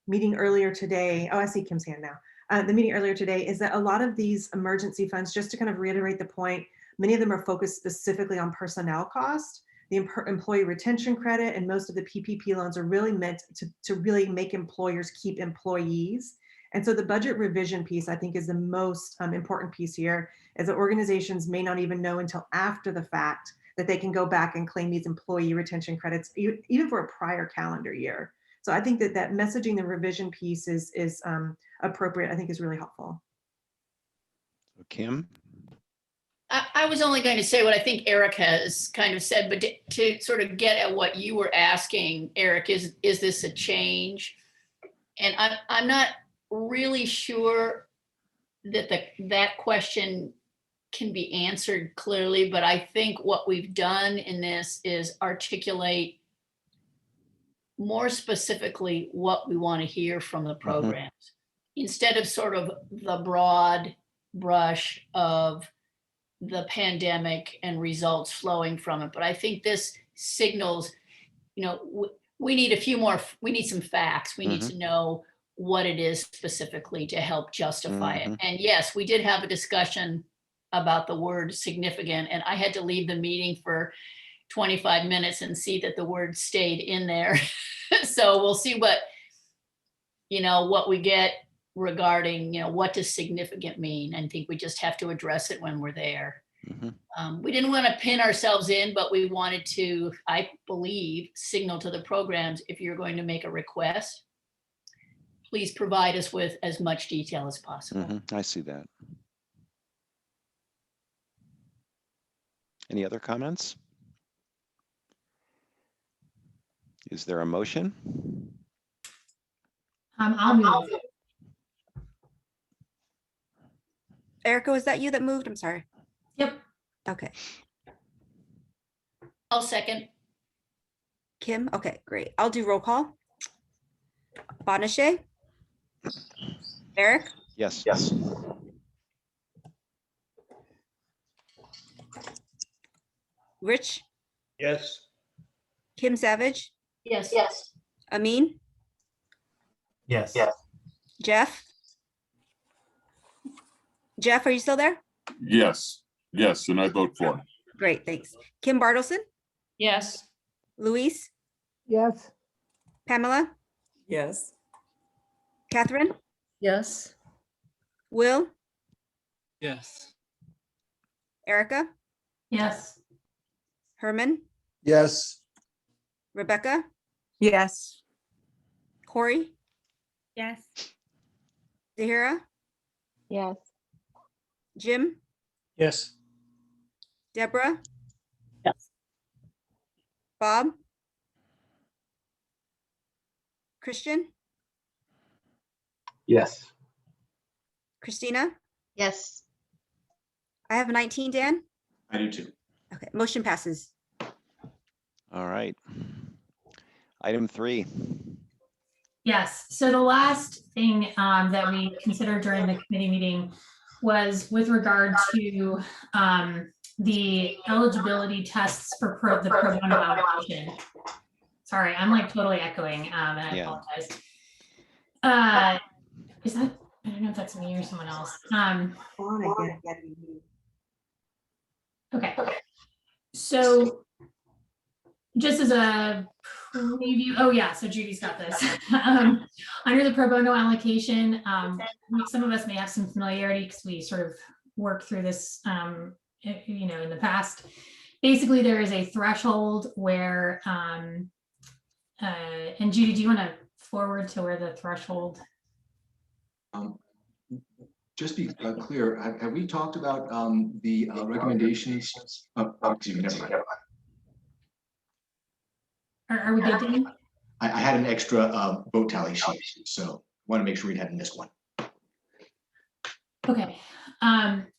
meeting earlier today. Oh, I see Kim's hand now. The meeting earlier today is that a lot of these emergency funds, just to kind of reiterate the point, many of them are focused specifically on personnel cost. The employee retention credit and most of the PPP loans are really meant to really make employers keep employees. And so the budget revision piece, I think, is the most important piece here, is that organizations may not even know until after the fact that they can go back and claim these employee retention credits, even for a prior calendar year. So I think that messaging the revision piece is appropriate, I think is really helpful. Kim? I was only going to say what I think Eric has kind of said, but to sort of get at what you were asking, Eric, is this a change? And I'm not really sure that that question can be answered clearly, but I think what we've done in this is articulate more specifically what we want to hear from the programs, instead of sort of the broad brush of the pandemic and results flowing from it. But I think this signals, we need some facts. We need to know what it is specifically to help justify it. And yes, we did have a discussion about the word significant, and I had to leave the meeting for 25 minutes and see that the word stayed in there. So we'll see what we get regarding, what does significant mean? I think we just have to address it when we're there. We didn't want to pin ourselves in, but we wanted to, I believe, signal to the programs, if you're going to make a request, please provide us with as much detail as possible. I see that. Any other comments? Is there a motion? I'll move. Erica, was that you that moved? I'm sorry. Yep. Okay. I'll second. Kim? Okay, great. I'll do roll call. Bonachet? Eric? Yes. Yes. Rich? Yes. Kim Savage? Yes. Amin? Yes. Jeff? Jeff, are you still there? Yes, and I vote for. Great, thanks. Kim Bartleson? Yes. Luis? Yes. Pamela? Yes. Catherine? Yes. Will? Yes. Erica? Yes. Herman? Yes. Rebecca? Yes. Corey? Yes. Zahira? Yes. Jim? Yes. Deborah? Yes. Bob? Christian? Yes. Christina? Yes. I have 19, Dan. I do too. Okay, motion passes. All right. Item 3. Yes, so the last thing that we considered during the committee meeting was with regard to the eligibility tests for the pro bono allocation. Sorry, I'm like totally echoing and I apologize. Is that, I don't know if that's me or someone else. Okay, so just as a preview, oh yeah, so Judy's got this. Under the pro bono allocation, some of us may have some familiarity because we sort of worked through this, you know, in the past. Basically, there is a threshold where, and Judy, do you want to forward to where the threshold? Just be clear, have we talked about the recommendations? Excuse me, never mind. Are we good, Dan? I had an extra vote tally sheet, so want to make sure we hadn't missed one. Okay,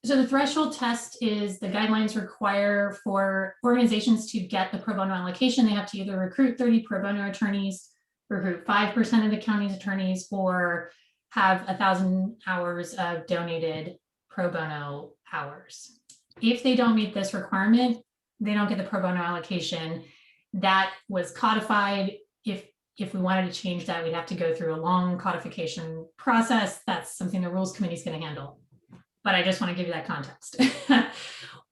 so the threshold test is the guidelines require for organizations to get the pro bono allocation. They have to either recruit 30 pro bono attorneys, recruit 5% of the county's attorneys, or have 1,000 hours of donated pro bono hours. If they don't meet this requirement, they don't get the pro bono allocation. That was codified. If we wanted to change that, we'd have to go through a long codification process. That's something the Rules Committee is going to handle. But I just want to give you that context.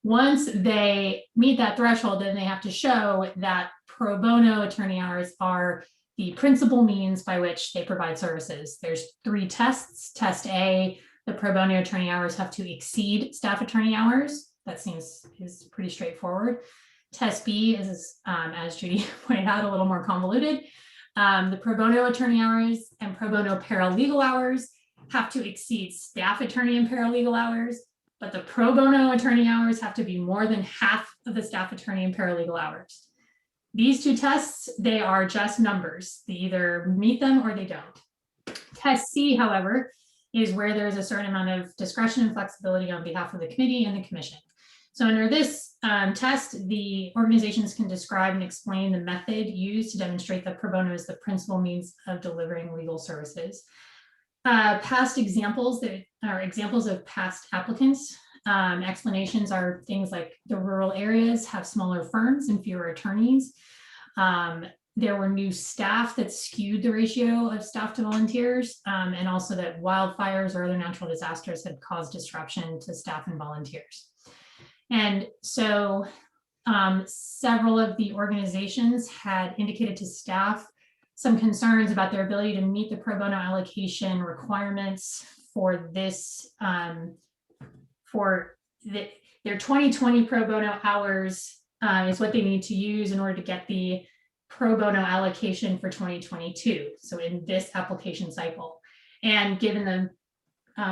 Once they meet that threshold, then they have to show that pro bono attorney hours are the principal means by which they provide services. There's 3 tests. Test A, the pro bono attorney hours have to exceed staff attorney hours. That is pretty straightforward. Test B is, as Judy pointed out, a little more convoluted. The pro bono attorney hours and pro bono paralegal hours have to exceed staff attorney and paralegal hours, but the pro bono attorney hours have to be more than half of the staff attorney and paralegal hours. These 2 tests, they are just numbers. They either meet them or they don't. Test C, however, is where there's a certain amount of discretion and flexibility on behalf of the committee and the commission. So under this test, the organizations can describe and explain the method used to demonstrate that pro bono is the principal means of delivering legal services. Past examples that are examples of past applicants. Explanations are things like the rural areas have smaller firms and fewer attorneys. There were new staff that skewed the ratio of staff to volunteers, and also that wildfires or other natural disasters had caused disruption to staff and volunteers. And so several of the organizations had indicated to staff some concerns about their ability to meet the pro bono allocation requirements for this, their 2020 pro bono hours is what they need to use in order to get the pro bono allocation for 2022. So in this application cycle, and given the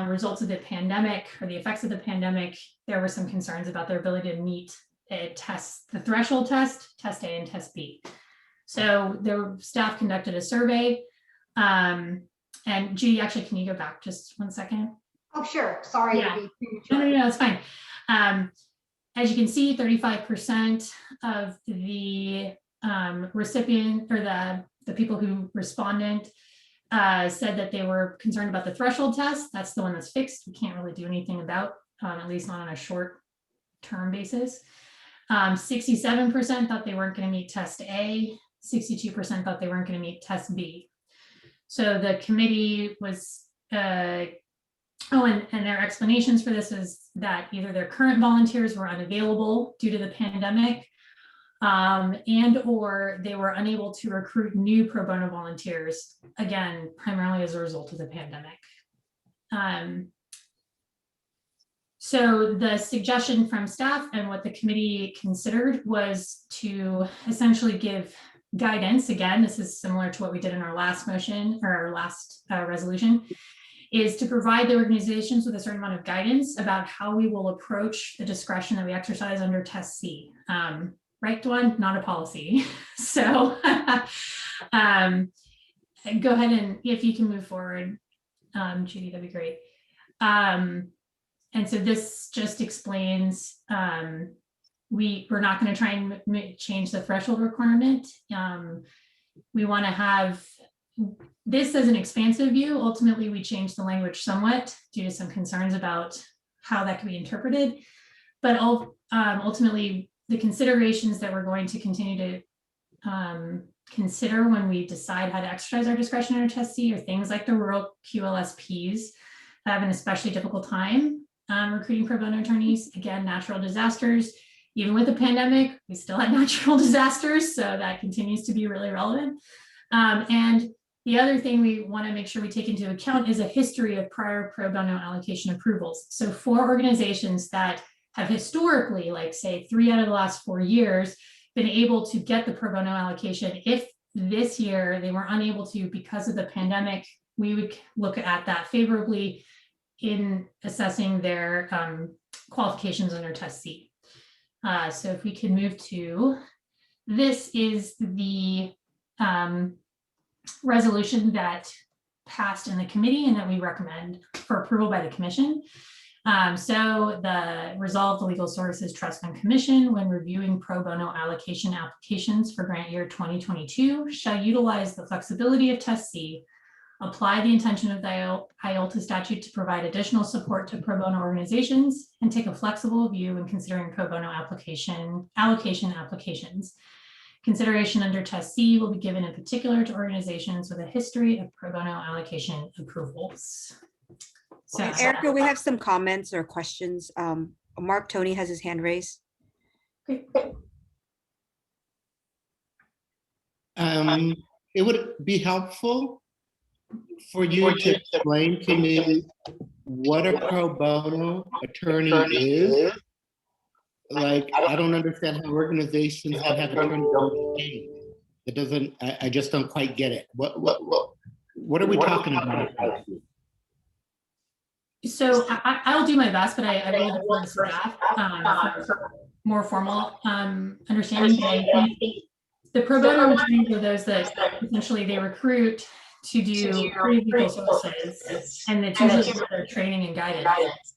results of the pandemic or the effects of the pandemic, there were some concerns about their ability to meet the threshold test, test A and test B. So the staff conducted a survey. And Judy, actually, can you go back just 1 second? Oh, sure. Sorry. Yeah. No, it's fine. As you can see, 35% of the recipient or the people who responded said that they were concerned about the threshold test. That's the one that's fixed. We can't really do anything about, at least not on a short-term basis. 67% thought they weren't going to meet test A. 62% thought they weren't going to meet test B. So the committee was, and their explanations for this is that either their current volunteers were unavailable due to the pandemic, and or they were unable to recruit new pro bono volunteers, again, primarily as a result of the pandemic. So the suggestion from staff and what the committee considered was to essentially give guidance. Again, this is similar to what we did in our last motion or our last resolution, is to provide the organizations with a certain amount of guidance about how we will approach the discretion that we exercise under test C. Right, Dwan? Not a policy. So go ahead and if you can move forward, Judy, that'd be great. And so this just explains, we're not going to try and change the threshold requirement. We want to have this as an expansive view. Ultimately, we changed the language somewhat due to some concerns about how that can be interpreted. But ultimately, the considerations that we're going to continue to consider when we decide how to exercise our discretion under Test C are things like the rural QLSPs have an especially difficult time recruiting pro bono attorneys. Again, natural disasters. Even with the pandemic, we still had natural disasters, so that continues to be really relevant. And the other thing we want to make sure we take into account is a history of prior pro bono allocation approvals. So for organizations that have historically, like say 3 out of the last 4 years, been able to get the pro bono allocation, if this year they were unable to because of the pandemic, we would look at that favorably in assessing their qualifications under Test C. So if we can move to, this is the resolution that passed in the committee and that we recommend for approval by the commission. So the resolve the Legal Services Trust Fund Commission, when reviewing pro bono allocation applications for grant year 2022, shall utilize the flexibility of Test C, apply the intention of the IOLTA statute to provide additional support to pro bono organizations, and take a flexible view when considering pro bono allocation applications. Consideration under Test C will be given in particular to organizations with a history of pro bono allocation approvals. So, Erica, we have some comments or questions. Mark Tony has his hand raised. It would be helpful for you to explain to me what a pro bono attorney is. Like, I don't understand how organizations that have attorneys don't pay. It doesn't, I just don't quite get it. What are we talking about? So I'll do my best, but I really defer to staff for more formal understanding. But I think the pro bono attorneys are those that essentially they recruit to do pre-legal services, and it's usually for their training and guidance.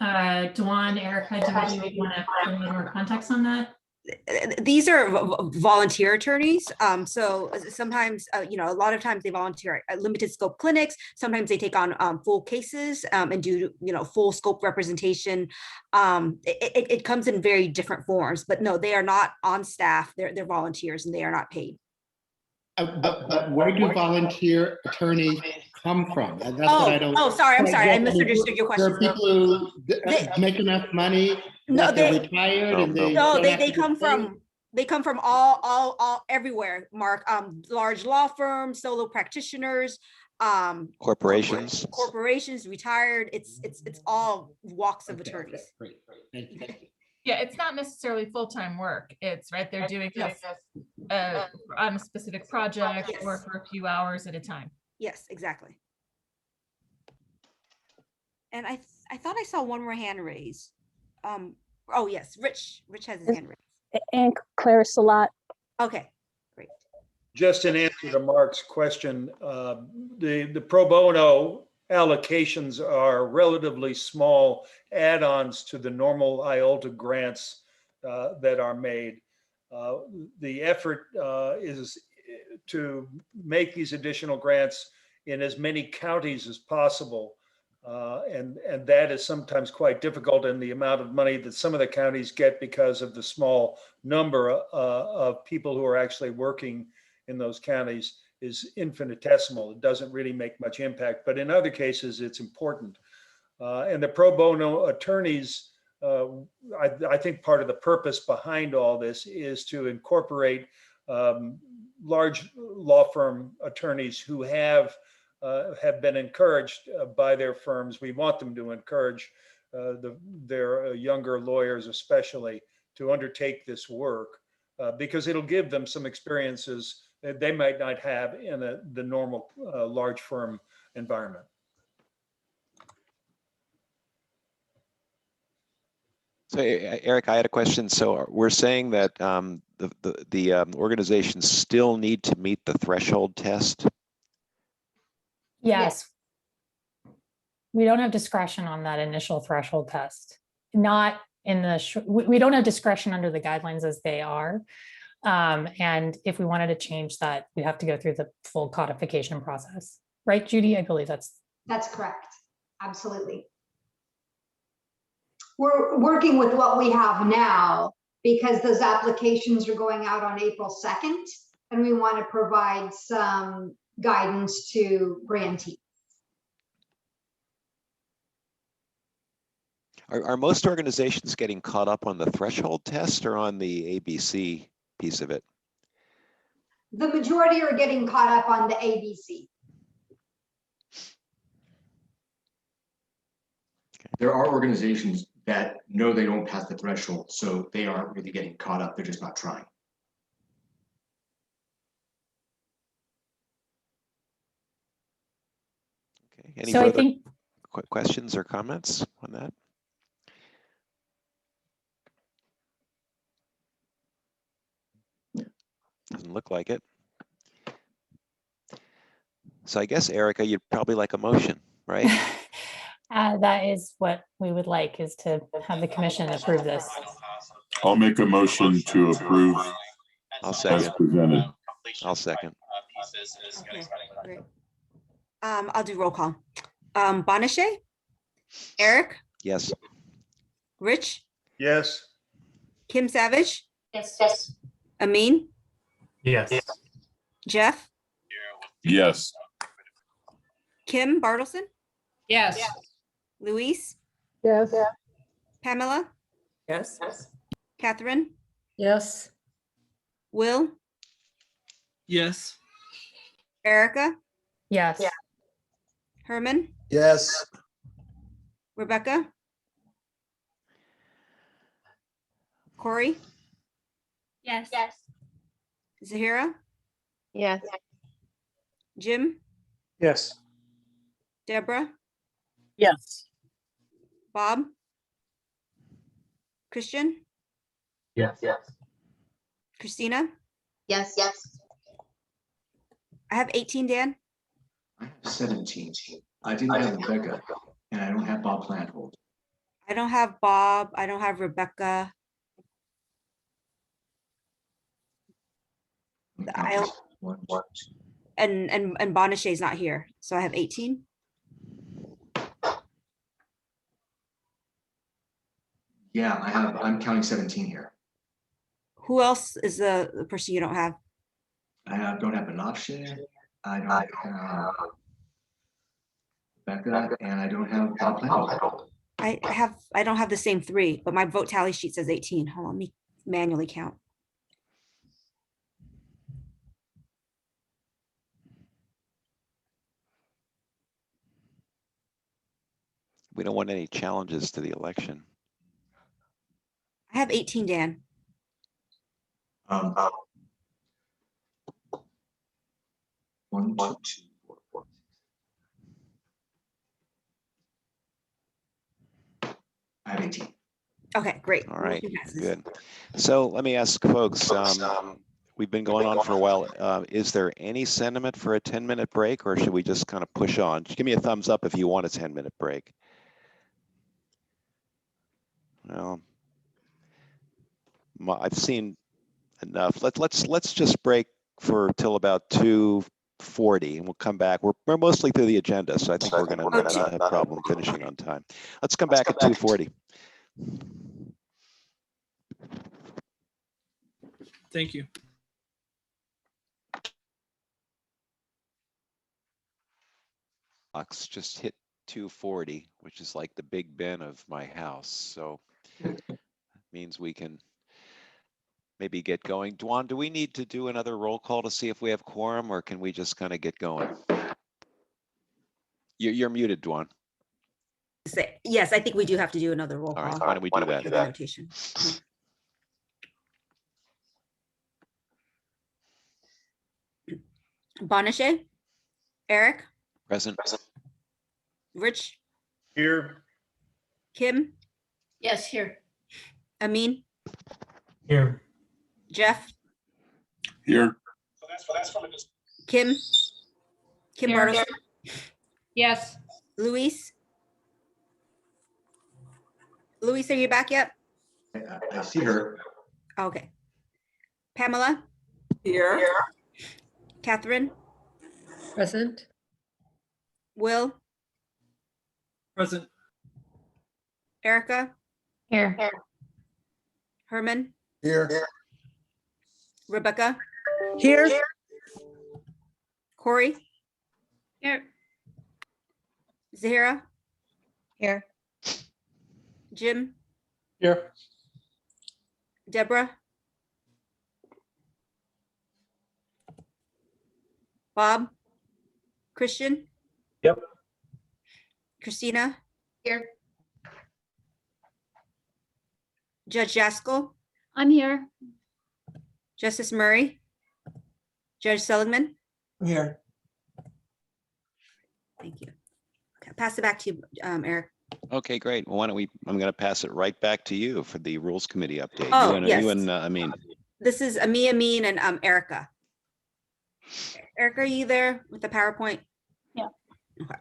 Duan, Erica, do you want to provide more context on that? These are volunteer attorneys. So sometimes, a lot of times they volunteer at limited scope clinics. Sometimes they take on full cases and do, full scope representation. It comes in very different forms, but no, they are not on staff. They're volunteers and they are not paid. But where do volunteer attorneys come from? That's what I don't. Oh, sorry. I'm sorry. I misunderstood your question. There are people who make enough money. No, they're retired and they come from all everywhere, Mark. Large law firms, solo practitioners, corporations, retired. It's all walks of attorneys. Great. Thank you. Yeah, it's not necessarily full-time work. It's right. They're doing this on a specific project or for a few hours at a time. Yes, exactly. And I thought I saw one more hand raised. Oh yes, Rich has his hand raised. And Claire Salat. Okay, great. Just in answer to Mark's question, the pro bono allocations are relatively small add-ons to the normal IOLTA grants that are made. The effort is to make these additional grants in as many counties as possible. And that is sometimes quite difficult, in the amount of money that some of the counties get because of the small number of people who are actually working in those counties is infinitesimal. It doesn't really make much impact, but in other cases it's important. And the pro bono attorneys, I think part of the purpose behind all this is to incorporate large law firm attorneys who have been encouraged by their firms. We want them to encourage their younger lawyers especially to undertake this work because it'll give them some experiences that they might not have in the normal large firm environment. So Eric, I had a question. So we're saying that the organizations still need to meet the threshold test? Yes. we don't have discretion on that initial threshold test. Not in the, we don't have discretion under the guidelines as they are. And if we wanted to change that, we have to go through the full codification process. Right, Judy? I believe that's correct. Absolutely. We're working with what we have now because those applications are going out on April 2nd, and we want to provide some guidance to grantees. Are most organizations getting caught up on the threshold test or on the ABC piece of it? The majority are getting caught up on the ABC. There are organizations that know they don't pass the threshold, so they aren't really getting caught up. They're just not trying. Okay. Any so. I further think questions or comments on that? Doesn't look like it. So I guess, Erica, you'd probably like a motion, right? that is what we would like, is to have the commission approve this. I'll make a motion to approve I'll as second. presented. I'll second. Okay, great. I'll do roll call. Bonachet, Eric, Yes. Rich, Yes. Kim Savage, Yes. Amin, Yes. Jeff, Yes. Kim Bartleson, Yes. Luis, Yes. Pamela, Yes. Catherine, Yes. Will, Yes. Erica, Yes. Herman, Yes. Rebecca, Corey, Yes. Zahira, Yes. Jim, Yes. Deborah, Yes. Bob, Christian, Yes. Christina. Yes. I have 18, Dan. I have 17. I didn't have Rebecca, and I don't have Bob Planthold. I don't have Bob. I don't have Rebecca. One, two. And Bonachet's not here. So I have 18. Yeah, I'm counting 17 here. Who else is the person you don't have? Don't have Benafshe, I don't have Rebecca, and I don't have Bob Planthold. I don't have the same 3, but my vote tally sheet says 18. Hold on, let me manually count. We don't want any challenges to the election. I have 18, Dan. One, two, 4, 4. I have 18. Okay, great. All right, good. So let me ask folks, we've been going on for a while. Is there any sentiment for a 10-minute break, or should we just kind of push on? Just give me a thumbs up if you want a 10-minute break. Well, I've seen enough. Let's just break for till about 2:40, and we'll come back. We're mostly through the agenda, so I think we're going to not have a problem finishing on time. Let's come back at 2:40. Thank you. Just hit 2:40, which is like the Big Ben of my house. So that means we can maybe get going. Dwan, do we need to do another roll call to see if we have quorum, or can we just kind of get going? You're muted, Dwan. Yes, I think we do have to do another roll call. All right, why don't we do that? Notation. Bonachet, Eric, Present. Rich, Here. Kim, Yes, here. Amin, Here. Jeff, Here. Kim Here. Bartleson, Yes. Luis, Luis, are you back yet? I see her. Okay. Pamela? Here. Catherine? Present. Will? Present. Erica? Here. Herman? Here. Rebecca? Here. Corey? Here. Zahira? Here. Jim? Here. Deborah? Bob? Christian? Yep. Christina? Here. Judge Jaskell? I'm here. Justice Murray? Judge Seligman? Here. Thank you. Okay, pass it back to you, Eric. Okay, great. Well, why don't we, I'm going to pass it right back to you for the Rules Committee update. Oh, yes. You and Amin. This is Amin and Erica. Erica, are you there with the PowerPoint? Yeah. Okay.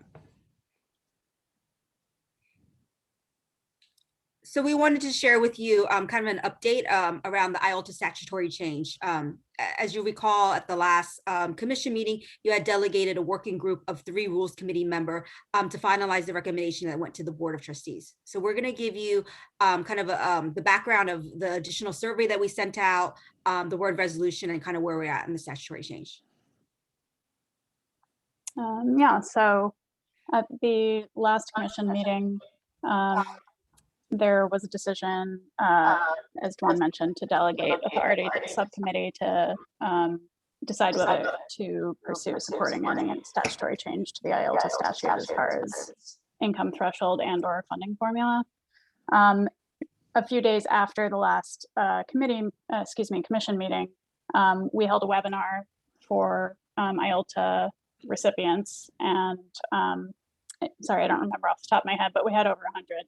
So we wanted to share with you kind of an update around the IOLTA statutory change. As you recall, at the last commission meeting, you had delegated a working group of 3 Rules Committee member to finalize the recommendation that went to the Board of Trustees. So we're going to give you kind of the background of the additional survey that we sent out, the word resolution, and kind of where we're at in the statutory change. Yeah, so at the last commission meeting, there was a decision, as Dawn mentioned, to delegate authority to the subcommittee to decide whether to pursue supporting any statutory change to the IOLTA statute as far as income threshold and/or funding formula. A few days after the last commission meeting, we held a webinar for IOLTA recipients, and sorry, I don't remember off the top of my head, but we had over 100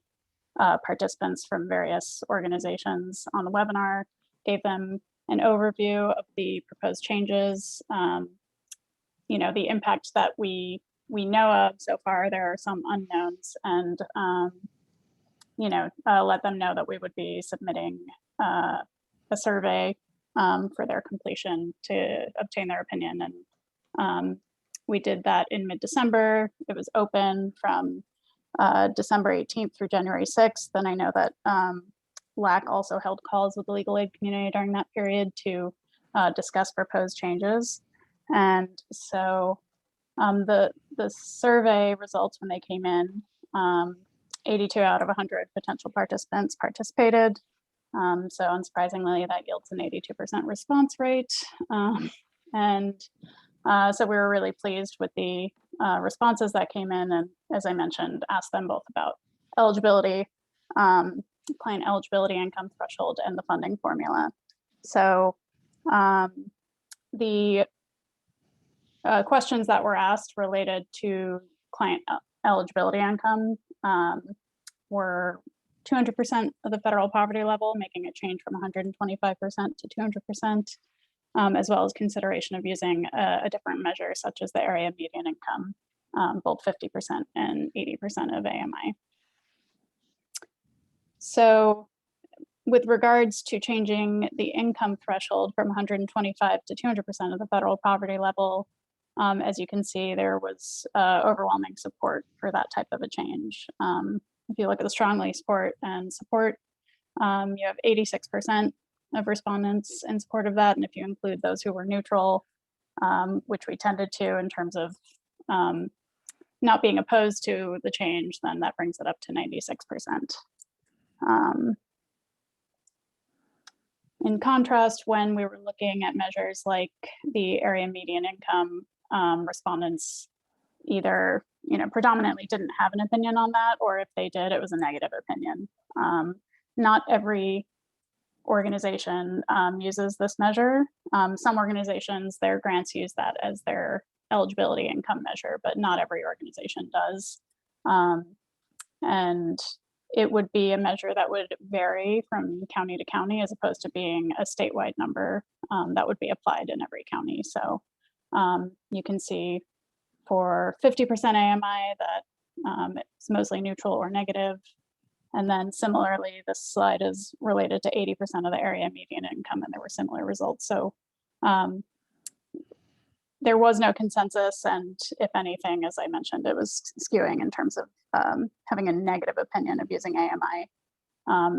participants from various organizations on the webinar, gave them an overview of the proposed changes, you know, the impact that we know of so far. There are some unknowns, and you know, let them know that we would be submitting a survey for their completion to obtain their opinion. And we did that in mid-December. It was open from December 18th through January 6th. And I know that LAC also held calls with the legal aid community during that period to discuss proposed changes. And so the survey results, when they came in, 82 out of 100 potential participants participated. So unsurprisingly, that yields an 82% response rate. So we were really pleased with the responses that came in, and as I mentioned, asked them both about eligibility, client eligibility, income threshold, and the funding formula. So the questions that were asked related to client eligibility income were 200% of the federal poverty level, making a change from 125% to 200%. As well as consideration of using a different measure, such as the area median income, both 50% and 80% of AMI. So with regards to changing the income threshold from 125 to 200% of the federal poverty level, as you can see, there was overwhelming support for that type of a change. If you look at the strongly support, you have 86% of respondents in support of that. And if you include those who were neutral, which we tended to in terms of not being opposed to the change, then that brings it up to 96%. In contrast, when we were looking at measures like the area median income, respondents either predominantly didn't have an opinion on that, or if they did, it was a negative opinion. Not every organization uses this measure. Some organizations, their grants use that as their eligibility income measure, but not every organization does. And it would be a measure that would vary from county to county, as opposed to being a statewide number that would be applied in every county. So you can see for 50% AMI that it's mostly neutral or negative. And then similarly, this slide is related to 80% of the area median income, and there were similar results. So there was no consensus, and if anything, as I mentioned, it was skewing in terms of having a negative opinion of using AMI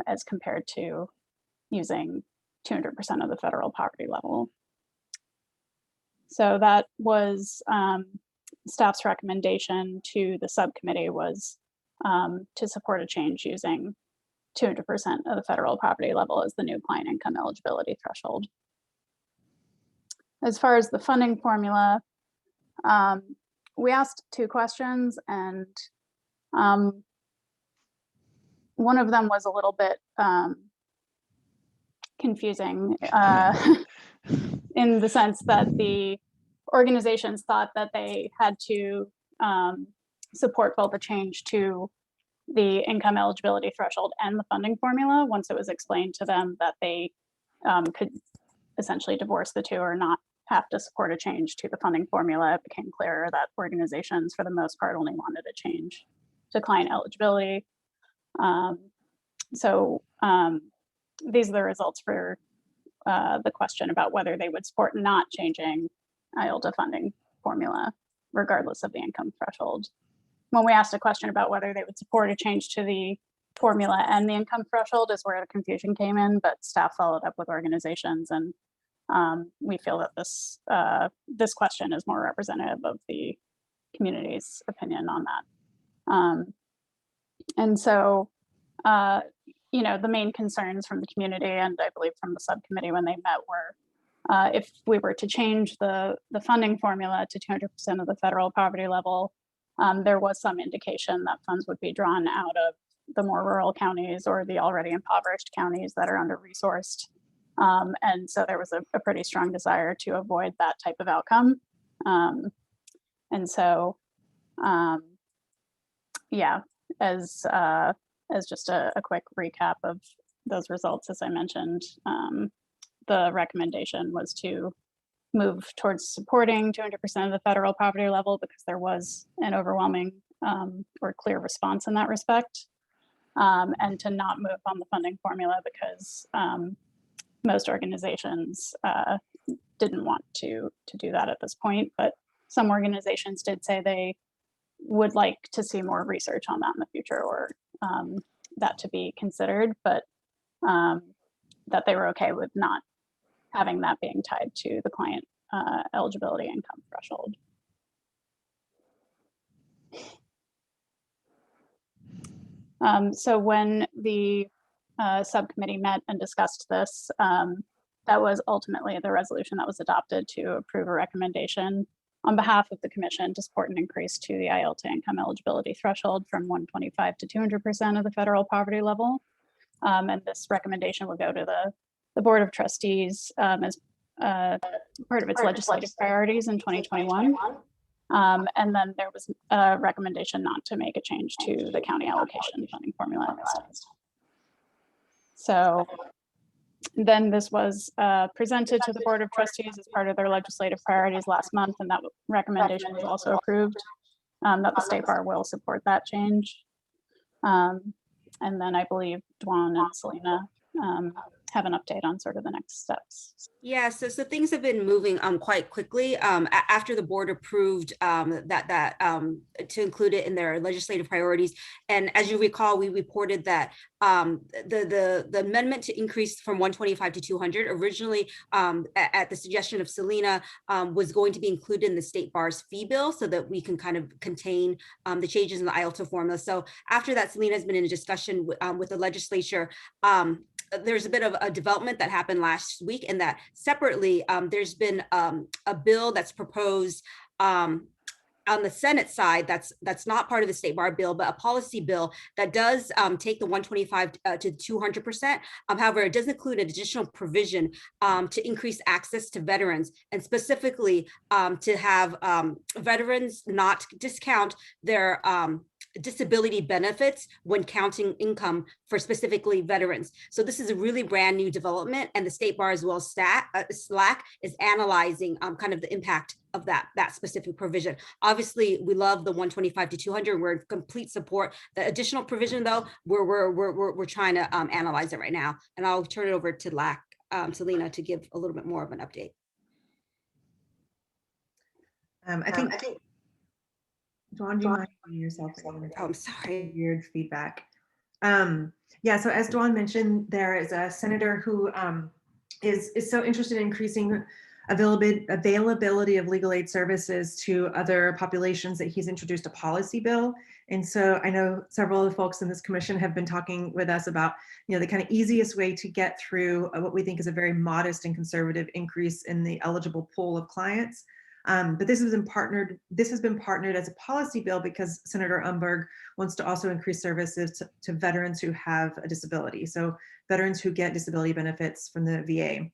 as compared to using 200% of the federal poverty level. So that was staff's recommendation to the subcommittee, was to support a change using 200% of the federal poverty level as the new client income eligibility threshold. As far as the funding formula, we asked 2 questions, and one of them was a little bit confusing in the sense that the organizations thought that they had to support both a change to the income eligibility threshold and the funding formula once it was explained to them that they could essentially divorce the two or not have to support a change to the funding formula. It became clearer that organizations, for the most part, only wanted a change to client eligibility. These are the results for the question about whether they would support not changing IOLTA funding formula, regardless of the income threshold. When we asked a question about whether they would support a change to the formula and the income threshold is where the confusion came in, but staff followed up with organizations, and we feel that this question is more representative of the community's opinion on that. And so, you know, the main concerns from the community, and I believe from the subcommittee when they met, were if we were to change the funding formula to 200% of the federal poverty level, there was some indication that funds would be drawn out of the more rural counties or the already impoverished counties that are under-resourced. And so there was a pretty strong desire to avoid that type of outcome. And so, yeah, as just a quick recap of those results, as I mentioned, the recommendation was to move towards supporting 200% of the federal poverty level because there was an overwhelming or clear response in that respect, and to not move on the funding formula because most organizations didn't want to do that at this point, but some organizations did say they would like to see more research on that in the future, or that to be considered, but that they were okay with not having that being tied to the client eligibility income threshold. So when the subcommittee met and discussed this, that was ultimately the resolution that was adopted to approve a recommendation on behalf of the commission to support an increase to the IOLTA income eligibility threshold from 125 to 200% of the federal poverty level. And this recommendation will go to the Board of Trustees as part of its legislative priorities in 2021. And then there was a recommendation not to make a change to the county allocation funding formula. So then this was presented to the Board of Trustees as part of their legislative priorities last month, and that recommendation was also approved, that the State Bar will support that change. And then I believe Dwan and Selena have an update on sort of the next steps. Yeah, so things have been moving quite quickly after the board approved that to include it in their legislative priorities. And as you recall, we reported that the amendment to increase from 125 to 200 originally at the suggestion of Selena was going to be included in the State Bar's fee bill so that we can kind of contain the changes in the IOLTA formula. So after that, Selena has been in a discussion with the legislature. There's a bit of a development that happened last week, and that separately, there's been a bill that's proposed on the Senate side that's not part of the State Bar bill, but a policy bill that does take the 125 to 200%. However, it does include an additional provision to increase access to veterans, and specifically to have veterans not discount their disability benefits when counting income for specifically veterans. So this is a really brand new development, and the State Bar as well as SLAC is analyzing kind of the impact of that specific provision. Obviously, we love the 125 to 200. We're in complete support. The additional provision, though, we're trying to analyze it right now. And I'll turn it over to LAC, Selena, to give a little bit more of an update. I think, Dawn, do you mind muting yourself? Oh, I'm sorry. Weird feedback. Yeah, so as Dawn mentioned, there is a senator who is so interested in increasing availability of legal aid services to other populations that he's introduced a policy bill. And so I know several of the folks in this commission have been talking with us about, the kind of easiest way to get through what we think is a very modest and conservative increase in the eligible pool of clients. But this has been partnered as a policy bill because Senator Umberg wants to also increase services to veterans who have a disability. So veterans who get disability benefits from the VA.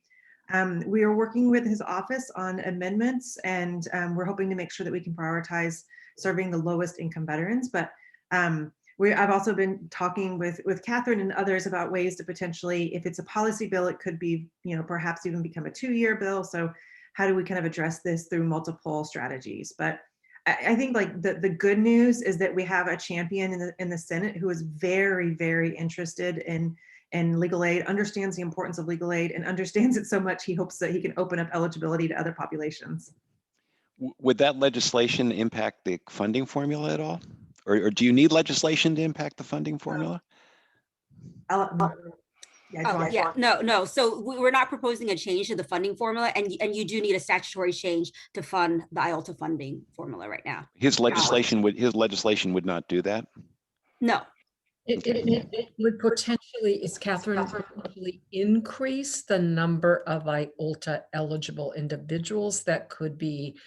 We are working with his office on amendments, and we're hoping to make sure that we can prioritize serving the lowest income veterans. But I've also been talking with Catherine and others about ways to potentially, if it's a policy bill, it could be, perhaps even become a 2-year bill. So how do we kind of address this through multiple strategies? But I think like the good news is that we have a champion in the Senate who is very, very interested in legal aid, understands the importance of legal aid, and understands it so much he hopes that he can open up eligibility to other populations. Would that legislation impact the funding formula at all? Or do you need legislation to impact the funding formula? No. So we're not proposing a change to the funding formula, and you do need a statutory change to fund the IOLTA funding formula right now. His legislation would not do that? No. It would potentially, potentially increase the number of IOLTA eligible individuals that could be,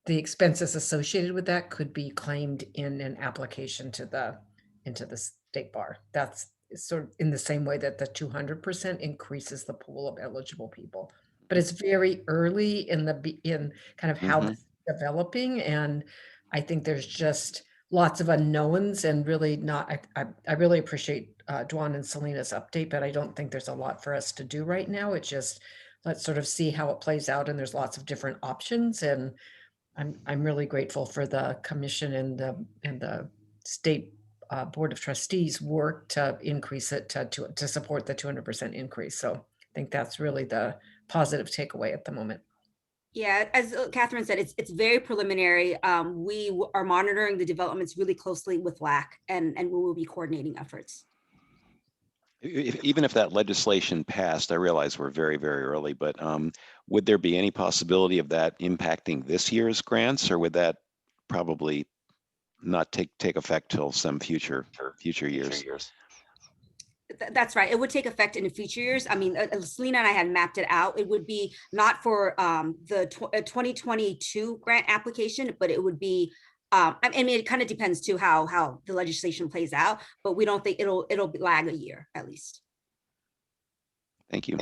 the expenses associated with that could be claimed in an application into the State Bar. That's sort of in the same way that the 200% increases the pool of eligible people. But it's very early in kind of how this is developing, and I think there's just lots of unknowns, and really not, I really appreciate Dwan and Selena's update, but I don't think there's a lot for us to do right now. It's just, let's sort of see how it plays out, and there's lots of different options, and I'm really grateful for the commission and the State Board of Trustees work to increase it to support the 200% increase. So I think that's really the positive takeaway at the moment. Yeah, as Catherine said, it's very preliminary. We are monitoring the developments really closely with LAC, and we will be coordinating efforts. Even if that legislation passed, I realize we're very, very early, but would there be any possibility of that impacting this year's grants, or would that probably not take effect till some future years? That's right. It would take effect in the future years. I mean, Selena and I had mapped it out. It would be not for the 2022 grant application, but it would be, I mean, it kind of depends too how the legislation plays out, but we don't think it'll lag a year at least. Thank you.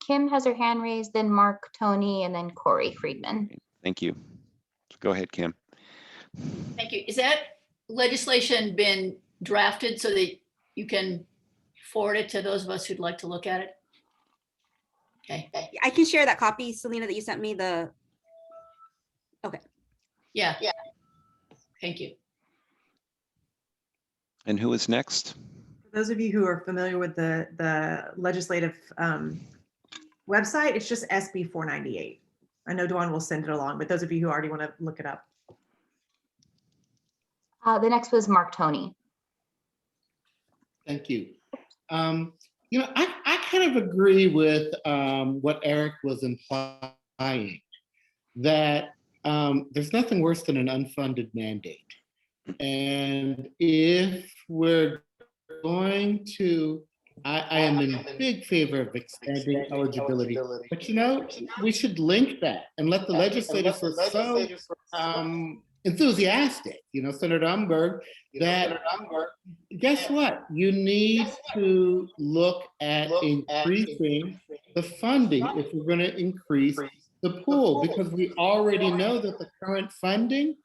Kim has her hand raised, then Mark, Tony, and then Corey Friedman. Thank you. Go ahead, Kim. Thank you. Is that legislation been drafted so that you can forward it to those of us who'd like to look at it? Okay. I can share that copy, Selena, that you sent me. Okay. Yeah. Thank you. And who is next? For those of you who are familiar with the legislative website, it's just SB 498. I know Dawn will send it along, but those of you who already want to look it up. The next was Mark Tony. Thank you. I kind of agree with what Eric was implying, that there's nothing worse than an unfunded mandate. And if we're going to, I am in big favor of expanding eligibility, but we should link that and let the legislators who are so enthusiastic, Senator Umberg, that guess what? You need to look at increasing the funding if we're going to increase the pool, because we already know that the current funding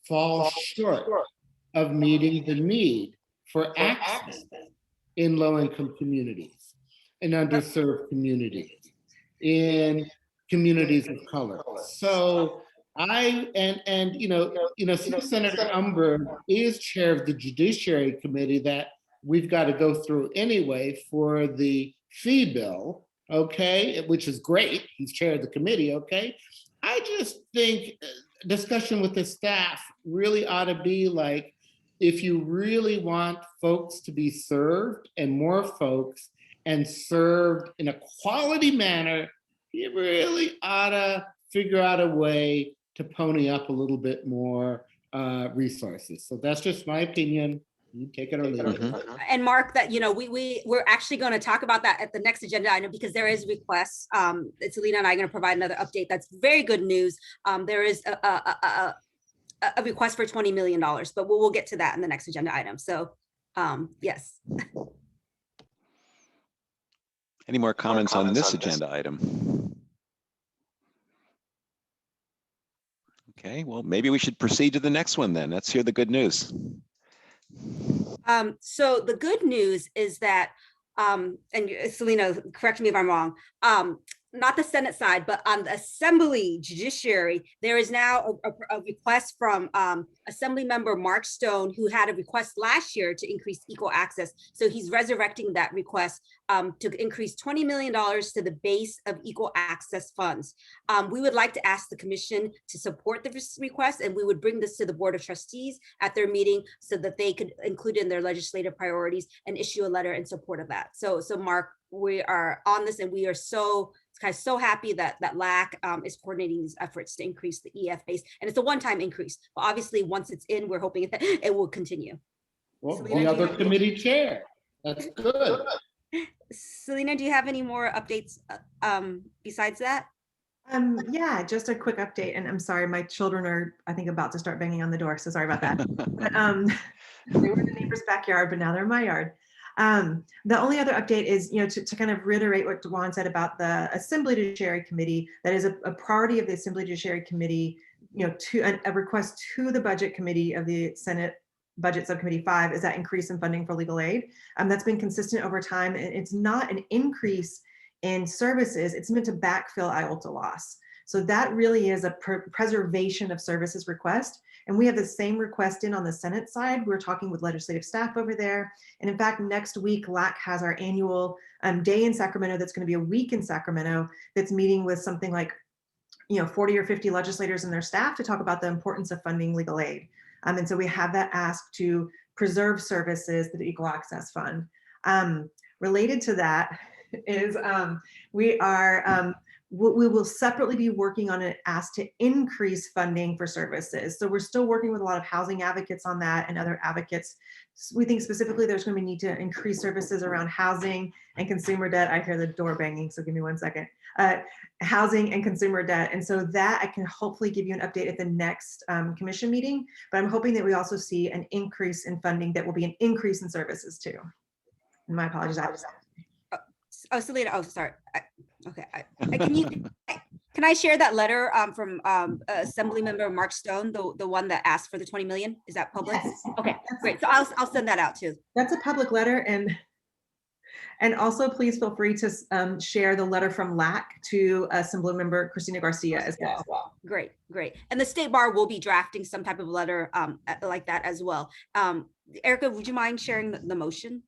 fall short of meeting the need for access in low-income communities, in underserved communities, in communities of color. So since Senator Umberg is chair of the Judiciary Committee that we've got to go through anyway for the fee bill, okay, which is great. He's chair of the committee, okay. I just think discussion with the staff really ought to be like, if you really want folks to be served and more folks and served in a quality manner, you really ought to figure out a way to pony up a little bit more resources. So that's just my opinion. You take it or leave it. And Mark, that, we're actually going to talk about that at the next agenda item because there is requests. Selena and I are going to provide another update. That's very good news. There is a request for $20 million, but we'll get to that in the next agenda item. So yes. Any more comments on this agenda item? Okay, well, maybe we should proceed to the next one then. Let's hear the good news. So the good news is that, and Selena, correct me if I'm wrong, not the Senate side, but on the Assembly Judiciary, there is now a request from Assembly Member Mark Stone, who had a request last year to increase equal access. So he's resurrecting that request to increase $20 million to the base of equal access funds. We would like to ask the commission to support this request, and we would bring this to the Board of Trustees at their meeting so that they could include it in their legislative priorities and issue a letter in support of that. So Mark, we are on this, and we are so happy that LAC is coordinating these efforts to increase the EF base. And it's a one-time increase, but obviously once it's in, we're hoping that it will continue. Well, Selena, the other committee chair, that's good. Selena, do you have any more updates besides that? Yeah, just a quick update. And I'm sorry, my children are, I think, about to start banging on the door. So sorry about that. But, they were in the neighbor's backyard, but now they're in my yard. The only other update is, to kind of reiterate what Juan said about the Assembly Judiciary Committee. That is a priority of the Assembly Judiciary Committee, to a request to the Budget Committee of the Senate Budget Subcommittee 5 is that increase in funding for legal aid. That's been consistent over time. And it's not an increase in services. It's meant to backfill IOLTA loss. So that really is a preservation of services request. And we have the same request in on the Senate side. We're talking with legislative staff over there. And in fact, next week, LAC has our annual day in Sacramento that's going to be a week in Sacramento that's meeting with something like 40 or 50 legislators and their staff to talk about the importance of funding legal aid. And so we have that ask to preserve services through the Equal Access Fund. Related to that is we will separately be working on an ask to increase funding for services. So we're still working with a lot of housing advocates on that and other advocates. We think specifically there's going to be need to increase services around housing and consumer debt. I hear the door banging, so give me 1 second. Housing and consumer debt. And so that I can hopefully give you an update at the next commission meeting, but I'm hoping that we also see an increase in funding that will be an increase in services too. And my apologies. Oh, Selena, oh, sorry. Okay, can I share that letter from Assembly Member Mark Stone, the one that asked for the 20 million? Is that public? Yes. Okay, great. So I'll send that out too. That's a public letter, and also please feel free to share the letter from LAC to Assembly Member Christina Garcia as well. Great. And the State Bar will be drafting some type of letter like that as well. Erica, would you mind sharing the motion?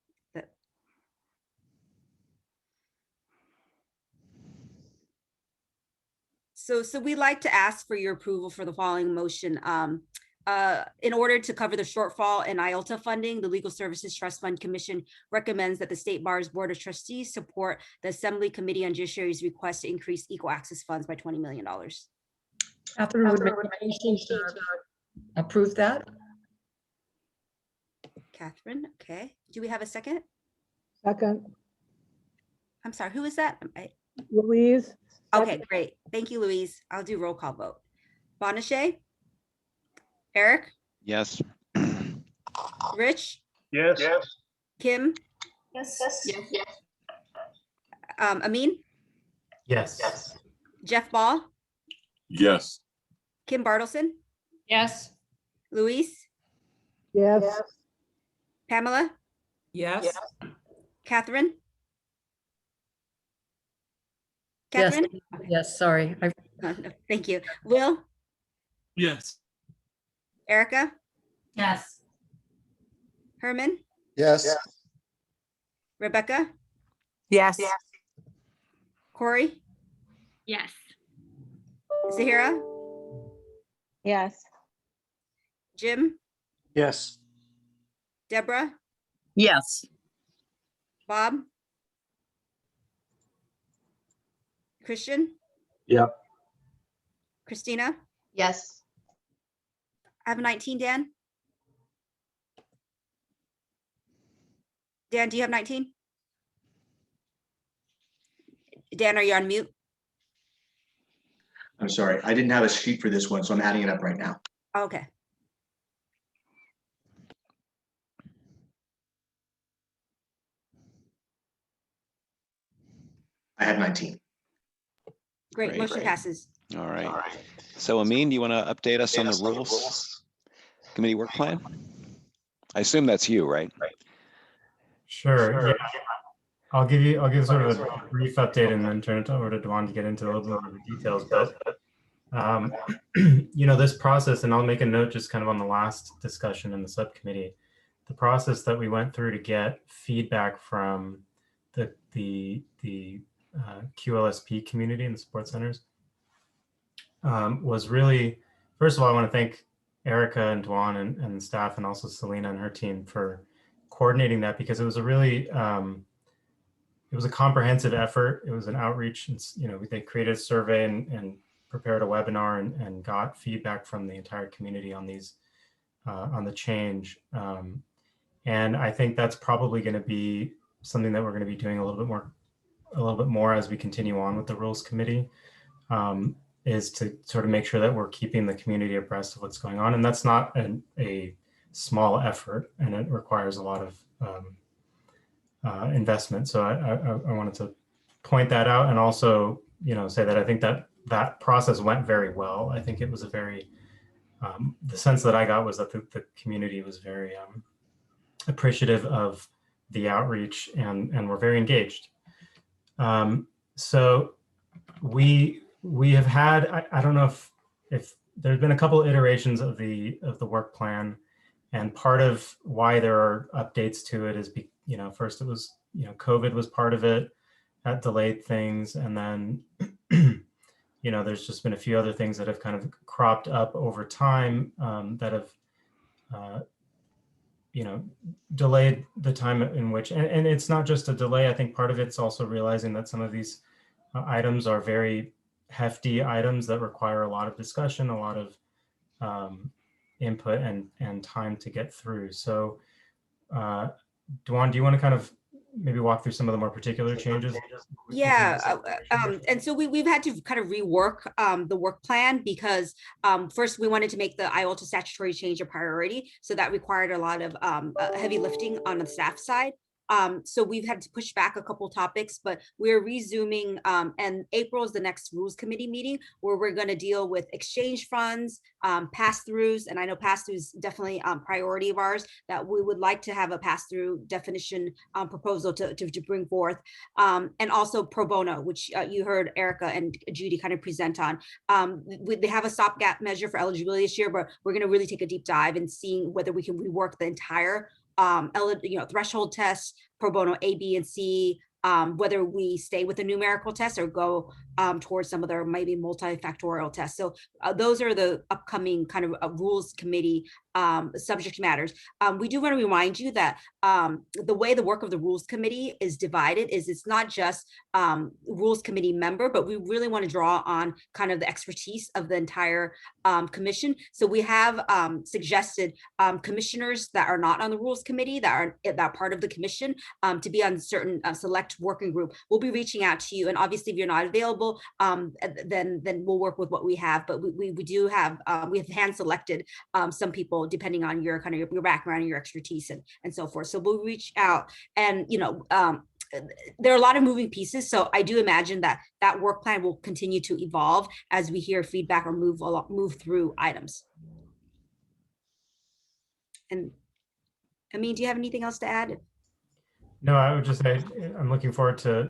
So we'd like to ask for your approval for the following motion. In order to cover the shortfall in IOLTA funding, the Legal Services Trust Fund Commission recommends that the State Bar's Board of Trustees support the Assembly Committee on Judiciary's request to increase equal access funds by $20 million. Catherine would make a motion to approve that. Catherine, okay. Do we have a second? Second. I'm sorry, who is that? Louise. Okay, great. Thank you, Louise. I'll do roll call vote. Bonachet? Eric? Yes. Rich? Yes. Kim? Yes. Amin? Yes. Jeff Ball? Yes. Kim Bartleson? Yes. Luis, Yes. Pamela, Yes. Catherine? Yes, Catherine? yes, sorry. No, thank you. Will, Yes. Erica, Yes. Herman, Yes. Rebecca, Yes. Corey, Yes. Zahira, Yes. Jim, Yes. Deborah, Yes. Bob, Christian, Yep. Christina. Yes. I have 19, Dan. Dan, do you have 19? Dan, are you on mute? I'm sorry, I didn't have a sheet for this one, so I'm adding it up right now. Okay. I have 19. Great, motion passes. All right. So Amin, do you want to update us on the rules committee work plan? I assume that's you, right? Sure. Yeah. I'll give sort of a brief update and then turn it over to Dwan to get into a little bit more of the details. But this process, and I'll make a note just kind of on the last discussion in the subcommittee, the process that we went through to get feedback from the QLSP community and the support centers was really, first of all, I want to thank Erica and Dwan and staff, and also Selena and her team for coordinating that, because it was a really, it was a comprehensive effort. It was an outreach, and they created a survey and prepared a webinar and got feedback from the entire community on these, on the change. And I think that's probably going to be something that we're going to be doing a little bit more as we continue on with the rules committee, is to sort of make sure that we're keeping the community abreast of what's going on. And that's not a small effort, and it requires a lot of investment. So I wanted to point that out, and also, say that I think that process went very well. I think it was a very, the sense that I got was that the community was very appreciative of the outreach and were very engaged. So we have had, I don't know if there's been a couple of iterations of the work plan, and part of why there are updates to it is, first it was, COVID was part of it, that delayed things. And then, there's just been a few other things that have kind of cropped up over time that have, delayed the time in which, and it's not just a delay. I think part of it's also realizing that some of these items are very hefty items that require a lot of discussion, a lot of input and time to get through. So Dwan, do you want to kind of maybe walk through some of the more particular changes? Yeah, and so we've had to kind of rework the work plan, because first we wanted to make the IOLTA statutory change a priority. So that required a lot of heavy lifting on the staff side. So we've had to push back a couple topics, but we're resuming, and April is the next rules committee meeting, where we're going to deal with exchange funds, pass-throughs, and I know pass-throughs definitely priority of ours, that we would like to have a pass-through definition proposal to bring forth, and also pro bono, which you heard Erica and Judy kind of present on. They have a stopgap measure for eligibility this year, but we're going to really take a deep dive and seeing whether we can rework the entire threshold tests, pro bono A, B, and C, whether we stay with the numerical test or go towards some of their maybe multifactorial tests. So those are the upcoming kind of rules committee subject matters. We do want to remind you that the way the work of the rules committee is divided is it's not just rules committee member, but we really want to draw on kind of the expertise of the entire commission. So we have suggested commissioners that are not on the rules committee, that are part of the commission, to be on certain select working group. We'll be reaching out to you, and obviously if you're not available, then we'll work with what we have. But we do have we have hand selected some people depending on your kind of your background and your expertise and so forth. So we'll reach out, and there are a lot of moving pieces. So I do imagine that that work plan will continue to evolve as we hear feedback or move through items. And Amin, do you have anything else to add? No, I would just say I'm looking forward to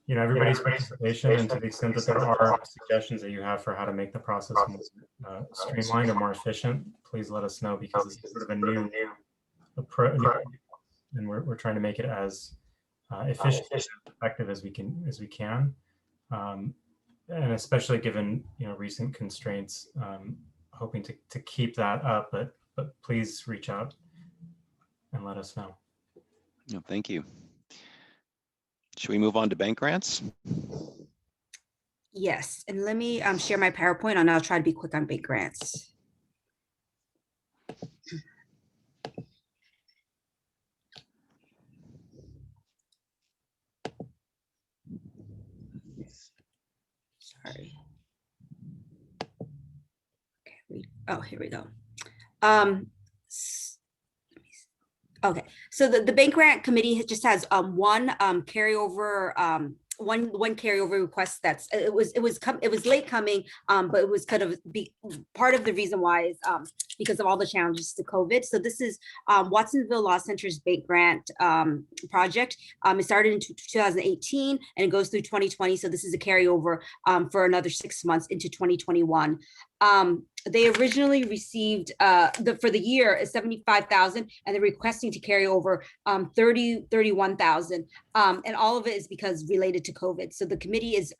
everybody's participation, and to the extent that there are suggestions that you have for how to make the process more streamlined or more efficient, please let us know, because this is sort of a new approach, and we're trying to make it as efficient and effective as we can, and especially given recent constraints, hoping to keep that up. But please reach out and let us know. No, thank you. Should we move on to bank grants? Yes, and let me share my PowerPoint, and I'll try to be quick on bank grants. Sorry. Okay, oh, here we go. Okay, so the bank grant committee just has one carryover one carryover request that's it was late coming, but it was kind of part of the reason why is because of all the challenges to COVID. So this is Watsonville Law Center's bank grant project. It started in 2018 and it goes through 2020. So this is a carryover for another 6 months into 2021. They originally received for the year is 75,000, and they're requesting to carry over 31,000, and all of it is because related to COVID. So the committee is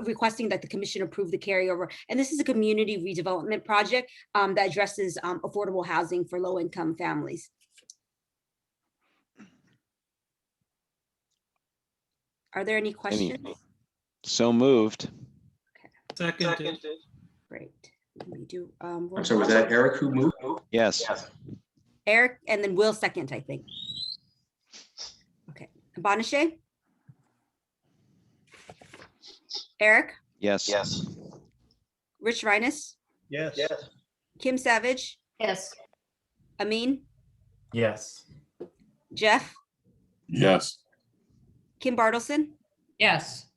requesting that the commission approve the carryover, and this is a community redevelopment project that addresses affordable housing for low-income families. Are there any questions? So moved. Seconded. Great. We do. I'm sorry, was that Eric who moved? Yes. Eric, and then Will second, I think. Okay. Bonachet? Eric? Yes. Yes. Rich Rhinus? Yes. Kim Savage? Yes. Amin? Yes. Jeff? Yes. Kim Bartleson? Yes.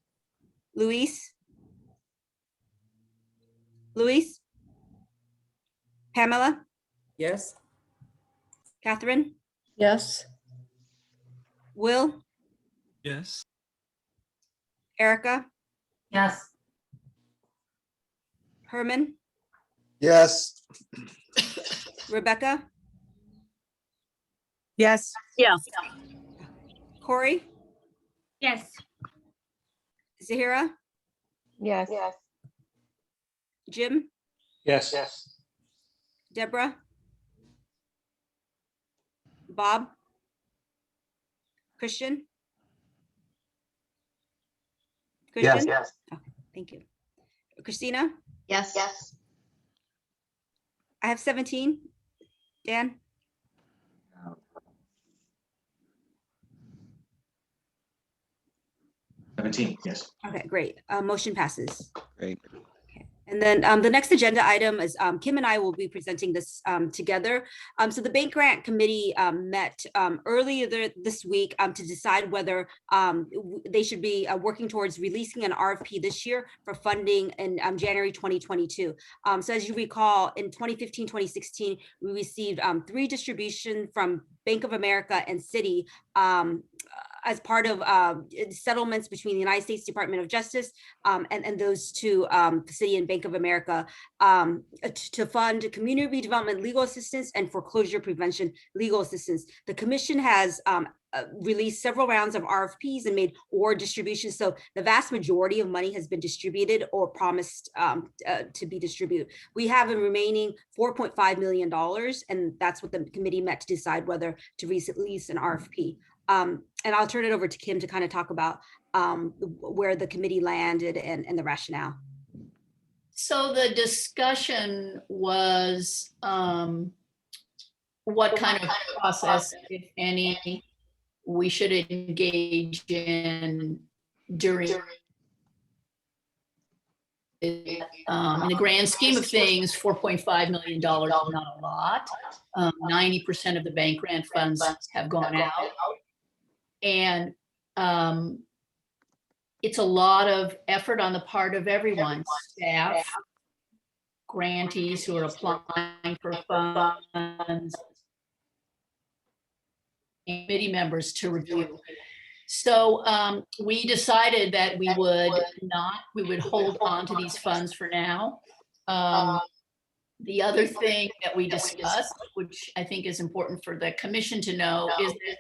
Luis? Luis? Pamela? Yes. Catherine? Yes. Will? Yes. Erica? Yes. Herman? Yes. Rebecca? Yes. Yeah. Corey? Yes. Zahira? Yes. Jim? Yes. Deborah? Bob? Christian? Yes. Okay, thank you. Christina? Yes. I have 17. Dan? 17, yes. Okay, great. Motion passes. Great. And then the next agenda item is Kim and I will be presenting this together. So the bank grant committee met earlier this week to decide whether they should be working towards releasing an RFP this year for funding in January 2022. So as you recall, in 2015, 2016, we received 3 distributions from Bank of America and Citi as part of settlements between the United States Department of Justice and those two, Citi and Bank of America, to fund community redevelopment legal assistance and foreclosure prevention legal assistance. The commission has released several rounds of RFPs and made award distributions. So the vast majority of money has been distributed or promised to be distributed. We have a remaining $4.5 million, and that's what the committee met to decide whether to release an RFP. And I'll turn it over to Kim to kind of talk about where the committee landed and the rationale. So the discussion was what kind of process, if any, we should engage in during in the grand scheme of things. $4.5 million is not a lot. 90% of the bank grant funds have gone out. And it's a lot of effort on the part of everyone, staff, grantees who are applying for funds, committee members to review. So we decided that we would hold on to these funds for now. The other thing that we discussed, which I think is important for the commission to know, is that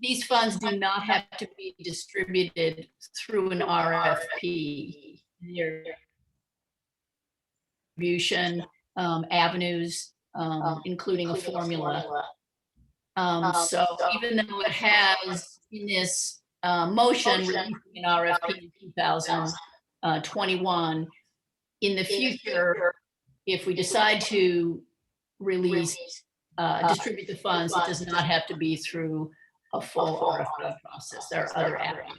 these funds do not have to be distributed through an RFP. Their distribution avenues, including a formula. So even though it has in this motion releasing an RFP in 2021, in the future, if we decide to release, distribute the funds, it does not have to be through a full RFP process. There are other avenues.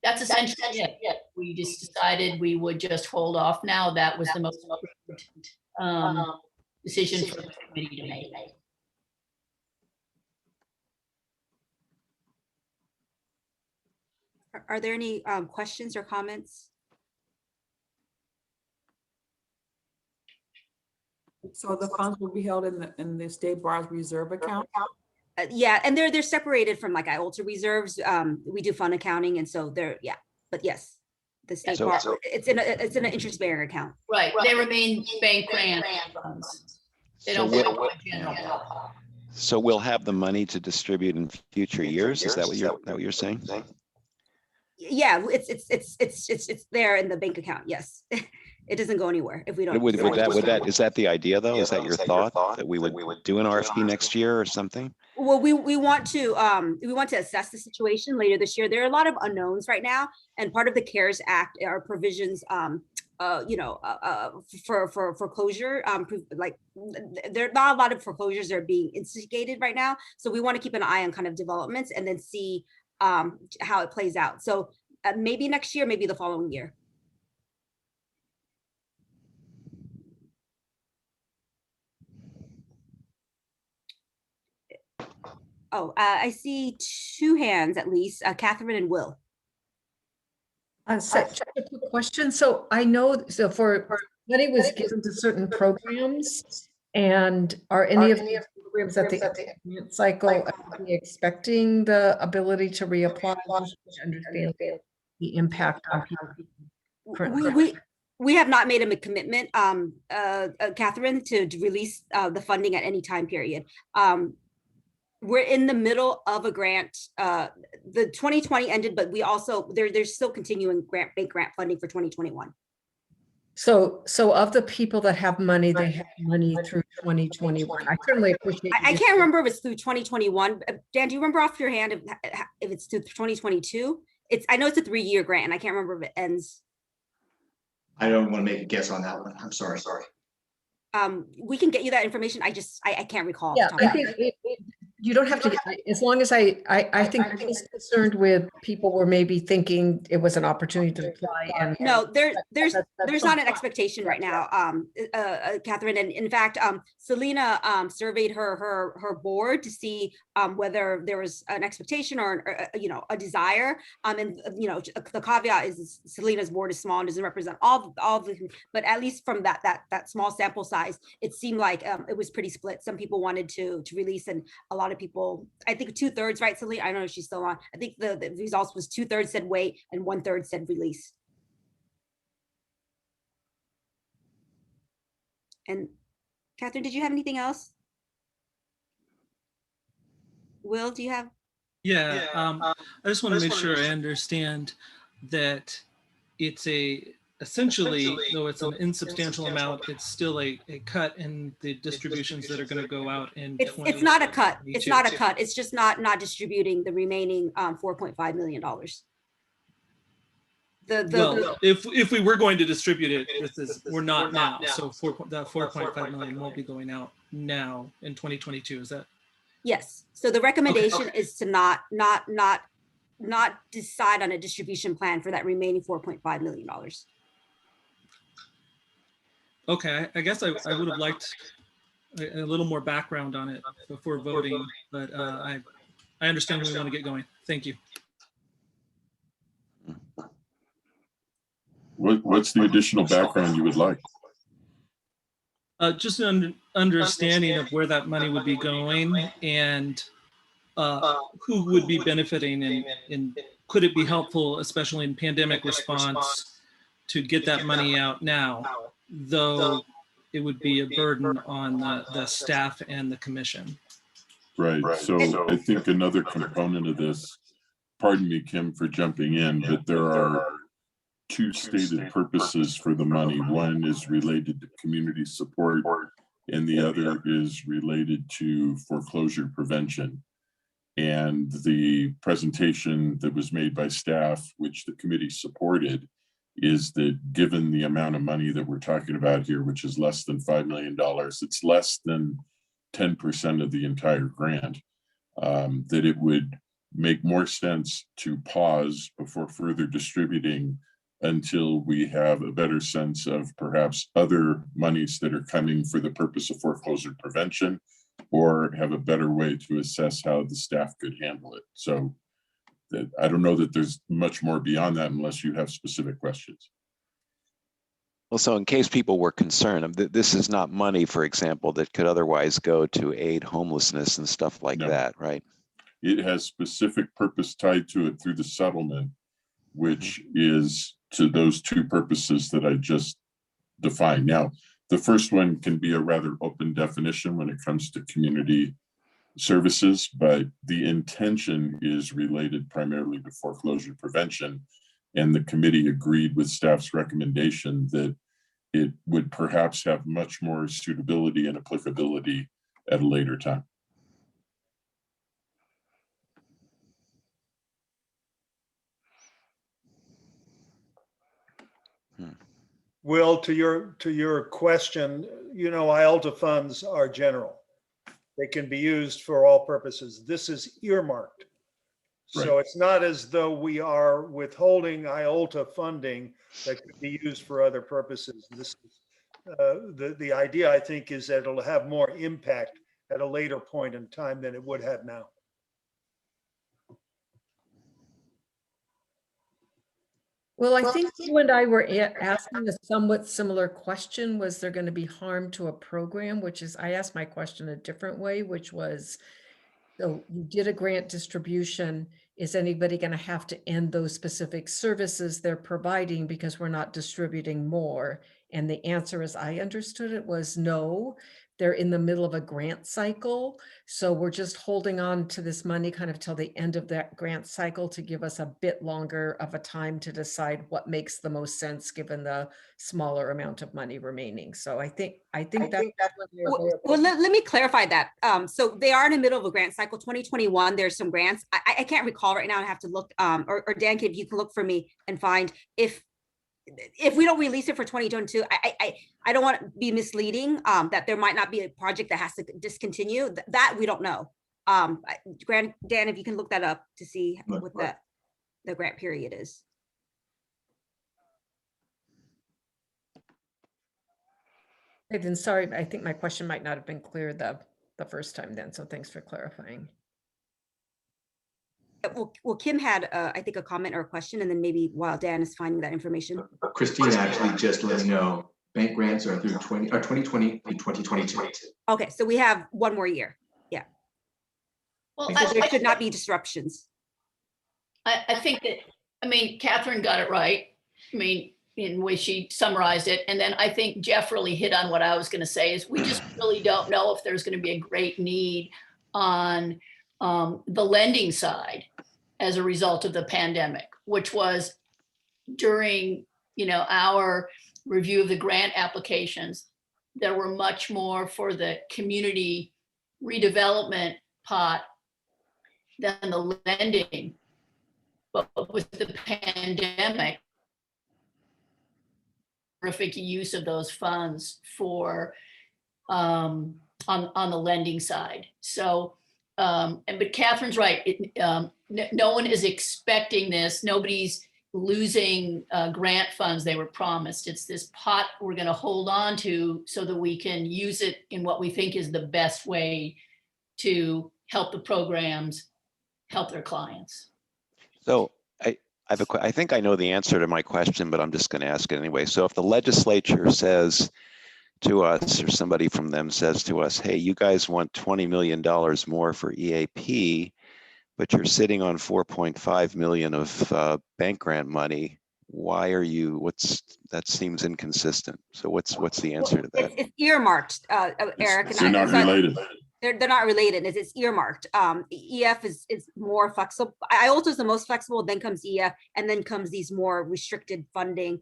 That's essentially it. We just decided we would just hold off now. That was the most important decision for the committee to make. Are there any questions or comments? So the funds will be held in the State Bar's reserve account? Yeah, and they're separated from like IOLTA reserves. We do fund accounting, and so they're, yeah, but yes, the State Bar, it's in an interest bearing account. Right, they remain bank grant funds. They don't go general. So we'll have the money to distribute in future years. Is that what you're saying? Yeah, it's there in the bank account. Yes, it doesn't go anywhere if we don't. Would that is that the idea though? Is that your thought that we would do an RFP next year or something? Well, we want to assess the situation later this year. There are a lot of unknowns right now, and part of the CARES Act are provisions, for foreclosure. Like there are not a lot of foreclosures that are being instigated right now, so we want to keep an eye on kind of developments and then see how it plays out. So maybe next year, maybe the following year. Oh, I see two hands at least, Catherine and Will. Just a quick question. So I know, so for money was given to certain programs, and are any of the programs at the grant cycle expecting the ability to reapply? Understand the impact on people. We have not made a commitment, Catherine, to release the funding at any time period. We're in the middle of a grant. The 2020 ended, but we also there's still continuing bank grant funding for 2021. So of the people that have money, they have money through 2021. I certainly appreciate. I can't remember if it's through 2021. Dan, do you remember off your hand if it's through 2022? I know it's a 3-year grant, and I can't remember if it ends. I don't want to make a guess on that one. I'm sorry. We can get you that information. I can't recall. Yeah, I think you don't have to, as long as I think I'm just concerned with people were maybe thinking it was an opportunity to apply. And no, there's not an expectation right now, Catherine. And in fact, Selena surveyed her board to see whether there was an expectation or a desire. And the caveat is Selena's board is small and doesn't represent all of them, but at least from that small sample size, it seemed like it was pretty split. Some people wanted to release, and a lot of people, I think 2/3, right, Selena? I don't know if she's still on. I think the results was 2/3 said wait and 1/3 said release. And Catherine, did you have anything else? Will, do you have? Yeah, I just want to make sure I understand that it's essentially, though it's an insubstantial amount, it's still a cut in the distributions that are going to go out in. It's not a cut. It's not a cut. It's just not distributing the remaining $4.5 million. Well, if we were going to distribute it, we're not now. So that 4.5 million won't be going out now in 2022. Is that? Yes. So the recommendation is to not decide on a distribution plan for that remaining $4.5 million. Okay, I guess I would have liked a little more background on it before voting, but I understand we want to get going. Thank you. What's the additional background you would like? Just an understanding of where that money would be going and who would be benefiting and could it be helpful, especially in pandemic response, to get that money out now, though it would be a burden on the staff and the commission. Right. So I think another component of this, pardon me, Kim, for jumping in, but there are two stated purposes for the money. One is related to community support, and the other is related to foreclosure prevention. And the presentation that was made by staff, which the committee supported, is that given the amount of money that we're talking about here, which is less than $5 million, it's less than 10% of the entire grant, that it would make more sense to pause before further distributing until we have a better sense of perhaps other monies that are coming for the purpose of foreclosure prevention, or have a better way to assess how the staff could handle it. So I don't know that there's much more beyond that unless you have specific questions. Well, so in case people were concerned, this is not money, for example, that could otherwise go to aid homelessness and stuff like that, right? It has specific purpose tied to it through the settlement, which is to those two purposes that I just defined. Now, the first one can be a rather open definition when it comes to community services, but the intention is related primarily to foreclosure prevention. And the committee agreed with staff's recommendation that it would perhaps have much more suitability and applicability at a later time. Will, to your question, you know, IOLTA funds are general. They can be used for all purposes. This is earmarked. So it's not as though we are withholding IOLTA funding that could be used for other purposes. This is the idea, I think, is that it'll have more impact at a later point in time than it would have now. Well, I think you and I were asking a somewhat similar question. Was there going to be harm to a program? Which is, I asked my question a different way, which was, so you did a grant distribution. Is anybody going to have to end those specific services they're providing because we're not distributing more? And the answer, as I understood it, was no. They're in the middle of a grant cycle. So we're just holding on to this money kind of till the end of that grant cycle to give us a bit longer of a time to decide what makes the most sense given the smaller amount of money remaining. So I think that's what well, let me clarify that. So they are in the middle of a grant cycle. 2021, there's some grants. I can't recall right now. I have to look, or Dan, if you can look for me and find if we don't release it for 2022, I don't want to be misleading that there might not be a project that has to discontinue. That we don't know. Dan, if you can look that up to see what the grant period is. Then sorry, I think my question might not have been clear the first time then. So thanks for clarifying. Well, Kim had, I think, a comment or a question, and then maybe while Dan is finding that information. Christine actually just let me know bank grants are through 2020 to 2022. Okay, so we have one more year. Yeah. Well, so there should not be disruptions. I think that, I mean, Catherine got it right. I mean, in the way she summarized it. And then I think Jeff really hit on what I was going to say is we just really don't know if there's going to be a great need on the lending side as a result of the pandemic, which was during, you know, our review of the grant applications, there were much more for the community redevelopment pot than the lending. But with the pandemic, terrific use of those funds for on the lending side. So but Catherine's right. No one is expecting this. Nobody's losing grant funds they were promised. It's this pot we're going to hold on to so that we can use it in what we think is the best way to help the programs help their clients. So I think I know the answer to my question, but I'm just going to ask it anyway. So if the legislature says to us, or somebody from them says to us, hey, you guys want $20 million more for EAP, but you're sitting on 4.5 million of bank grant money. Why are you, that seems inconsistent. So what's the answer to that? It's earmarked, Eric. They're not related. They're not related. It's earmarked. EF is more flexible. IOLTA is the most flexible, then comes EF, and then comes these more restricted funding.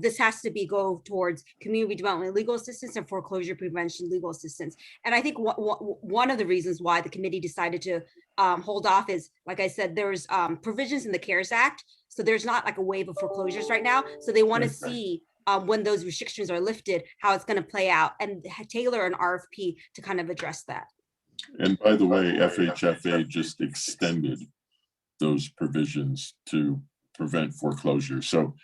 This has to go towards community development legal assistance and foreclosure prevention legal assistance. And I think one of the reasons why the committee decided to hold off is, like I said, there's provisions in the CARES Act. So there's not like a wave of foreclosures right now. So they want to see when those restrictions are lifted, how it's going to play out, and tailor an RFP to kind of address that. And by the way, FHFA just extended those provisions to prevent foreclosure. So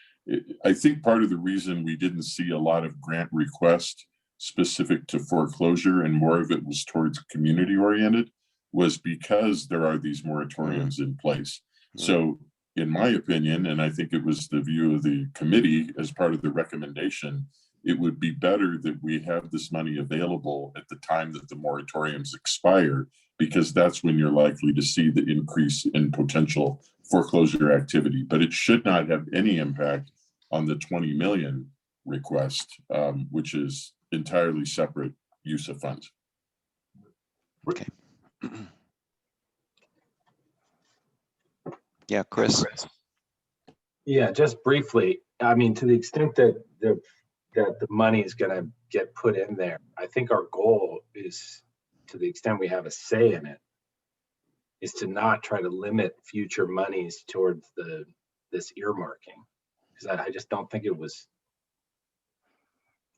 I think part of the reason we didn't see a lot of grant requests specific to foreclosure and more of it was towards community oriented was because there are these moratoriums in place. So in my opinion, and I think it was the view of the committee as part of the recommendation, it would be better that we have this money available at the time that the moratoriums expire, because that's when you're likely to see the increase in potential foreclosure activity. But it should not have any impact on the 20 million request, which is entirely separate use of funds. Okay. Yeah, Chris. Yeah, just briefly. I mean, to the extent that the money is going to get put in there, I think our goal is, to the extent we have a say in it, is to not try to limit future monies towards this earmarking, because I just don't think it was.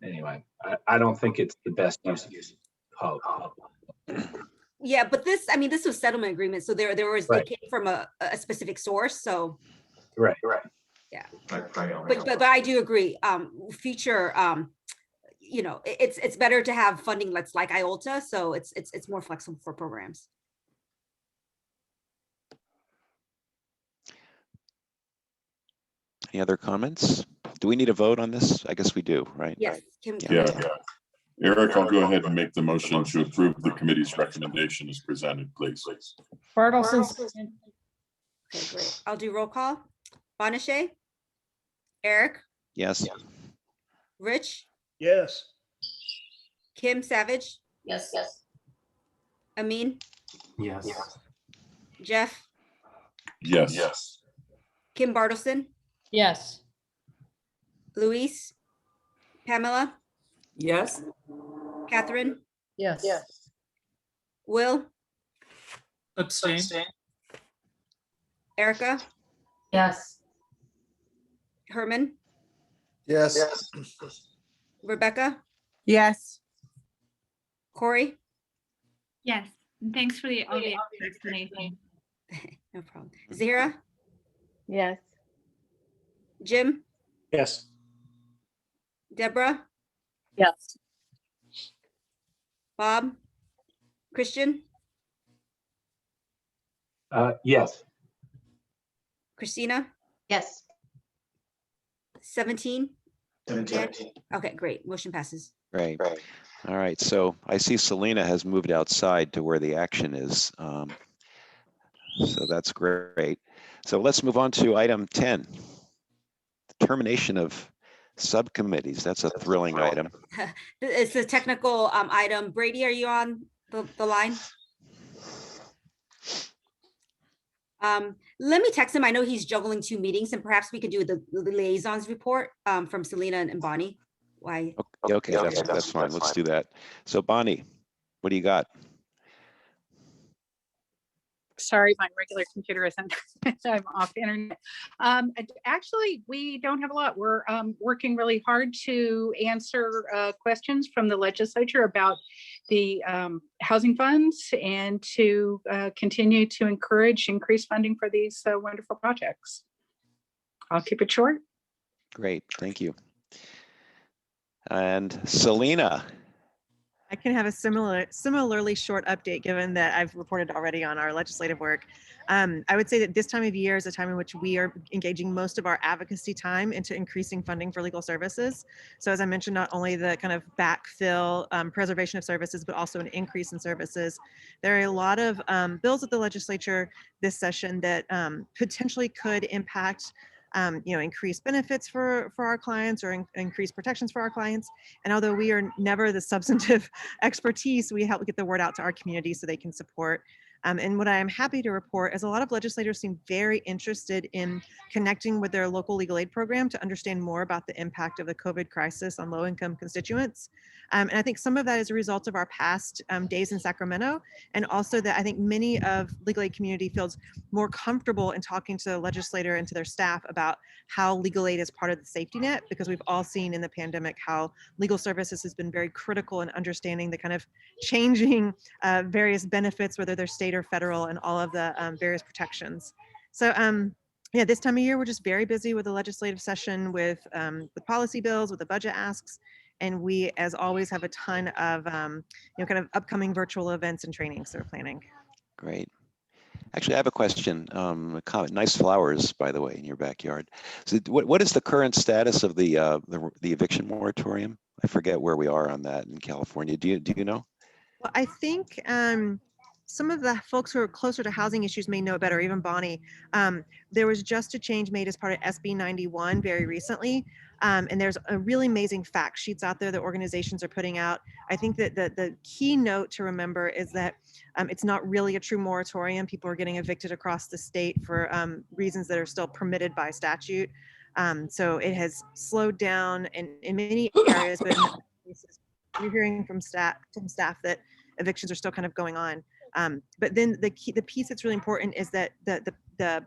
Anyway, I don't think it's the best use of Yeah, but this was settlement agreement, so there was Right. it came from a specific source. So right. yeah, but I do agree. Future, it's better to have funding that's like IOLTA, so it's more flexible for programs. Any other comments? Do we need a vote on this? I guess we do, right? Yes. Yeah. Eric, I'll go ahead and make the motion to approve the committee's recommendation as presented, please. Bartleson. Okay, great. I'll do roll call. Bonachet? Eric? Yes. Rich? Yes. Kim Savage? Yes. Amin? Yes. Jeff? Yes. Kim Bartleson? Yes. Luis? Pamela? Yes. Catherine? Yes. Will? Abstain. Erica? Yes. Herman? Yes. Rebecca? Yes. Corey? Yes, and thanks for all the explanation. No problem. Zahira? Yes. Jim? Yes. Deborah? Yes. Bob? Christian? Yes. Christina? Yes. 17? 17. Okay, great. Motion passes. Right. All right. So I see Selena has moved outside to where the action is. So that's great. So let's move on to item 10. The termination of subcommittees. That's a thrilling item. It's a technical item. Brady, are you on the line? Let me text him. I know he's juggling 2 meetings, and perhaps we could do the liaisons report from Selena and Bonnie. Why? Okay, that's fine. Let's do that. So Bonnie, what do you got? Sorry, my regular computer isn't, I'm off the internet. Actually, we don't have a lot. We're working really hard to answer questions from the legislature about the housing funds and to continue to encourage increased funding for these wonderful projects. I'll keep it short. Great, thank you. And Selena, I can have a similarly short update, given that I've reported already on our legislative work. I would say that this time of year is a time in which we are engaging most of our advocacy time into increasing funding for legal services. So as I mentioned, not only the kind of backfill, preservation of services, but also an increase in services. There are a lot of bills at the legislature this session that potentially could impact increase benefits for our clients or increase protections for our clients. And although we are never the substantive expertise, we help get the word out to our community so they can support. And what I am happy to report is a lot of legislators seem very interested in connecting with their local legal aid program to understand more about the impact of the COVID crisis on low-income constituents. And I think some of that is a result of our past days in Sacramento, and also that I think many of legal aid community feels more comfortable in talking to the legislator and to their staff about how legal aid is part of the safety net, because we've all seen in the pandemic how legal services has been very critical in understanding the kind of changing various benefits, whether they're state or federal, and all of the various protections. So yeah, this time of year, we're just very busy with the legislative session, with policy bills, with the budget asks. And we, as always, have a ton of kind of upcoming virtual events and trainings that we're planning. Great. Actually, I have a question. A comment. Nice flowers, by the way, in your backyard. So what is the current status of the eviction moratorium? I forget where we are on that in California. Do you know? Well, I think some of the folks who are closer to housing issues may know better, even Bonnie. There was just a change made as part of SB 91 very recently. And there's a really amazing fact sheets out there that organizations are putting out. I think that the key note to remember is that it's not really a true moratorium. People are getting evicted across the state for reasons that are still permitted by statute. So it has slowed down in many areas, but in other cases, you're hearing from staff that evictions are still kind of going on. But then the piece that's really important is that the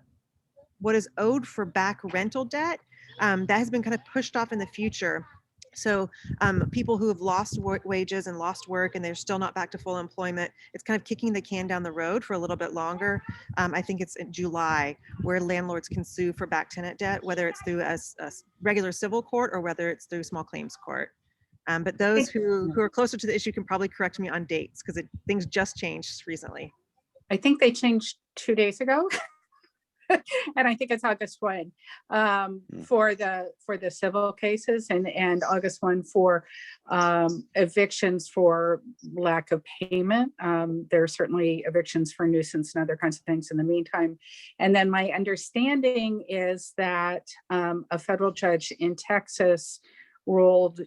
what is owed for back rental debt, that has been kind of pushed off in the future. So people who have lost wages and lost work and they're still not back to full employment, it's kind of kicking the can down the road for a little bit longer. I think it's in July where landlords can sue for back tenant debt, whether it's through a regular civil court or whether it's through small claims court. But those who are closer to the issue can probably correct me on dates, because things just changed recently. I think they changed 2 days ago. And I think it's August 1 for the civil cases, and August 1 for evictions for lack of payment. There are certainly evictions for nuisance and other kinds of things in the meantime. And then my understanding is that a federal judge in Texas ruled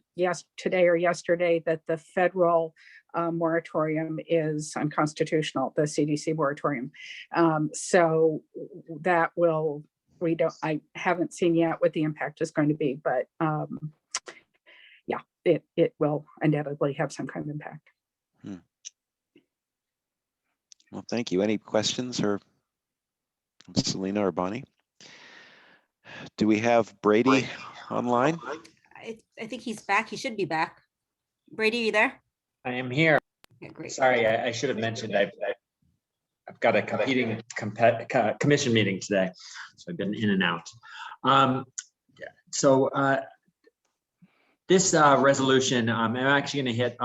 today or yesterday that the federal moratorium is unconstitutional, the CDC moratorium. So that I haven't seen yet what the impact is going to be, but yeah, it will undoubtedly have some kind of impact. Well, thank you. Any questions or Selena or Bonnie? Do we have Brady online? I think he's back. He should be back. Brady, are you there? I am here. Okay, great. Sorry, I should have mentioned I've got a competing commission meeting today, so I've been in and out. This resolution, I'm actually going to hit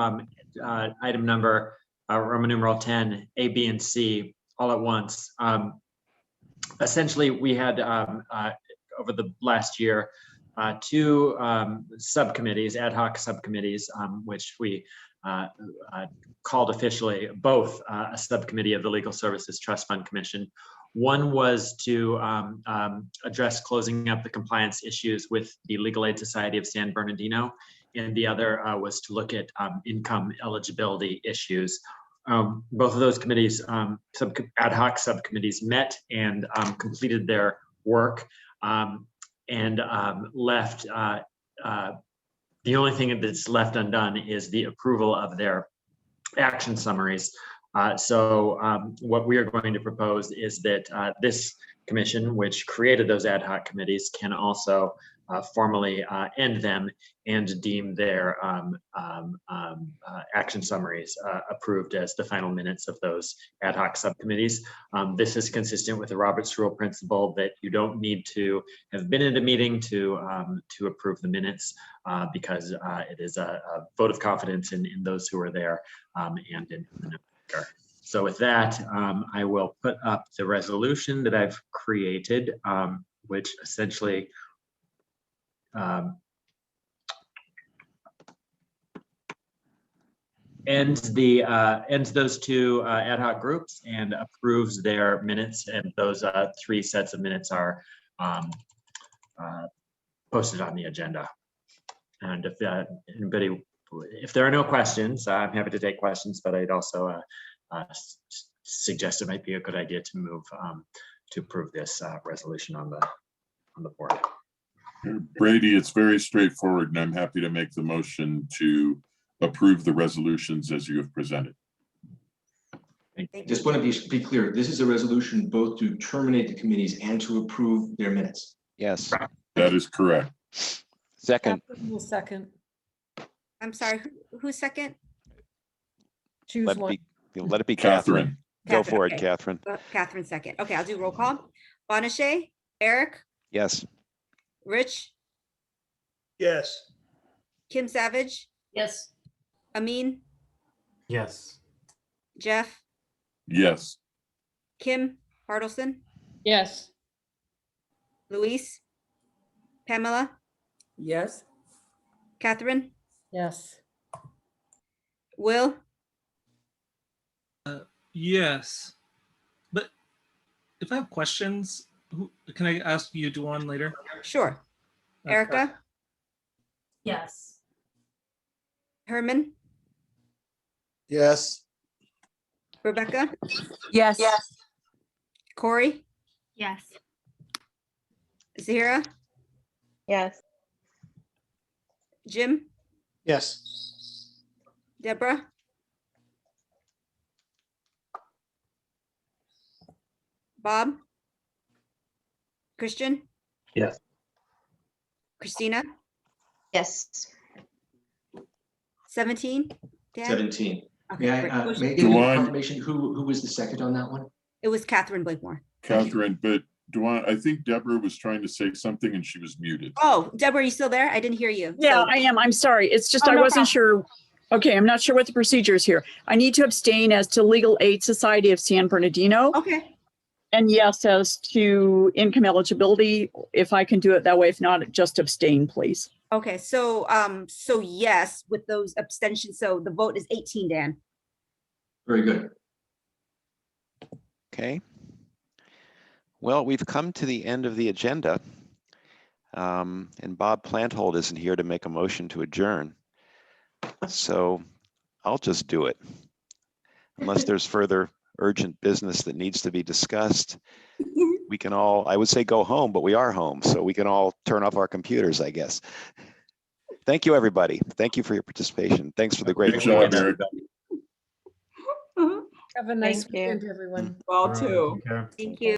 item number Roman numeral 10, A, B, and C all at once. Essentially, we had over the last year two subcommittees, ad hoc subcommittees, which we called officially both a subcommittee of the Legal Services Trust Fund Commission. One was to address closing up the compliance issues with the Legal Aid Society of San Bernardino, and the other was to look at income eligibility issues. Both of those committees, ad hoc subcommittees, met and completed their work and left. The only thing that's left undone is the approval of their action summaries. So what we are going to propose is that this commission, which created those ad hoc committees, can also formally end them and deem their action summaries approved as the final minutes of those ad hoc subcommittees. This is consistent with the Roberts Rule principle that you don't need to have been in a meeting to approve the minutes because it is a vote of confidence in those who are there and in the maker. So with that, I will put up the resolution that I've created, which essentially ends those two ad hoc groups and approves their minutes, and those 3 sets of minutes are posted on the agenda. And if anybody, if there are no questions, I'm happy to take questions, but I'd also suggest it might be a good idea to move to approve this resolution on the board. Brady, it's very straightforward, and I'm happy to make the motion to approve the resolutions as you have presented. Just want to be clear, this is a resolution both to terminate the committees and to approve their minutes. Yes. That is correct. Second. Second. I'm sorry, who's second? Choose one. Let it be Catherine. Go for it, okay. Catherine. Catherine second. Okay, I'll do roll call. Bonachet, Eric, Yes. Rich, Yes. Kim Savage, Yes. Amin, Yes. Jeff, Yes. Kim Bartleson, Yes. Luis, Pamela, Yes. Catherine, Yes. Will, Yes, but if I have questions, can I ask you, Duan, later? sure. Erica, Yes. Herman, Yes. Rebecca, Yes. Corey, Yes. Zahira, Yes. Jim, Yes. Deborah, Bob, Christian, Yes. Christina, Yes. 17, Dan? 17. Okay, May great. I Motion- may I get a Duan. confirmation who was the second on that one? It was Catherine Blakemore. Catherine, but Duan, I think Deborah was trying to say something and she was muted. Oh, Deborah, are you still there? I didn't hear you. Yeah, So- I am. I'm sorry. It's just Oh, I no wasn't sure. Okay, I'm not sure what the procedure is here. I need to abstain as to Legal Aid Society of San Bernardino. Okay, And yes, as to income eligibility, if I can do it that way. If not, just abstain, please. okay, so yes, with those abstentions, so the vote is 18, Dan. Very good. Okay. Well, we've come to the end of the agenda. And Bob Planthold isn't here to make a motion to adjourn. So I'll just do it. Unless there's further urgent business that needs to be discussed, we can all, I would say go home, but we are home, so we can all turn off our computers, I guess. Thank you, everybody. Thank you for your participation. Thanks for the great Good job, questions. Eric. Have a nice Thank you. weekend, everyone. Well, too. Take care. Thank you.